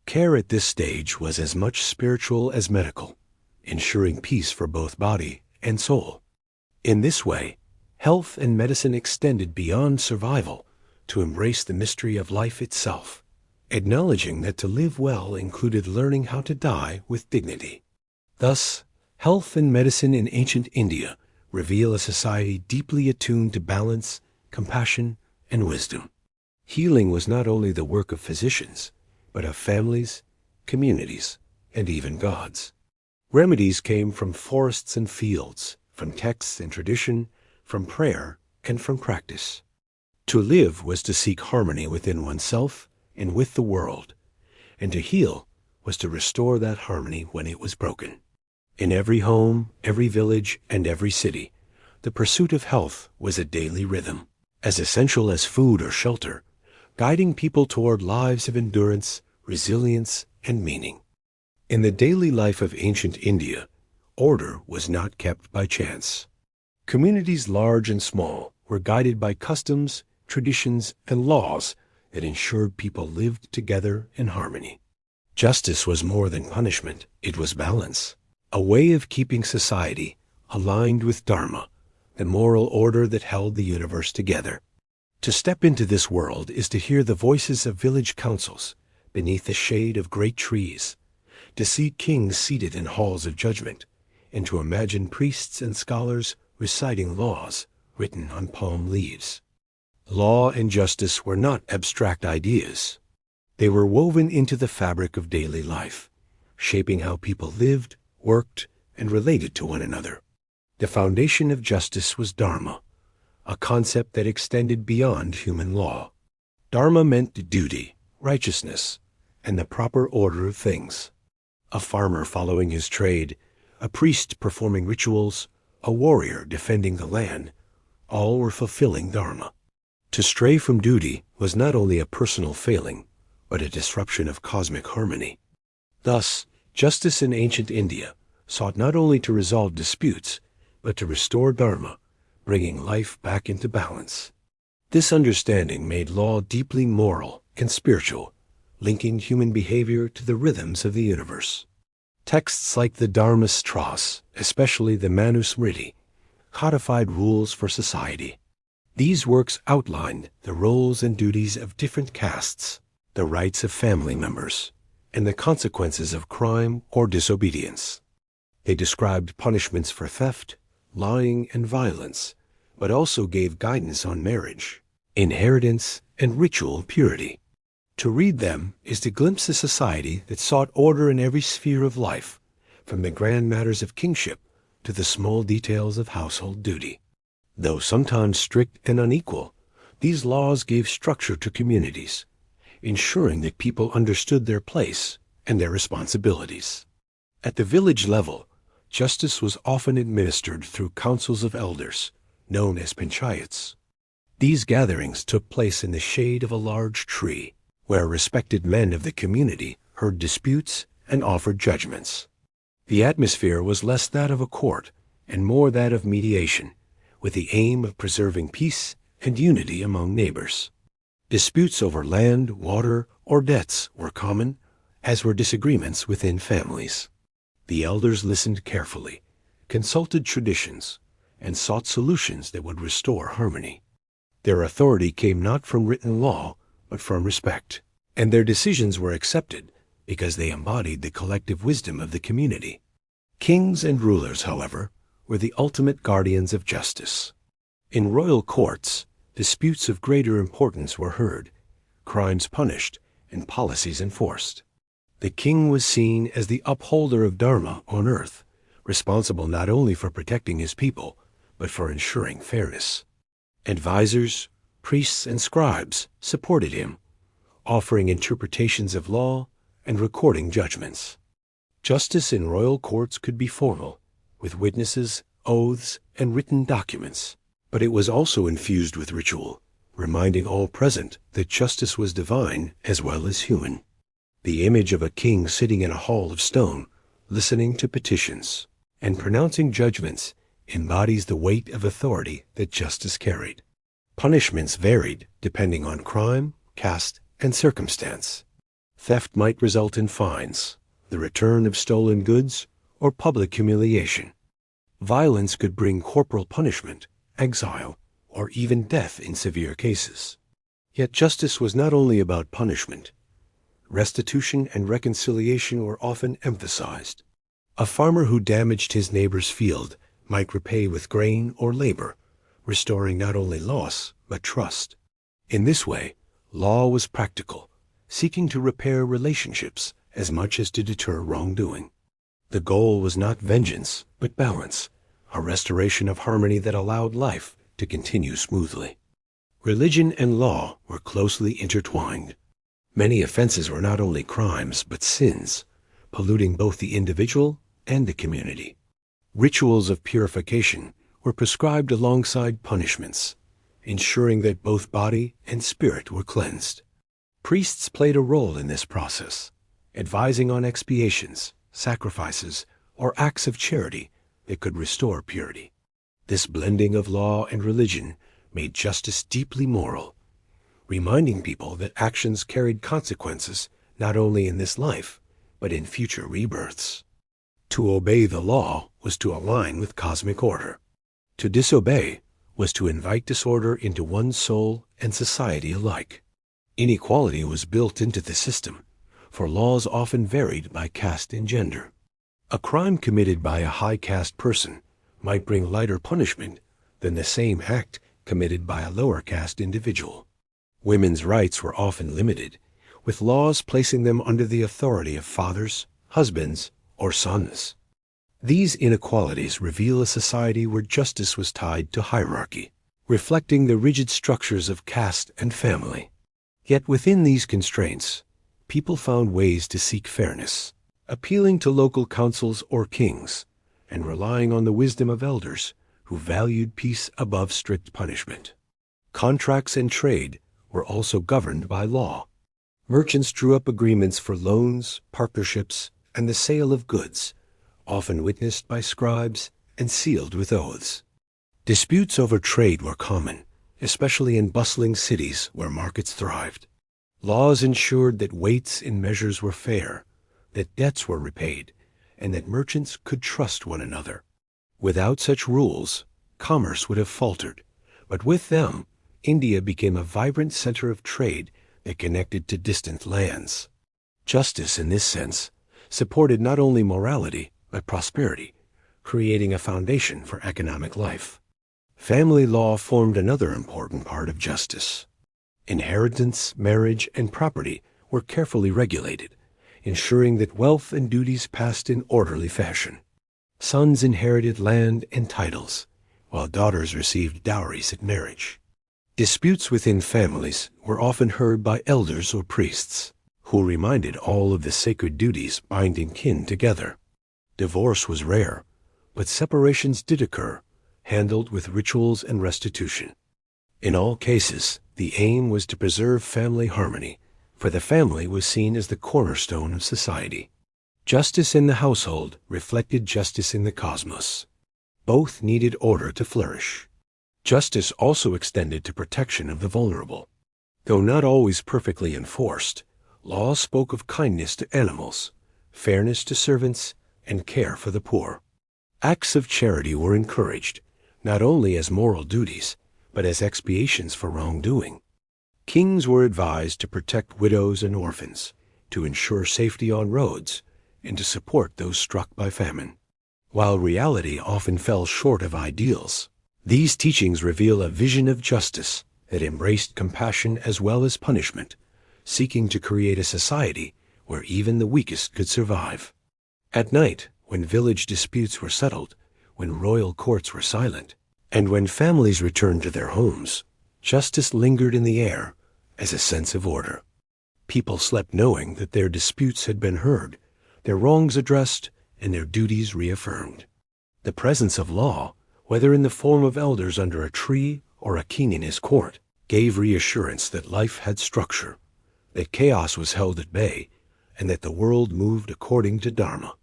Care at this stage was as much spiritual as medical, ensuring peace for both body and soul. In this way, health and medicine extended beyond survival to embrace the mystery of life itself, acknowledging that to live well included learning how to die with dignity. Thus, health and medicine in ancient India reveal a society deeply attuned to balance, compassion, and wisdom. Healing was not only the work of physicians, but of families, communities, and even gods. Remedies came from forests and fields, from texts and tradition, from prayer, and from practice. To live was to seek harmony within oneself and with the world, and to heal was to restore that harmony when it was broken. In every home, every village, and every city, the pursuit of health was a daily rhythm, as essential as food or shelter, guiding people toward lives of endurance, resilience, and meaning. In the daily life of ancient India, order was not kept by chance. Communities large and small were guided by customs, traditions, and laws that ensured people lived together in harmony. Justice was more than punishment, it was balance, a way of keeping society aligned with Dharma, the moral order that held the universe together. To step into this world is to hear the voices of village councils beneath the shade of great trees, to see kings seated in halls of judgment, and to imagine priests and scholars reciting laws written on palm leaves. Law and justice were not abstract ideas. They were woven into the fabric of daily life, shaping how people lived, worked, and related to one another. The foundation of justice was Dharma, a concept that extended beyond human law. Dharma meant duty, righteousness, and the proper order of things. A farmer following his trade, a priest performing rituals, a warrior defending the land, all were fulfilling Dharma. To stray from duty was not only a personal failing, but a disruption of cosmic harmony. Thus, justice in ancient India sought not only to resolve disputes, but to restore Dharma, bringing life back into balance. This understanding made law deeply moral and spiritual, linking human behavior to the rhythms of the universe. Texts like the Dharmastras, especially the Manusmriti, codified rules for society. These works outlined the roles and duties of different castes, the rights of family members, and the consequences of crime or disobedience. They described punishments for theft, lying, and violence, but also gave guidance on marriage, inheritance, and ritual purity. To read them is to glimpse a society that sought order in every sphere of life, from the grand matters of kingship to the small details of household duty. Though sometimes strict and unequal, these laws gave structure to communities, ensuring that people understood their place and their responsibilities. At the village level, Justice was often administered through councils of elders, known as panchayats. These gatherings took place in the shade of a large tree, where respected men of the community heard disputes and offered judgments. The atmosphere was less that of a court and more that of mediation, with the aim of preserving peace and unity among neighbors. Disputes over land, water, or debts were common, as were disagreements within families. The elders listened carefully, consulted traditions, and sought solutions that would restore harmony. Their authority came not from written law, but from respect, and their decisions were accepted because they embodied the collective wisdom of the community. Kings and rulers, however, were the ultimate guardians of justice. In royal courts, disputes of greater importance were heard, crimes punished, and policies enforced. The king was seen as the upholder of Dharma on earth, responsible not only for protecting his people, but for ensuring fairness. Advisors, priests, and scribes supported him, offering interpretations of law and recording judgments. Justice in royal courts could be formal, with witnesses, oaths, and written documents, but it was also infused with ritual, reminding all present that justice was divine as well as human. The image of a king sitting in a hall of stone, listening to petitions and pronouncing judgments, embodies the weight of authority that justice carried. Punishments varied depending on crime, caste, and circumstance. Theft might result in fines, the return of stolen goods, or public humiliation. Violence could bring corporal punishment, exile, or even death in severe cases. Yet justice was not only about punishment. Restitution and reconciliation were often emphasized. A farmer who damaged his neighbor's field might repay with grain or labor, restoring not only loss, but trust. In this way, law was practical, seeking to repair relationships as much as to deter wrongdoing. The goal was not vengeance, but balance, a restoration of harmony that allowed life to continue smoothly. Religion and law were closely intertwined. Many offenses were not only crimes, but sins, polluting both the individual and the community. Rituals of purification were prescribed alongside punishments, ensuring that both body and spirit were cleansed. Priests played a role in this process, advising on expiations, sacrifices, or acts of charity that could restore purity. This blending of law and religion made justice deeply moral, reminding people that actions carried consequences not only in this life, but in future rebirths. To obey the law was to align with cosmic order. To disobey was to invite disorder into one's soul and society alike. Inequality was built into the system, for laws often varied by caste and gender. A crime committed by a high caste person might bring lighter punishment than the same act committed by a lower caste individual. Women's rights were often limited, with laws placing them under the authority of fathers, husbands, or sons. These inequalities reveal a society where justice was tied to hierarchy, reflecting the rigid structures of caste and family. Yet within these constraints, people found ways to seek fairness, appealing to local councils or kings, and relying on the wisdom of elders who valued peace above strict punishment. Contracts and trade were also governed by law. Merchants drew up agreements for loans, partnerships, and the sale of goods, often witnessed by scribes and sealed with oaths. Disputes over trade were common, especially in bustling cities where markets thrived. Laws ensured that weights and measures were fair, that debts were repaid, and that merchants could trust one another. Without such rules, commerce would have faltered, but with them, India became a vibrant center of trade that connected to distant lands. Justice, in this sense, supported not only morality, but prosperity, creating a foundation for economic life. Family law formed another important part of justice. Inheritance, marriage, and property were carefully regulated, ensuring that wealth and duties passed in orderly fashion. Sons inherited land and titles, while daughters received dowries at marriage. Disputes within families were often heard by elders or priests, who reminded all of the sacred duties binding kin together. Divorce was rare, but separations did occur, handled with rituals and restitution. In all cases, the aim was to preserve family harmony, for the family was seen as the cornerstone of society. Justice in the household reflected justice in the cosmos. Both needed order to flourish. Justice also extended to protection of the vulnerable. Though not always perfectly enforced, law spoke of kindness to animals, fairness to servants, and care for the poor. Acts of charity were encouraged, not only as moral duties, but as expiations for wrongdoing. Kings were advised to protect widows and orphans, to ensure safety on roads, and to support those struck by famine. While reality often fell short of ideals, these teachings reveal a vision of justice that embraced compassion as well as punishment, seeking to create a society where even the weakest could survive. At night, when village disputes were settled, when royal courts were silent, and when families returned to their homes, justice lingered in the air as a sense of order. People slept knowing that their disputes had been heard, their wrongs addressed, and their duties reaffirmed. The presence of law, whether in the form of elders under a tree or a king in his court, gave reassurance that life had structure, that chaos was held at bay, and that the world moved according to Dharma.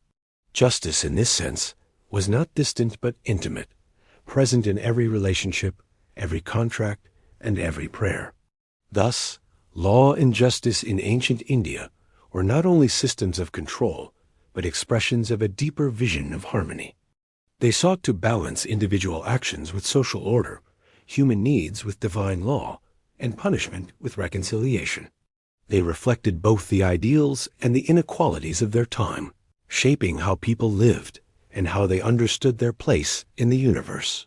Justice, in this sense, was not distant but intimate, present in every relationship, every contract, and every prayer. Thus, law and justice in ancient India were not only systems of control, but expressions of a deeper vision of harmony. They sought to balance individual actions with social order, human needs with divine law, and punishment with reconciliation. They reflected both the ideals and the inequalities of their time, shaping how people lived and how they understood their place in the universe.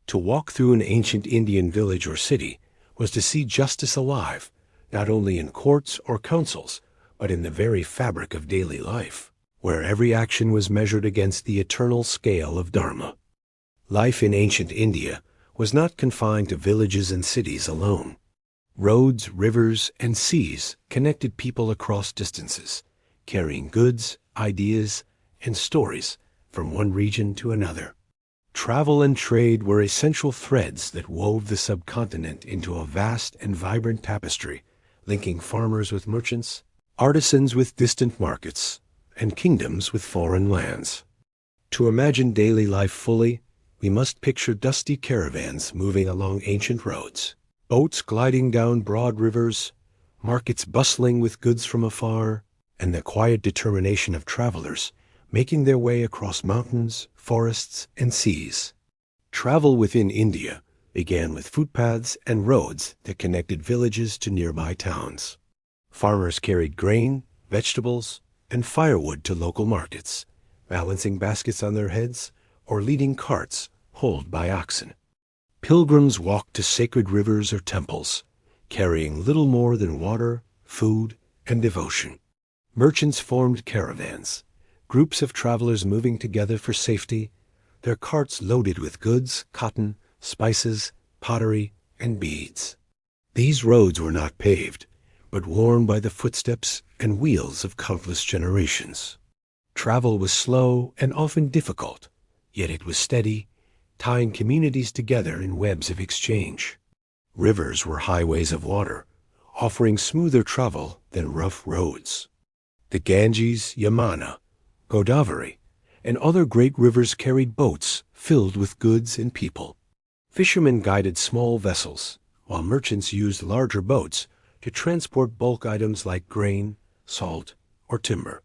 To walk through an ancient Indian village or city was to see justice alive, not only in courts or councils, but in the very fabric of daily life, where every action was measured against the eternal scale of Dharma. Life in ancient India was not confined to villages and cities alone. Roads, rivers, and seas connected people across distances, carrying goods, ideas, and stories from one region to another. Travel and trade were essential threads that wove the subcontinent into a vast and vibrant tapestry, linking farmers with merchants, artisans with distant markets, and kingdoms with foreign lands. To imagine daily life fully, we must picture dusty caravans moving along ancient roads, boats gliding down broad rivers, markets bustling with goods from afar, and the quiet determination of travelers making their way across mountains, forests, and seas. Travel within India began with footpaths and roads that connected villages to nearby towns. Farmers carried grain, vegetables, and firewood to local markets, balancing baskets on their heads or leading carts pulled by oxen. Pilgrims walked to sacred rivers or temples, carrying little more than water, food, and devotion. Merchants formed caravans, groups of travelers moving together for safety, their carts loaded with goods, cotton, spices, pottery, and beads. These roads were not paved, but worn by the footsteps and wheels of countless generations. Travel was slow and often difficult, yet it was steady, tying communities together in webs of exchange. Rivers were highways of water, offering smoother travel than rough roads. The Ganges, Yamuna, Godavari, and other great rivers carried boats filled with goods and people. Fishermen guided small vessels, while merchants used larger boats to transport bulk items like grain, salt, or timber.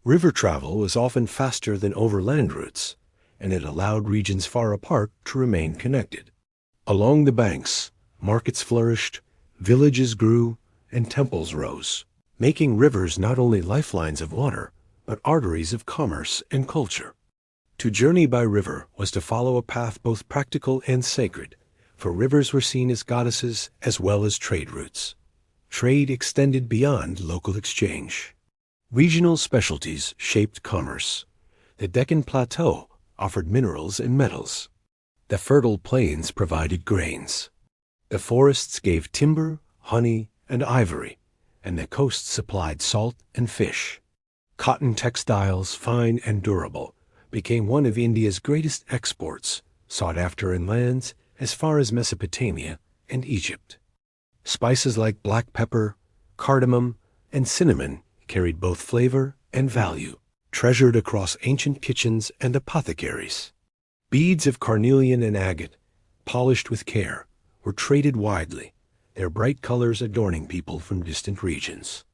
River travel was often faster than overland routes, and it allowed regions far apart to remain connected. Along the banks, markets flourished, villages grew, and temples rose, making rivers not only lifelines of water, but arteries of commerce and culture. To journey by river was to follow a path both practical and sacred, for rivers were seen as goddesses as well as trade routes. Trade extended beyond local exchange. Regional specialties shaped commerce. The Deccan Plateau offered minerals and metals. The fertile plains provided grains. The forests gave timber, honey, and ivory, and the coast supplied salt and fish. Cotton textiles, fine and durable, became one of India's greatest exports, sought after in lands as far as Mesopotamia and Egypt. Spices like black pepper, cardamom, and cinnamon carried both flavor and value, treasured across ancient kitchens and apothecaries. Beads of carnelian and agate, polished with care, were traded widely, their bright colors adorning people from distant regions.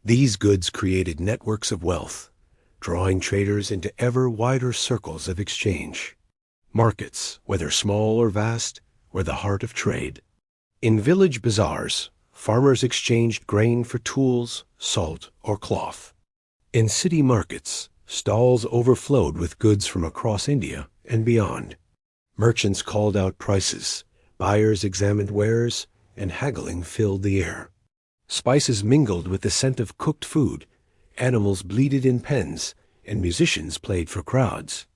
These goods created networks of wealth, drawing traders into ever wider circles of exchange. Markets, whether small or vast, were the heart of trade. In village bazaars, farmers exchanged grain for tools, salt, or cloth. In city markets, stalls overflowed with goods from across India and beyond. Merchants called out prices, buyers examined wares, and haggling filled the air. Spices mingled with the scent of cooked food, animals bleated in pens, and musicians played for crowds.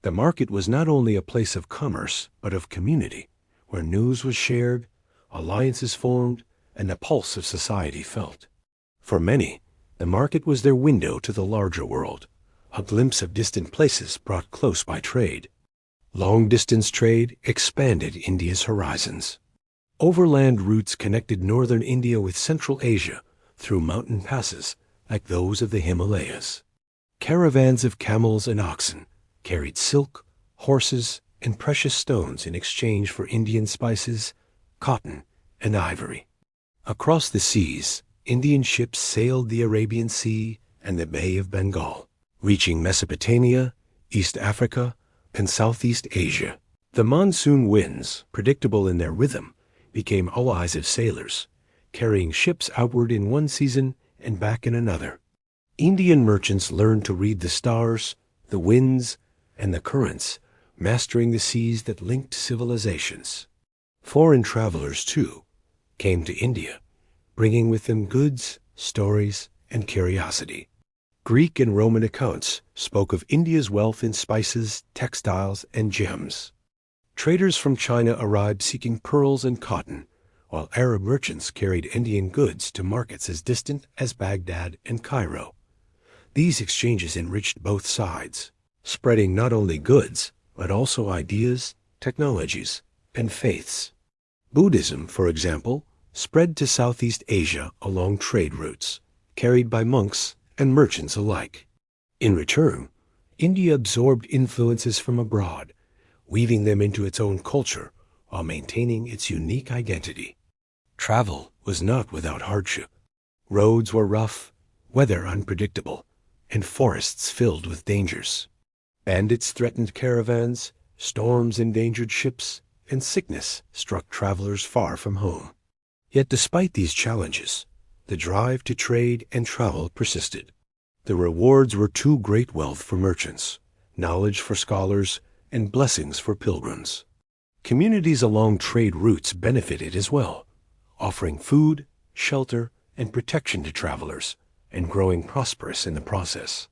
The market was not only a place of commerce, but of community, where news was shared, alliances formed, and the pulse of society felt. For many, the market was their window to the larger world, a glimpse of distant places brought close by trade. Long-distance trade expanded India's horizons. Overland routes connected northern India with Central Asia through mountain passes like those of the Himalayas. Caravans of camels and oxen carried silk, horses, and precious stones in exchange for Indian spices, cotton, and ivory. Across the seas, Indian ships sailed the Arabian Sea and the Bay of Bengal, reaching Mesopotamia, East Africa, and Southeast Asia. The monsoon winds, predictable in their rhythm, became allies of sailors, carrying ships outward in one season and back in another. Indian merchants learned to read the stars, the winds, and the currents, mastering the seas that linked civilizations. Foreign travelers, too, came to India, bringing with them goods, stories, and curiosity. Greek and Roman accounts spoke of India's wealth in spices, textiles, and gems. Traders from China arrived seeking pearls and cotton, while Arab merchants carried Indian goods to markets as distant as Baghdad and Cairo. These exchanges enriched both sides, spreading not only goods, but also ideas, technologies, and faiths. Buddhism, for example, spread to Southeast Asia along trade routes, carried by monks and merchants alike. In return, India absorbed influences from abroad, weaving them into its own culture while maintaining its unique identity. Travel was not without hardship. Roads were rough, weather unpredictable, and forests filled with dangers. Bandits threatened caravans, storms endangered ships, and sickness struck travelers far from home. Yet despite these challenges, the drive to trade and travel persisted. The rewards were too great: wealth for merchants, knowledge for scholars, and blessings for pilgrims. Communities along trade routes benefited as well, offering food, shelter, and protection to travelers, and growing prosperous in the process.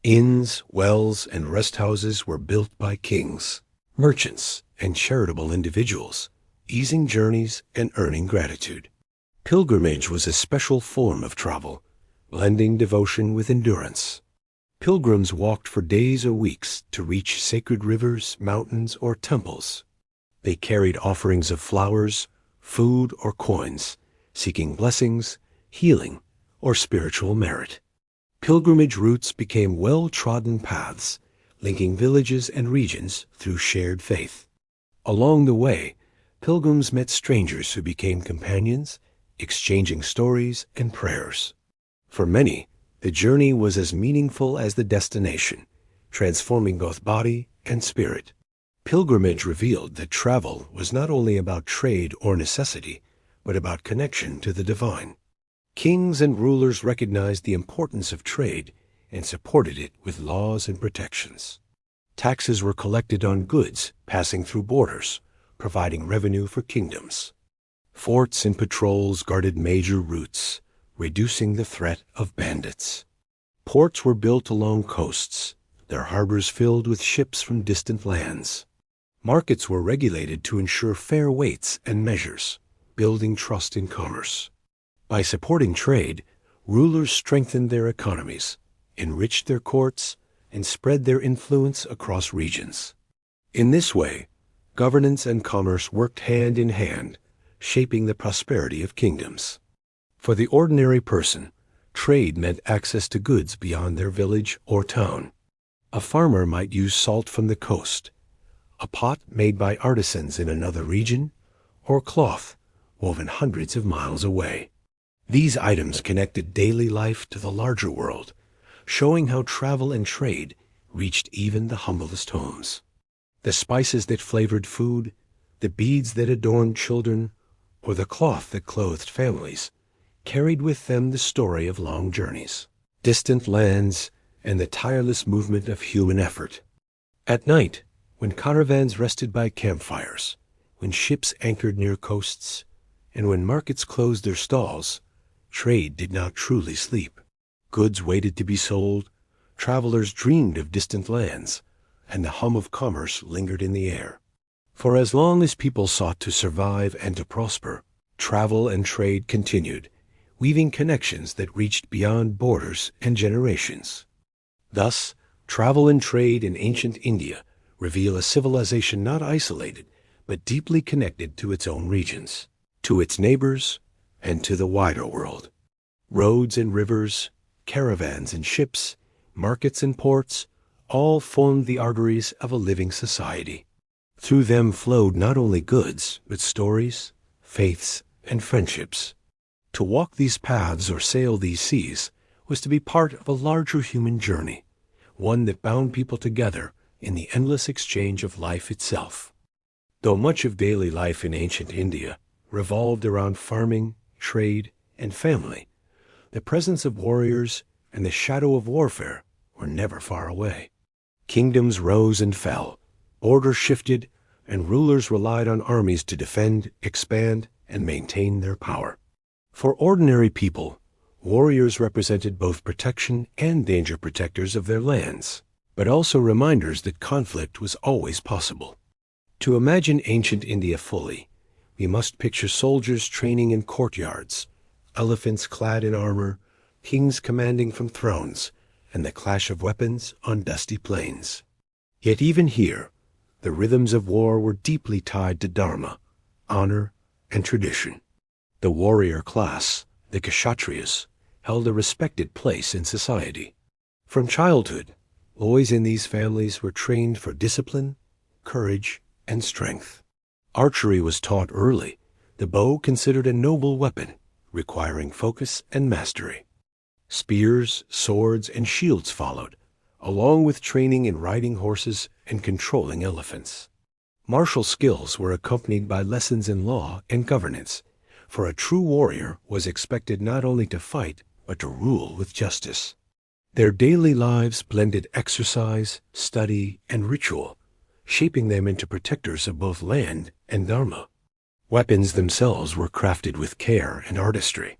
Inns, wells, and rest houses were built by kings, merchants, and charitable individuals, easing journeys and earning gratitude. Pilgrimage was a special form of travel, blending devotion with endurance. Pilgrims walked for days or weeks to reach sacred rivers, mountains, or temples. They carried offerings of flowers, food, or coins, seeking blessings, healing, or spiritual merit. Pilgrimage routes became well-trodden paths, linking villages and regions through shared faith. Along the way, pilgrims met strangers who became companions, exchanging stories and prayers. For many, the journey was as meaningful as the destination, transforming both body and spirit. Pilgrimage revealed that travel was not only about trade or necessity, but about connection to the divine. Kings and rulers recognized the importance of trade and supported it with laws and protections. Taxes were collected on goods passing through borders, providing revenue for kingdoms. Forts and patrols guarded major routes, reducing the threat of bandits. Ports were built along coasts, their harbors filled with ships from distant lands. Markets were regulated to ensure fair weights and measures, building trust in commerce. By supporting trade, rulers strengthened their economies, enriched their courts, and spread their influence across regions. In this way, governance and commerce worked hand in hand, shaping the prosperity of kingdoms. For the ordinary person, trade meant access to goods beyond their village or town. A farmer might use salt from the coast, a pot made by artisans in another region, or cloth woven hundreds of miles away. These items connected daily life to the larger world, showing how travel and trade reached even the humblest homes. The spices that flavored food, the beads that adorned children, or the cloth that clothed families, carried with them the story of long journeys, distant lands, and the tireless movement of human effort. At night, when caravans rested by campfires, when ships anchored near coasts, and when markets closed their stalls, trade did not truly sleep. Goods waited to be sold, travelers dreamed of distant lands, and the hum of commerce lingered in the air. For as long as people sought to survive and to prosper, travel and trade continued, weaving connections that reached beyond borders and generations. Thus, travel and trade in ancient India reveal a civilization not isolated, but deeply connected to its own regions, to its neighbors, and to the wider world. Roads and rivers, caravans and ships, markets and ports, all formed the arteries of a living society. Through them flowed not only goods, but stories, faiths, and friendships. To walk these paths or sail these seas was to be part of a larger human journey, one that bound people together in the endless exchange of life itself. Though much of daily life in ancient India revolved around farming, trade, and family, the presence of warriors and the shadow of warfare were never far away. Kingdoms rose and fell, borders shifted, and rulers relied on armies to defend, expand, and maintain their power. For ordinary people, warriors represented both protection and danger protectors of their lands, but also reminders that conflict was always possible. To imagine ancient India fully, we must picture soldiers training in courtyards, elephants clad in armor, kings commanding from thrones, and the clash of weapons on dusty plains. Yet even here, the rhythms of war were deeply tied to dharma, honor, and tradition. The warrior class, the kshatriyas, held a respected place in society. From childhood, boys in these families were trained for discipline, courage, and strength. Archery was taught early, the bow considered a noble weapon, requiring focus and mastery. Spears, swords, and shields followed, along with training in riding horses and controlling elephants. Martial skills were accompanied by lessons in law and governance, for a true warrior was expected not only to fight, but to rule with justice. Their daily lives blended exercise, study, and ritual, shaping them into protectors of both land and dharma. Weapons themselves were crafted with care and artistry.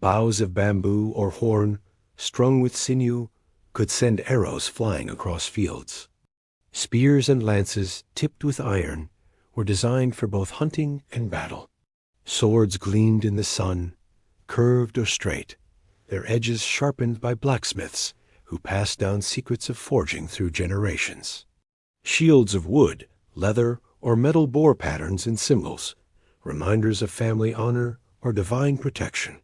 Boughs of bamboo or horn, strung with sinew, could send arrows flying across fields. Spears and lances, tipped with iron, were designed for both hunting and battle. Swords gleamed in the sun, curved or straight, their edges sharpened by blacksmiths who passed down secrets of forging through generations. Shields of wood, leather, or metal bore patterns and symbols, reminders of family honor or divine protection.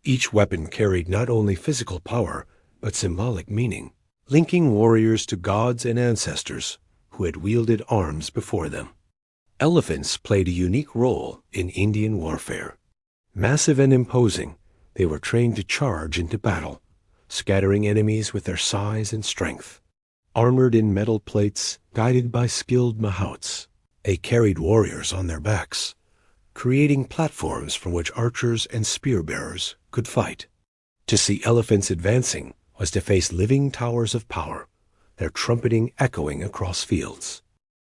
Each weapon carried not only physical power, but symbolic meaning, linking warriors to gods and ancestors who had wielded arms before them. Elephants played a unique role in Indian warfare. Massive and imposing, they were trained to charge into battle, scattering enemies with their size and strength. Armored in metal plates, guided by skilled mahouts, they carried warriors on their backs, creating platforms from which archers and spear-bearers could fight. To see elephants advancing was to face living towers of power, their trumpeting echoing across fields.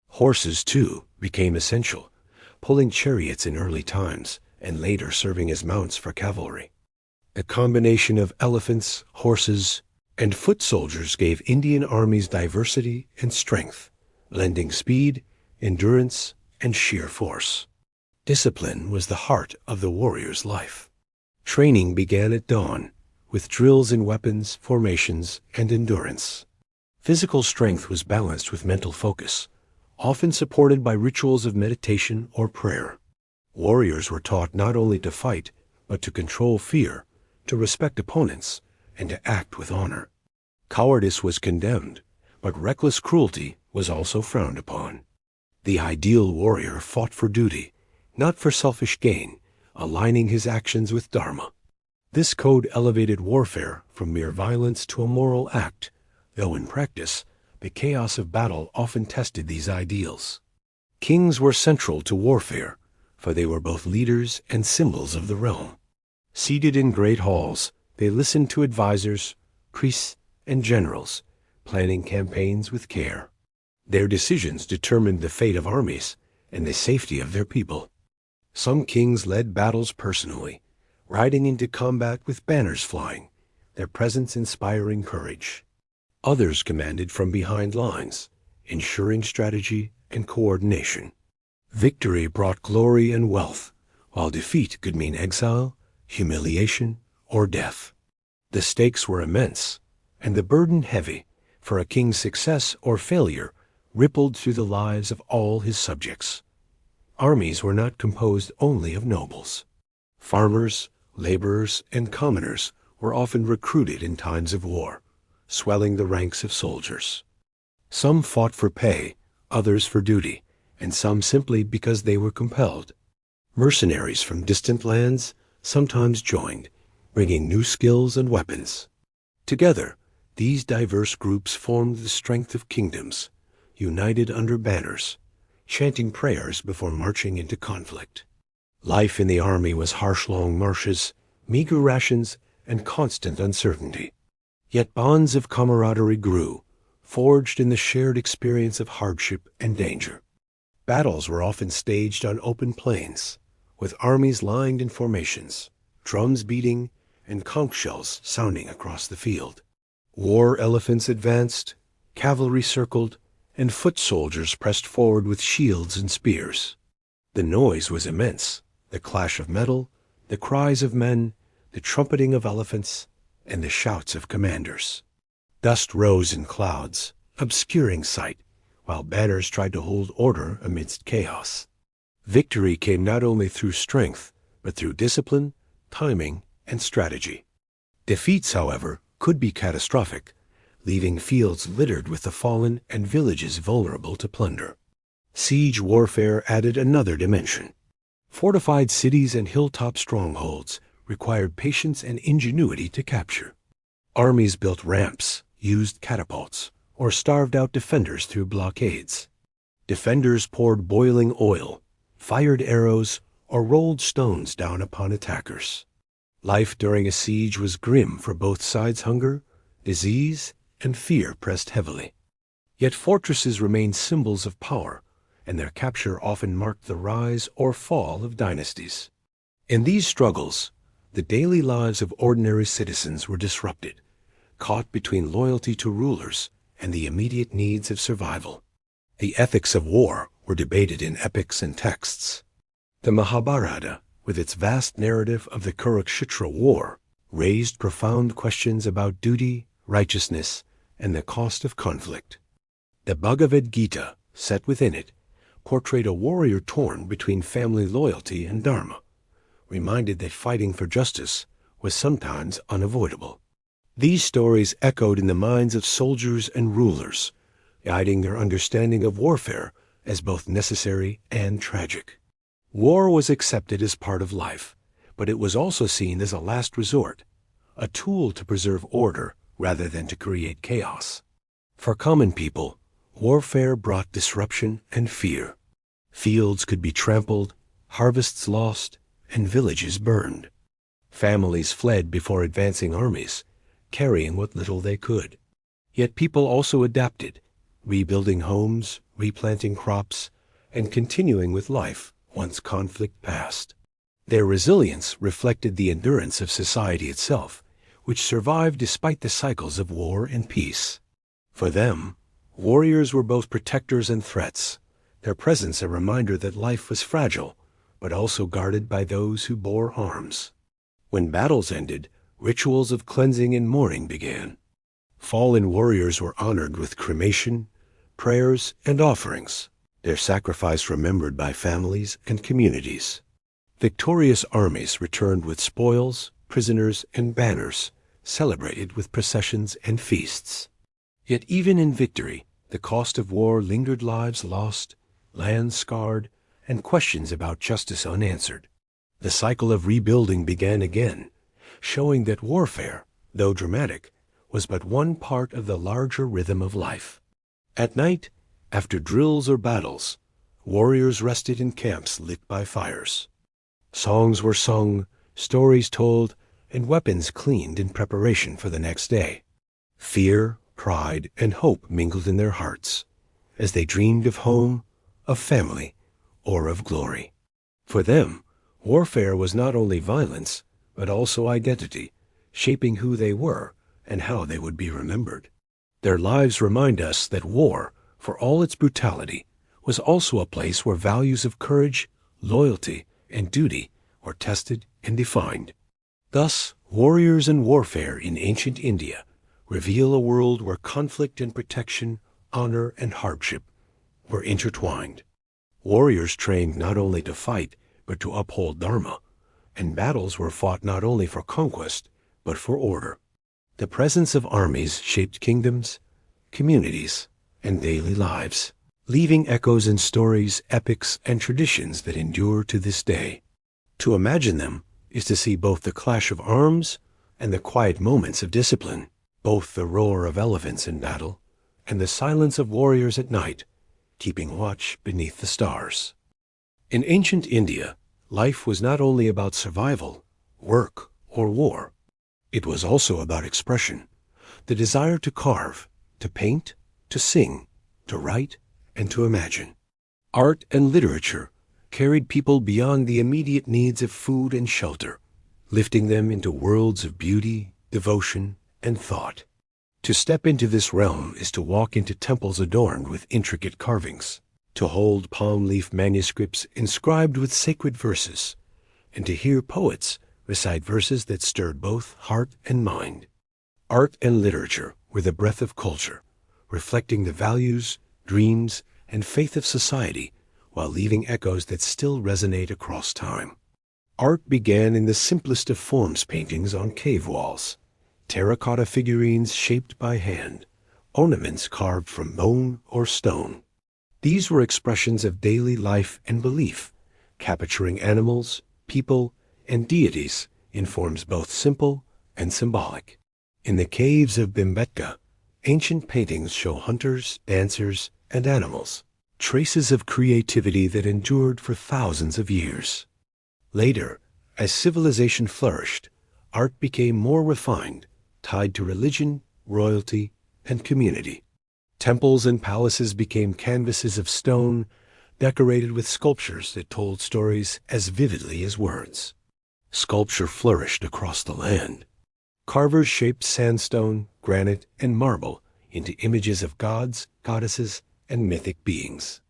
Horses, too, became essential, pulling chariots in early times and later serving as mounts for cavalry. A combination of elephants, horses, and foot soldiers gave Indian armies diversity and strength, blending speed, endurance, and sheer force. Discipline was the heart of the warrior's life. Training began at dawn, with drills in weapons, formations, and endurance. Physical strength was balanced with mental focus, often supported by rituals of meditation or prayer. Warriors were taught not only to fight, but to control fear, to respect opponents, and to act with honor. Cowardice was condemned, but reckless cruelty was also frowned upon. The ideal warrior fought for duty, not for selfish gain, aligning his actions with dharma. This code elevated warfare from mere violence to a moral act, though in practice, the chaos of battle often tested these ideals. Kings were central to warfare, for they were both leaders and symbols of the realm. Seated in great halls, they listened to advisors, priests, and generals, planning campaigns with care. Their decisions determined the fate of armies and the safety of their people. Some kings led battles personally, riding into combat with banners flying, their presence inspiring courage. Others commanded from behind lines, ensuring strategy and coordination. Victory brought glory and wealth, while defeat could mean exile, humiliation, or death. The stakes were immense, and the burden heavy, for a king's success or failure rippled through the lives of all his subjects. Armies were not composed only of nobles. Farmers, laborers, and commoners were often recruited in times of war, swelling the ranks of soldiers. Some fought for pay, others for duty, and some simply because they were compelled. Mercenaries from distant lands sometimes joined, bringing new skills and weapons. Together, these diverse groups formed the strength of kingdoms, united under banners, chanting prayers before marching into conflict. Life in the army was harsh long marches, meager rations, and constant uncertainty. Yet bonds of camaraderie grew, forged in the shared experience of hardship and danger. Battles were often staged on open plains, with armies lined in formations, drums beating, and conch shells sounding across the field. War elephants advanced, cavalry circled, and foot soldiers pressed forward with shields and spears. The noise was immense, the clash of metal, the cries of men, the trumpeting of elephants, and the shouts of commanders. Dust rose in clouds, obscuring sight, while banners tried to hold order amidst chaos. Victory came not only through strength, but through discipline, timing, and strategy. Defeats, however, could be catastrophic, leaving fields littered with the fallen and villages vulnerable to plunder. Siege warfare added another dimension. Fortified cities and hilltop strongholds required patience and ingenuity to capture. Armies built ramps, used catapults, or starved out defenders through blockades. Defenders poured boiling oil, fired arrows, or rolled stones down upon attackers. Life during a siege was grim for both sides. Hunger, disease, and fear pressed heavily. Yet fortresses remained symbols of power, and their capture often marked the rise or fall of dynasties. In these struggles, the daily lives of ordinary citizens were disrupted, caught between loyalty to rulers and the immediate needs of survival. The ethics of war were debated in epics and texts. The Mahabharata, with its vast narrative of the Kurukshetra war, raised profound questions about duty, righteousness, and the cost of conflict. The Bhagavad Gita, set within it, portrayed a warrior torn between family loyalty and dharma, reminded that fighting for justice was sometimes unavoidable. These stories echoed in the minds of soldiers and rulers, guiding their understanding of warfare as both necessary and tragic. War was accepted as part of life, but it was also seen as a last resort, a tool to preserve order rather than to create chaos. For common people, warfare brought disruption and fear. Fields could be trampled, harvests lost, and villages burned. Families fled before advancing armies, carrying what little they could. Yet people also adapted, rebuilding homes, replanting crops, and continuing with life once conflict passed. Their resilience reflected the endurance of society itself, which survived despite the cycles of war and peace. For them, warriors were both protectors and threats, their presence a reminder that life was fragile, but also guarded by those who bore arms. When battles ended, rituals of cleansing and mourning began. Fallen warriors were honored with cremation, prayers, and offerings, their sacrifice remembered by families and communities. Victorious armies returned with spoils, prisoners, and banners, celebrated with processions and feasts. Yet even in victory, the cost of war lingered, lives lost, lands scarred, and questions about justice unanswered. The cycle of rebuilding began again, showing that warfare, though dramatic, was but one part of the larger rhythm of life. At night, after drills or battles, warriors rested in camps lit by fires. Songs were sung, stories told, and weapons cleaned in preparation for the next day. Fear, pride, and hope mingled in their hearts as they dreamed of home, of family, or of glory. For them, warfare was not only violence, but also identity, shaping who they were and how they would be remembered. Their lives remind us that war, for all its brutality, was also a place where values of courage, loyalty, and duty were tested and defined. Thus, warriors and warfare in ancient India reveal a world where conflict and protection, honor and hardship were intertwined. Warriors trained not only to fight, but to uphold dharma, and battles were fought not only for conquest, but for order. The presence of armies shaped kingdoms, communities, and daily lives, leaving echoes in stories, epics, and traditions that endure to this day. To imagine them is to see both the clash of arms and the quiet moments of discipline, both the roar of elephants in battle and the silence of warriors at night, keeping watch beneath the stars. In ancient India, life was not only about survival, work, or war. It was also about expression, the desire to carve, to paint, to sing, to write, and to imagine. Art and literature carried people beyond the immediate needs of food and shelter, lifting them into worlds of beauty, devotion, and thought. To step into this realm is to walk into temples adorned with intricate carvings, to hold palm leaf manuscripts inscribed with sacred verses, and to hear poets recite verses that stirred both heart and mind. Art and literature were the breath of culture, reflecting the values, dreams, and faith of society, while leaving echoes that still resonate across time. Art began in the simplest of forms: paintings on cave walls, terracotta figurines shaped by hand, ornaments carved from bone or stone. These were expressions of daily life and belief, capturing animals, people, and deities in forms both simple and symbolic. In the caves of Bhimbetka, ancient paintings show hunters, dancers, and animals, traces of creativity that endured for thousands of years. Later, as civilization flourished, art became more refined, tied to religion, royalty, and community. Temples and palaces became canvases of stone, decorated with sculptures that told stories as vividly as words. Sculpture flourished across the land. Carvers shaped sandstone, granite, and marble into images of gods, goddesses, and mythic beings.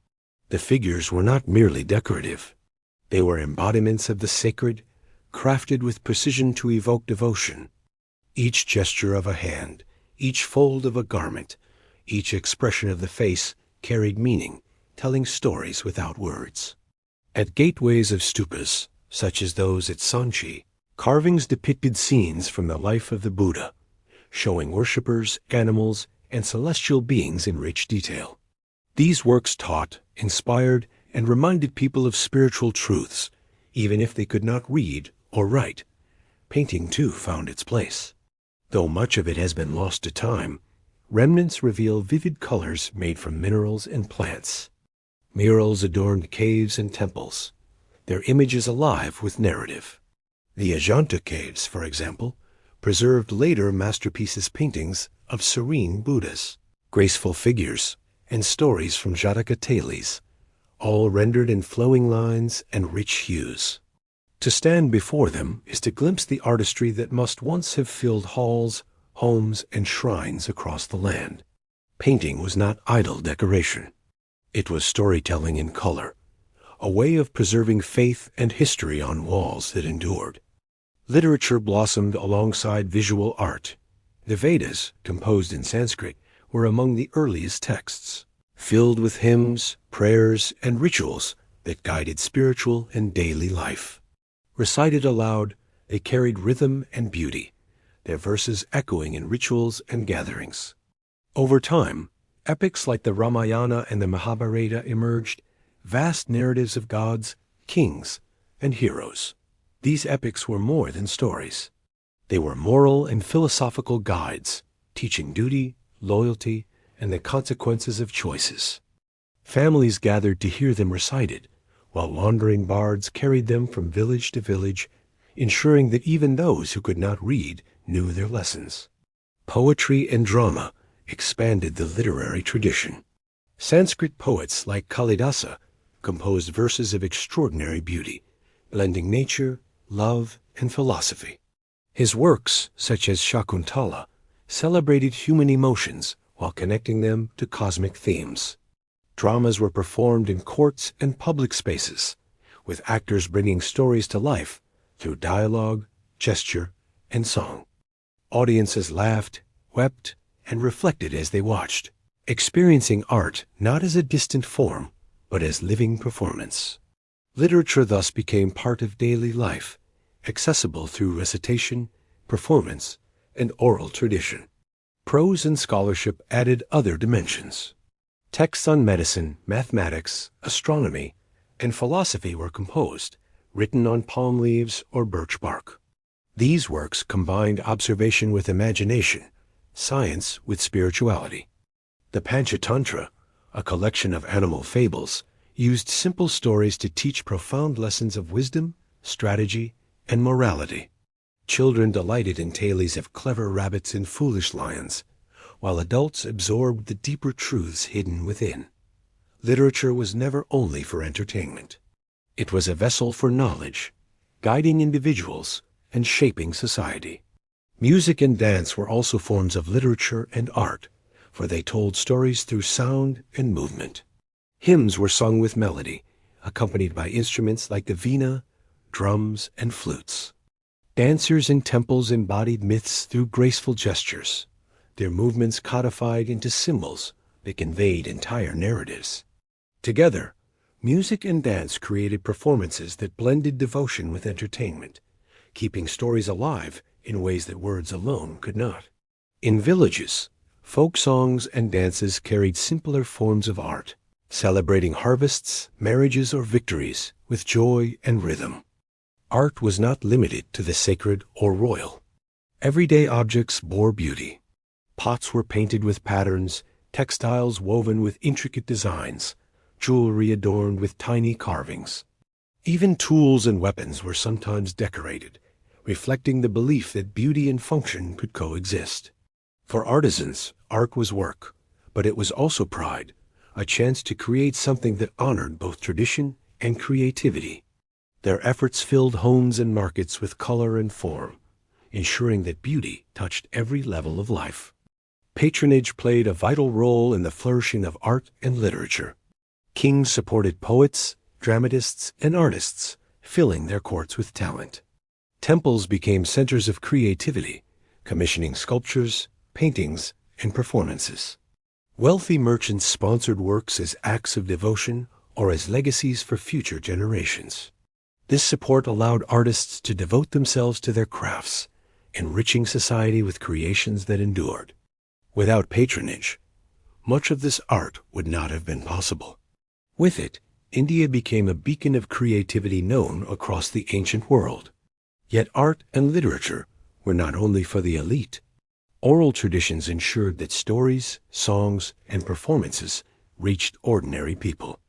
The figures were not merely decorative. They were embodiments of the sacred, crafted with precision to evoke devotion. Each gesture of a hand, each fold of a garment, each expression of the face carried meaning, telling stories without words. At gateways of stupas, such as those at Sanchi, carvings depicted scenes from the life of the Buddha, showing worshippers, animals, and celestial beings in rich detail. These works taught, inspired, and reminded people of spiritual truths, even if they could not read or write. Painting, too, found its place. Though much of it has been lost to time, remnants reveal vivid colors made from minerals and plants. Murals adorned caves and temples, their images alive with narrative. The Ajanta caves, for example, preserved later masterpieces paintings of serene Buddhas, graceful figures, and stories from Jataka tales, all rendered in flowing lines and rich hues. To stand before them is to glimpse the artistry that must once have filled halls, homes, and shrines across the land. Painting was not idle decoration. It was storytelling in color, a way of preserving faith and history on walls that endured. Literature blossomed alongside visual art, The Vedas, composed in Sanskrit, were among the earliest texts, filled with hymns, prayers, and rituals that guided spiritual and daily life. Recited aloud, they carried rhythm and beauty, their verses echoing in rituals and gatherings. Over time, epics like the Ramayana and the Mahabharata emerged, vast narratives of gods, kings, and heroes. These epics were more than stories. They were moral and philosophical guides, teaching duty, loyalty, and the consequences of choices. Families gathered to hear them recited, while wandering bards carried them from village to village, ensuring that even those who could not read knew their lessons. Poetry and drama expanded the literary tradition. Sanskrit poets like Kalidasa composed verses of extraordinary beauty, blending nature, love, and philosophy. His works, such as Shakuntala, celebrated human emotions while connecting them to cosmic themes. Dramas were performed in courts and public spaces, with actors bringing stories to life through dialogue, gesture, and song. Audiences laughed, wept, and reflected as they watched, experiencing art not as a distant form, but as living performance. Literature thus became part of daily life, accessible through recitation, performance, and oral tradition. Prose and scholarship added other dimensions. Texts on medicine, mathematics, astronomy, and philosophy were composed, written on palm leaves or birch bark. These works combined observation with imagination, science with spirituality. The Panchatantra, a collection of animal fables, used simple stories to teach profound lessons of wisdom, strategy, and morality. Children delighted in tales of clever rabbits and foolish lions, while adults absorbed the deeper truths hidden within. Literature was never only for entertainment. It was a vessel for knowledge, guiding individuals and shaping society. Music and dance were also forms of literature and art, for they told stories through sound and movement. Hymns were sung with melody, accompanied by instruments like the veena, drums, and flutes. Dancers in temples embodied myths through graceful gestures, their movements codified into symbols that conveyed entire narratives. Together, music and dance created performances that blended devotion with entertainment, keeping stories alive in ways that words alone could not. In villages, folk songs and dances carried simpler forms of art, celebrating harvests, marriages, or victories with joy and rhythm. Art was not limited to the sacred or royal. Everyday objects bore beauty. Pots were painted with patterns, textiles woven with intricate designs, jewelry adorned with tiny carvings. Even tools and weapons were sometimes decorated, reflecting the belief that beauty and function could coexist. For artisans, art was work, but it was also pride, a chance to create something that honored both tradition and creativity. Their efforts filled homes and markets with color and form, ensuring that beauty touched every level of life. Patronage played a vital role in the flourishing of art and literature. Kings supported poets, dramatists, and artists, filling their courts with talent. Temples became centers of creativity, commissioning sculptures, paintings, and performances. Wealthy merchants sponsored works as acts of devotion or as legacies for future generations. This support allowed artists to devote themselves to their crafts, enriching society with creations that endured. Without patronage, much of this art would not have been possible. With it, India became a beacon of creativity known across the ancient world. Yet art and literature were not only for the elite. Oral traditions ensured that stories, songs, and performances reached ordinary people.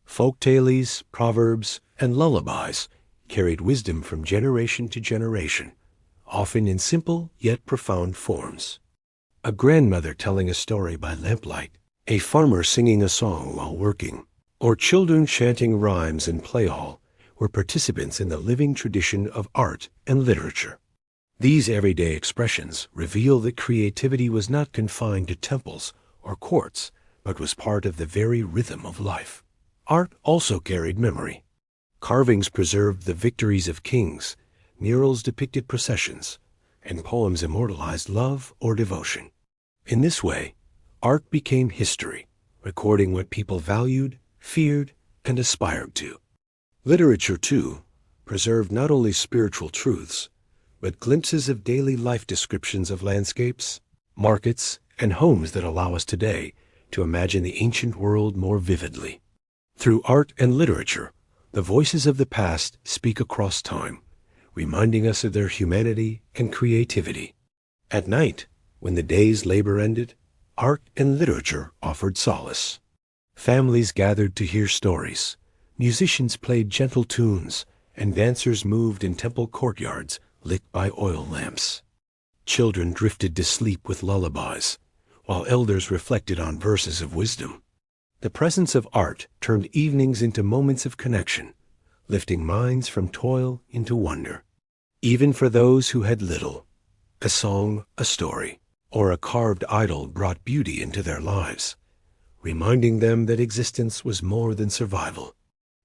Folk tales, proverbs, and lullabies carried wisdom from generation to generation, often in simple yet profound forms. A grandmother telling a story by lamplight, a farmer singing a song while working, or children chanting rhymes in play hall were participants in the living tradition of art and literature. These everyday expressions reveal that creativity was not confined to temples or courts, but was part of the very rhythm of life. Art also carried memory. Carvings preserved the victories of kings, murals depicted processions, and poems immortalized love or devotion. In this way, art became history, recording what people valued, feared, and aspired to. Literature, too, preserved not only spiritual truths, but glimpses of daily life descriptions of landscapes, markets, and homes that allow us today to imagine the ancient world more vividly. Through art and literature, the voices of the past speak across time, reminding us of their humanity and creativity. At night, when the day's labor ended, art and literature offered solace. Families gathered to hear stories, musicians played gentle tunes, and dancers moved in temple courtyards lit by oil lamps. Children drifted to sleep with lullabies, while elders reflected on verses of wisdom. The presence of art turned evenings into moments of connection, lifting minds from toil into wonder. Even for those who had little, a song, a story, or a carved idol brought beauty into their lives, reminding them that existence was more than survival.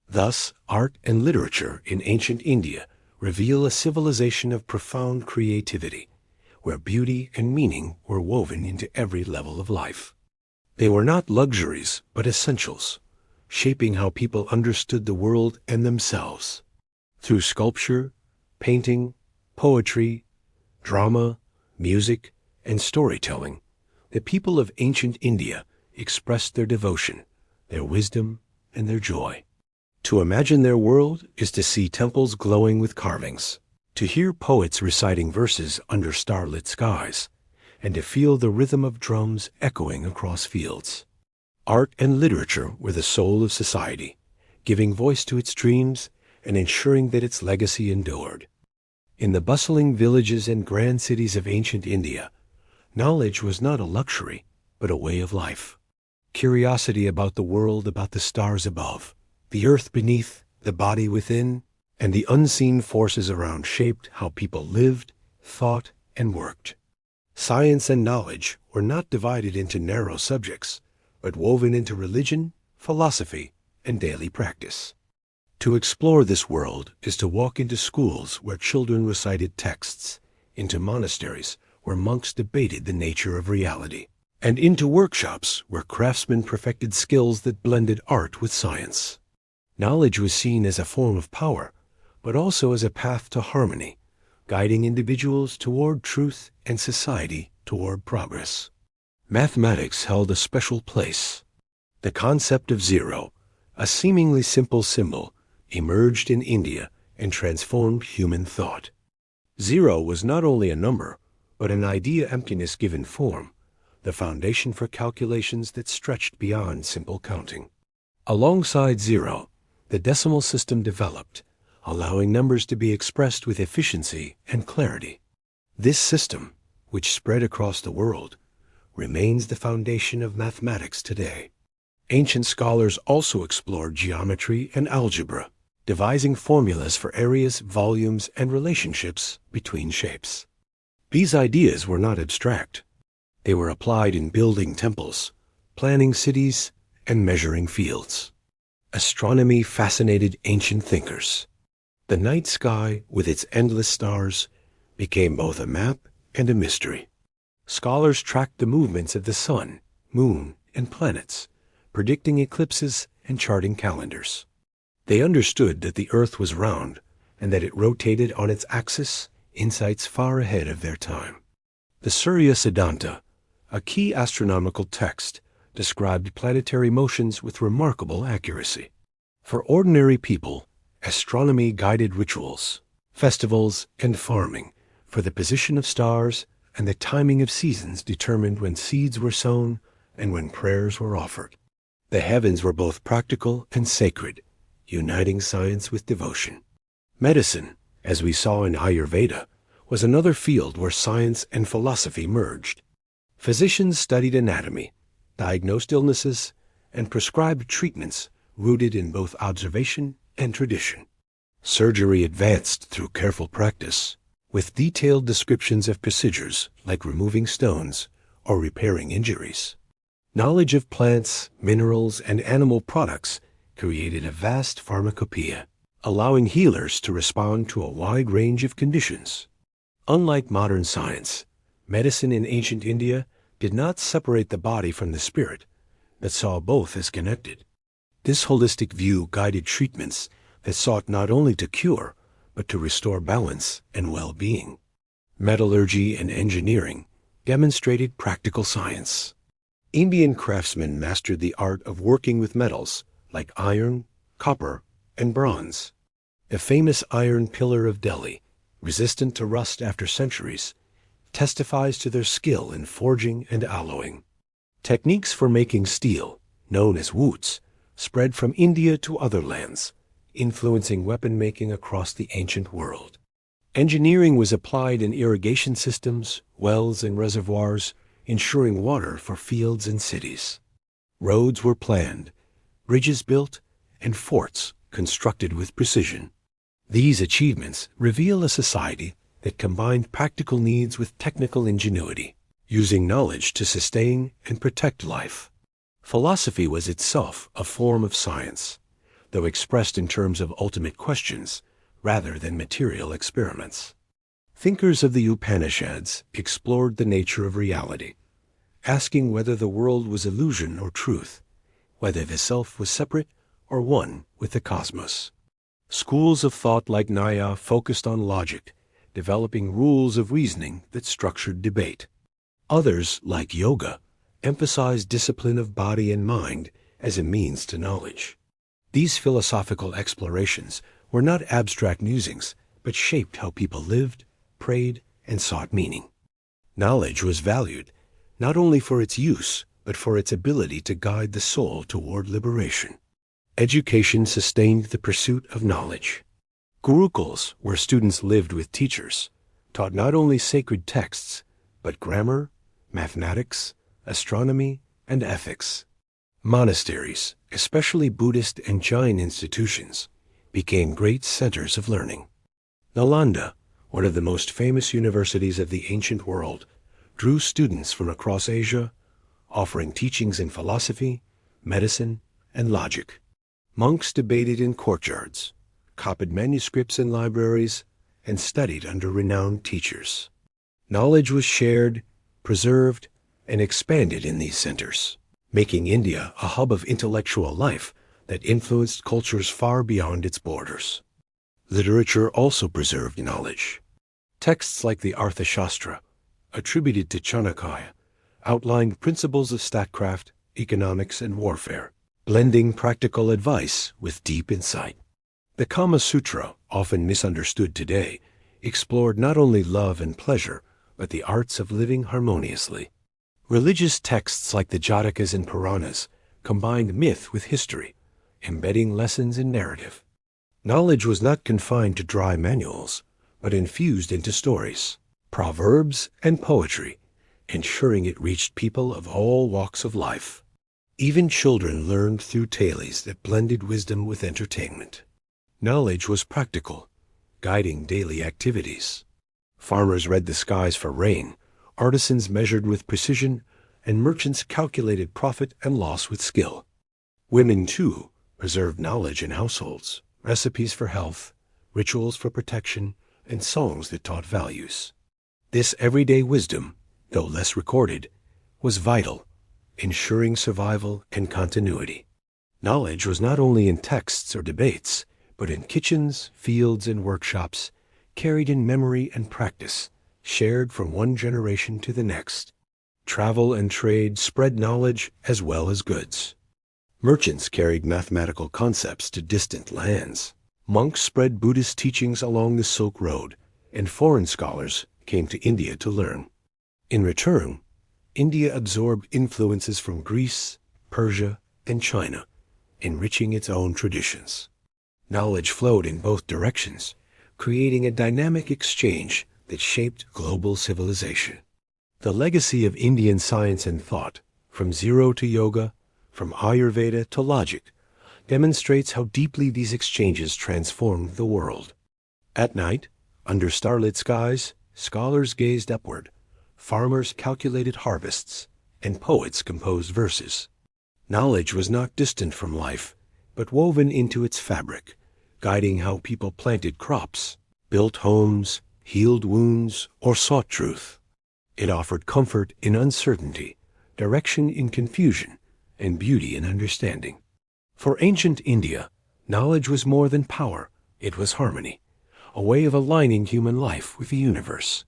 Thus, art and literature in ancient India reveal a civilization of profound creativity, where beauty and meaning were woven into every level of life. They were not luxuries, but essentials, shaping how people understood the world and themselves. Through sculpture, painting, poetry, drama, music, and storytelling, the people of ancient India expressed their devotion, their wisdom, and their joy. To imagine their world is to see temples glowing with carvings, to hear poets reciting verses under starlit skies, and to feel the rhythm of drums echoing across fields. Art and literature were the soul of society, giving voice to its dreams and ensuring that its legacy endured. In the bustling villages and grand cities of ancient India, knowledge was not a luxury, but a way of life. Curiosity about the world, about the stars above, the earth beneath, the body within, and the unseen forces around shaped how people lived, thought, and worked. Science and knowledge were not divided into narrow subjects, but woven into religion, philosophy, and daily practice. To explore this world is to walk into schools where children recited texts, into monasteries where monks debated the nature of reality, and into workshops where craftsmen perfected skills that blended art with science. Knowledge was seen as a form of power, but also as a path to harmony, guiding individuals toward truth and society toward progress. Mathematics held a special place. The concept of zero, a seemingly simple symbol, emerged in India and transformed human thought. Zero was not only a number, but an idea emptiness given form, the foundation for calculations that stretched beyond simple counting. Alongside zero, the decimal system developed, allowing numbers to be expressed with efficiency and clarity. This system, which spread across the world, remains the foundation of mathematics today. Ancient scholars also explored geometry and algebra, devising formulas for areas, volumes, and relationships between shapes. These ideas were not abstract. They were applied in building temples, planning cities, and measuring fields. Astronomy fascinated ancient thinkers. The night sky, with its endless stars, became both a map and a mystery. Scholars tracked the movements of the sun, moon, and planets, predicting eclipses and charting calendars. They understood that the Earth was round and that it rotated on its axis, insights far ahead of their time. The Surya Siddhanta, a key astronomical text, described planetary motions with remarkable accuracy. For ordinary people, astronomy guided rituals, festivals, and farming, for the position of stars and the timing of seasons determined when seeds were sown and when prayers were offered. The heavens were both practical and sacred, uniting science with devotion. Medicine, as we saw in Ayurveda, was another field where science and philosophy merged. Physicians studied anatomy, diagnosed illnesses, and prescribed treatments rooted in both observation and tradition. Surgery advanced through careful practice, with detailed descriptions of procedures like removing stones or repairing injuries. Knowledge of plants, minerals, and animal products created a vast pharmacopoeia, allowing healers to respond to a wide range of conditions. Unlike modern science, medicine in ancient India did not separate the body from the spirit, but saw both as connected. This holistic view guided treatments that sought not only to cure, but to restore balance and well-being. Metallurgy and engineering demonstrated practical science. Indian craftsmen mastered the art of working with metals like iron, copper, and bronze. The famous iron pillar of Delhi, resistant to rust after centuries, testifies to their skill in forging and alloying. Techniques for making steel, known as woots, spread from India to other lands, influencing weapon making across the ancient world. Engineering was applied in irrigation systems, wells, and reservoirs, ensuring water for fields and cities. Roads were planned, bridges built, and forts constructed with precision. These achievements reveal a society that combined practical needs with technical ingenuity, using knowledge to sustain and protect life. Philosophy was itself a form of science, though expressed in terms of ultimate questions rather than material experiments. Thinkers of the Upanishads explored the nature of reality, asking whether the world was illusion or truth, whether the self was separate or one with the cosmos. Schools of thought like Nyaya focused on logic, developing rules of reasoning that structured debate. Others, like yoga, emphasized discipline of body and mind as a means to knowledge. These philosophical explorations were not abstract musings, but shaped how people lived, prayed, and sought meaning. Knowledge was valued not only for its use, but for its ability to guide the soul toward liberation. Education sustained the pursuit of knowledge. Gurukuls, where students lived with teachers, taught not only sacred texts, but grammar, mathematics, astronomy, and ethics. Monasteries, especially Buddhist and Jain institutions, became great centers of learning. Nalanda, one of the most famous universities of the ancient world, drew students from across Asia, offering teachings in philosophy, medicine, and logic. Monks debated in courtyards, copied manuscripts in libraries, and studied under renowned teachers. Knowledge was shared, preserved, and expanded in these centers, making India a hub of intellectual life that influenced cultures far beyond its borders. Literature also preserved knowledge. Texts like the Arthashastra, attributed to Chanakya, outlined principles of statecraft, economics, and warfare, blending practical advice with deep insight. The Kama Sutra, often misunderstood today, explored not only love and pleasure, but the arts of living harmoniously. Religious texts like the Jatakas and Puranas combined myth with history, embedding lessons in narrative. Knowledge was not confined to dry manuals, but infused into stories, proverbs, and poetry, ensuring it reached people of all walks of life. Even children learned through tales that blended wisdom with entertainment. Knowledge was practical, guiding daily activities. Farmers read the skies for rain, artisans measured with precision, and merchants calculated profit and loss with skill. Women, too, preserved knowledge in households, recipes for health, rituals for protection, and songs that taught values. This everyday wisdom, though less recorded, was vital, ensuring survival and continuity. Knowledge was not only in texts or debates, but in kitchens, fields, and workshops, carried in memory and practice, shared from one generation to the next. Travel and trade spread knowledge as well as goods. Merchants carried mathematical concepts to distant lands. Monks spread Buddhist teachings along the Silk Road, and foreign scholars came to India to learn. In return, India absorbed influences from Greece, Persia, and China, enriching its own traditions. Knowledge flowed in both directions, creating a dynamic exchange that shaped global civilization. The legacy of Indian science and thought, from zero to yoga, from Ayurveda to logic, demonstrates how deeply these exchanges transformed the world. At night, under starlit skies, scholars gazed upward, farmers calculated harvests, and poets composed verses. Knowledge was not distant from life, but woven into its fabric, guiding how people planted crops, built homes, healed wounds, or sought truth. It offered comfort in uncertainty, direction in confusion, and beauty in understanding. For ancient India, knowledge was more than power, it was harmony, a way of aligning human life with the universe.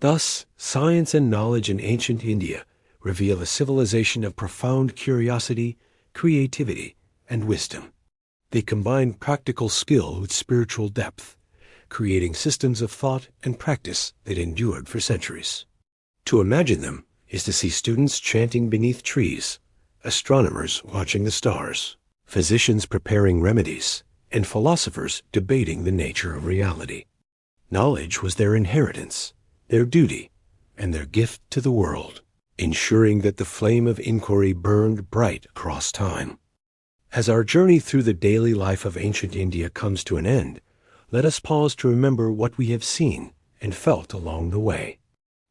Thus, science and knowledge in ancient India reveal a civilization of profound curiosity, creativity, and wisdom. They combine practical skill with spiritual depth, creating systems of thought and practice that endured for centuries. To imagine them is to see students chanting beneath trees, astronomers watching the stars, physicians preparing remedies, and philosophers debating the nature of reality. Knowledge was their inheritance, their duty, and their gift to the world, ensuring that the flame of inquiry burned bright across time. As our journey through the daily life of ancient India comes to an end, let us pause to remember what we have seen and felt along the way.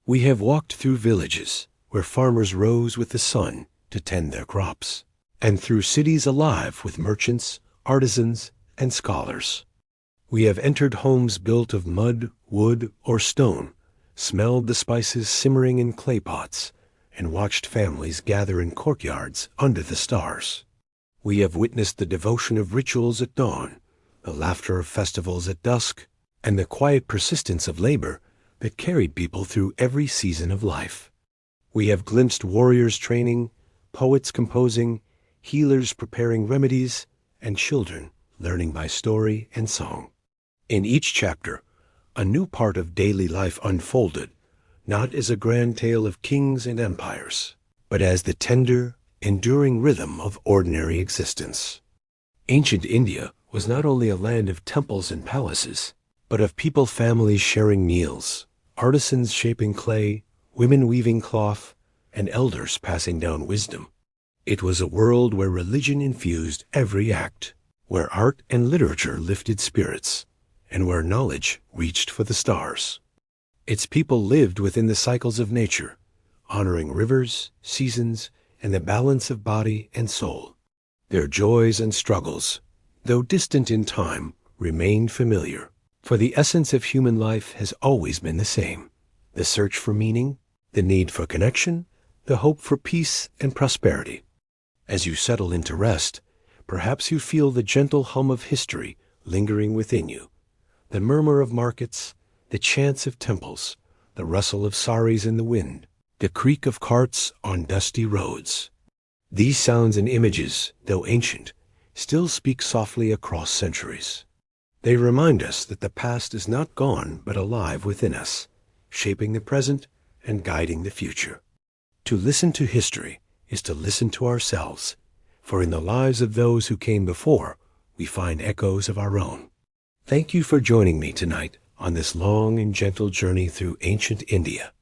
We have walked through villages where farmers rose with the sun to tend their crops, and through cities alive with merchants, artisans, and scholars. We have entered homes built of mud, wood, or stone, smelled the spices simmering in clay pots, and watched families gather in courtyards under the stars. We have witnessed the devotion of rituals at dawn, the laughter of festivals at dusk, and the quiet persistence of labor that carried people through every season of life. We have glimpsed warriors training, poets composing, healers preparing remedies, and children learning by story and song. In each chapter, a new part of daily life unfolded, not as a grand tale of kings and empires, but as the tender, enduring rhythm of ordinary existence. Ancient India was not only a land of temples and palaces, but of people families sharing meals, artisans shaping clay, women weaving cloth, and elders passing down wisdom. It was a world where religion infused every act, where art and literature lifted spirits, and where knowledge reached for the stars. Its people lived within the cycles of nature, honoring rivers, seasons, and the balance of body and soul. Their joys and struggles, though distant in time, remained familiar, for the essence of human life has always been the same: the search for meaning, the need for connection, the hope for peace and prosperity. As you settle into rest, perhaps you feel the gentle hum of history lingering within you, the murmur of markets, the chants of temples, the rustle of saris in the wind, the creak of carts on dusty roads. These sounds and images, though ancient, still speak softly across centuries. They remind us that the past is not gone but alive within us, shaping the present and guiding the future. To listen to history is to listen to ourselves, for in the lives of those who came before, we find echoes of our own. Thank you for joining me tonight on this long and gentle journey through ancient India.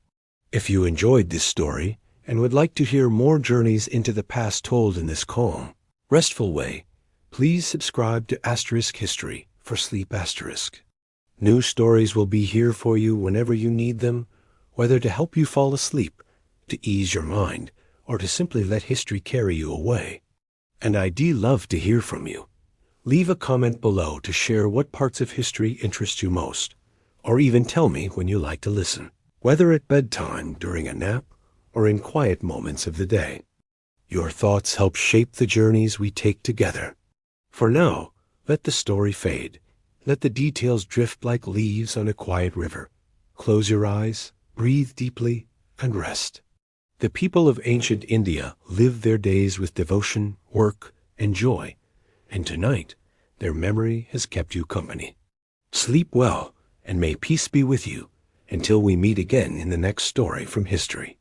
If you enjoyed this story and would like to hear more journeys into the past told in this calm, restful way, please subscribe to Asterisk History for Sleep Asterisk. New stories will be here for you whenever you need them, whether to help you fall asleep, to ease your mind, or to simply let history carry you away. And I do love to hear from you. Leave a comment below to share what parts of history interest you most, or even tell me when you like to listen, whether at bedtime, during a nap, or in quiet moments of the day. Your thoughts help shape the journeys we take together. For now, let the story fade. Let the details drift like leaves on a quiet river. Close your eyes, breathe deeply, and rest. The people of ancient India lived their days with devotion, work, and joy, and tonight their memory has kept you company. Sleep well, and may peace be with you until we meet again in the next story from history.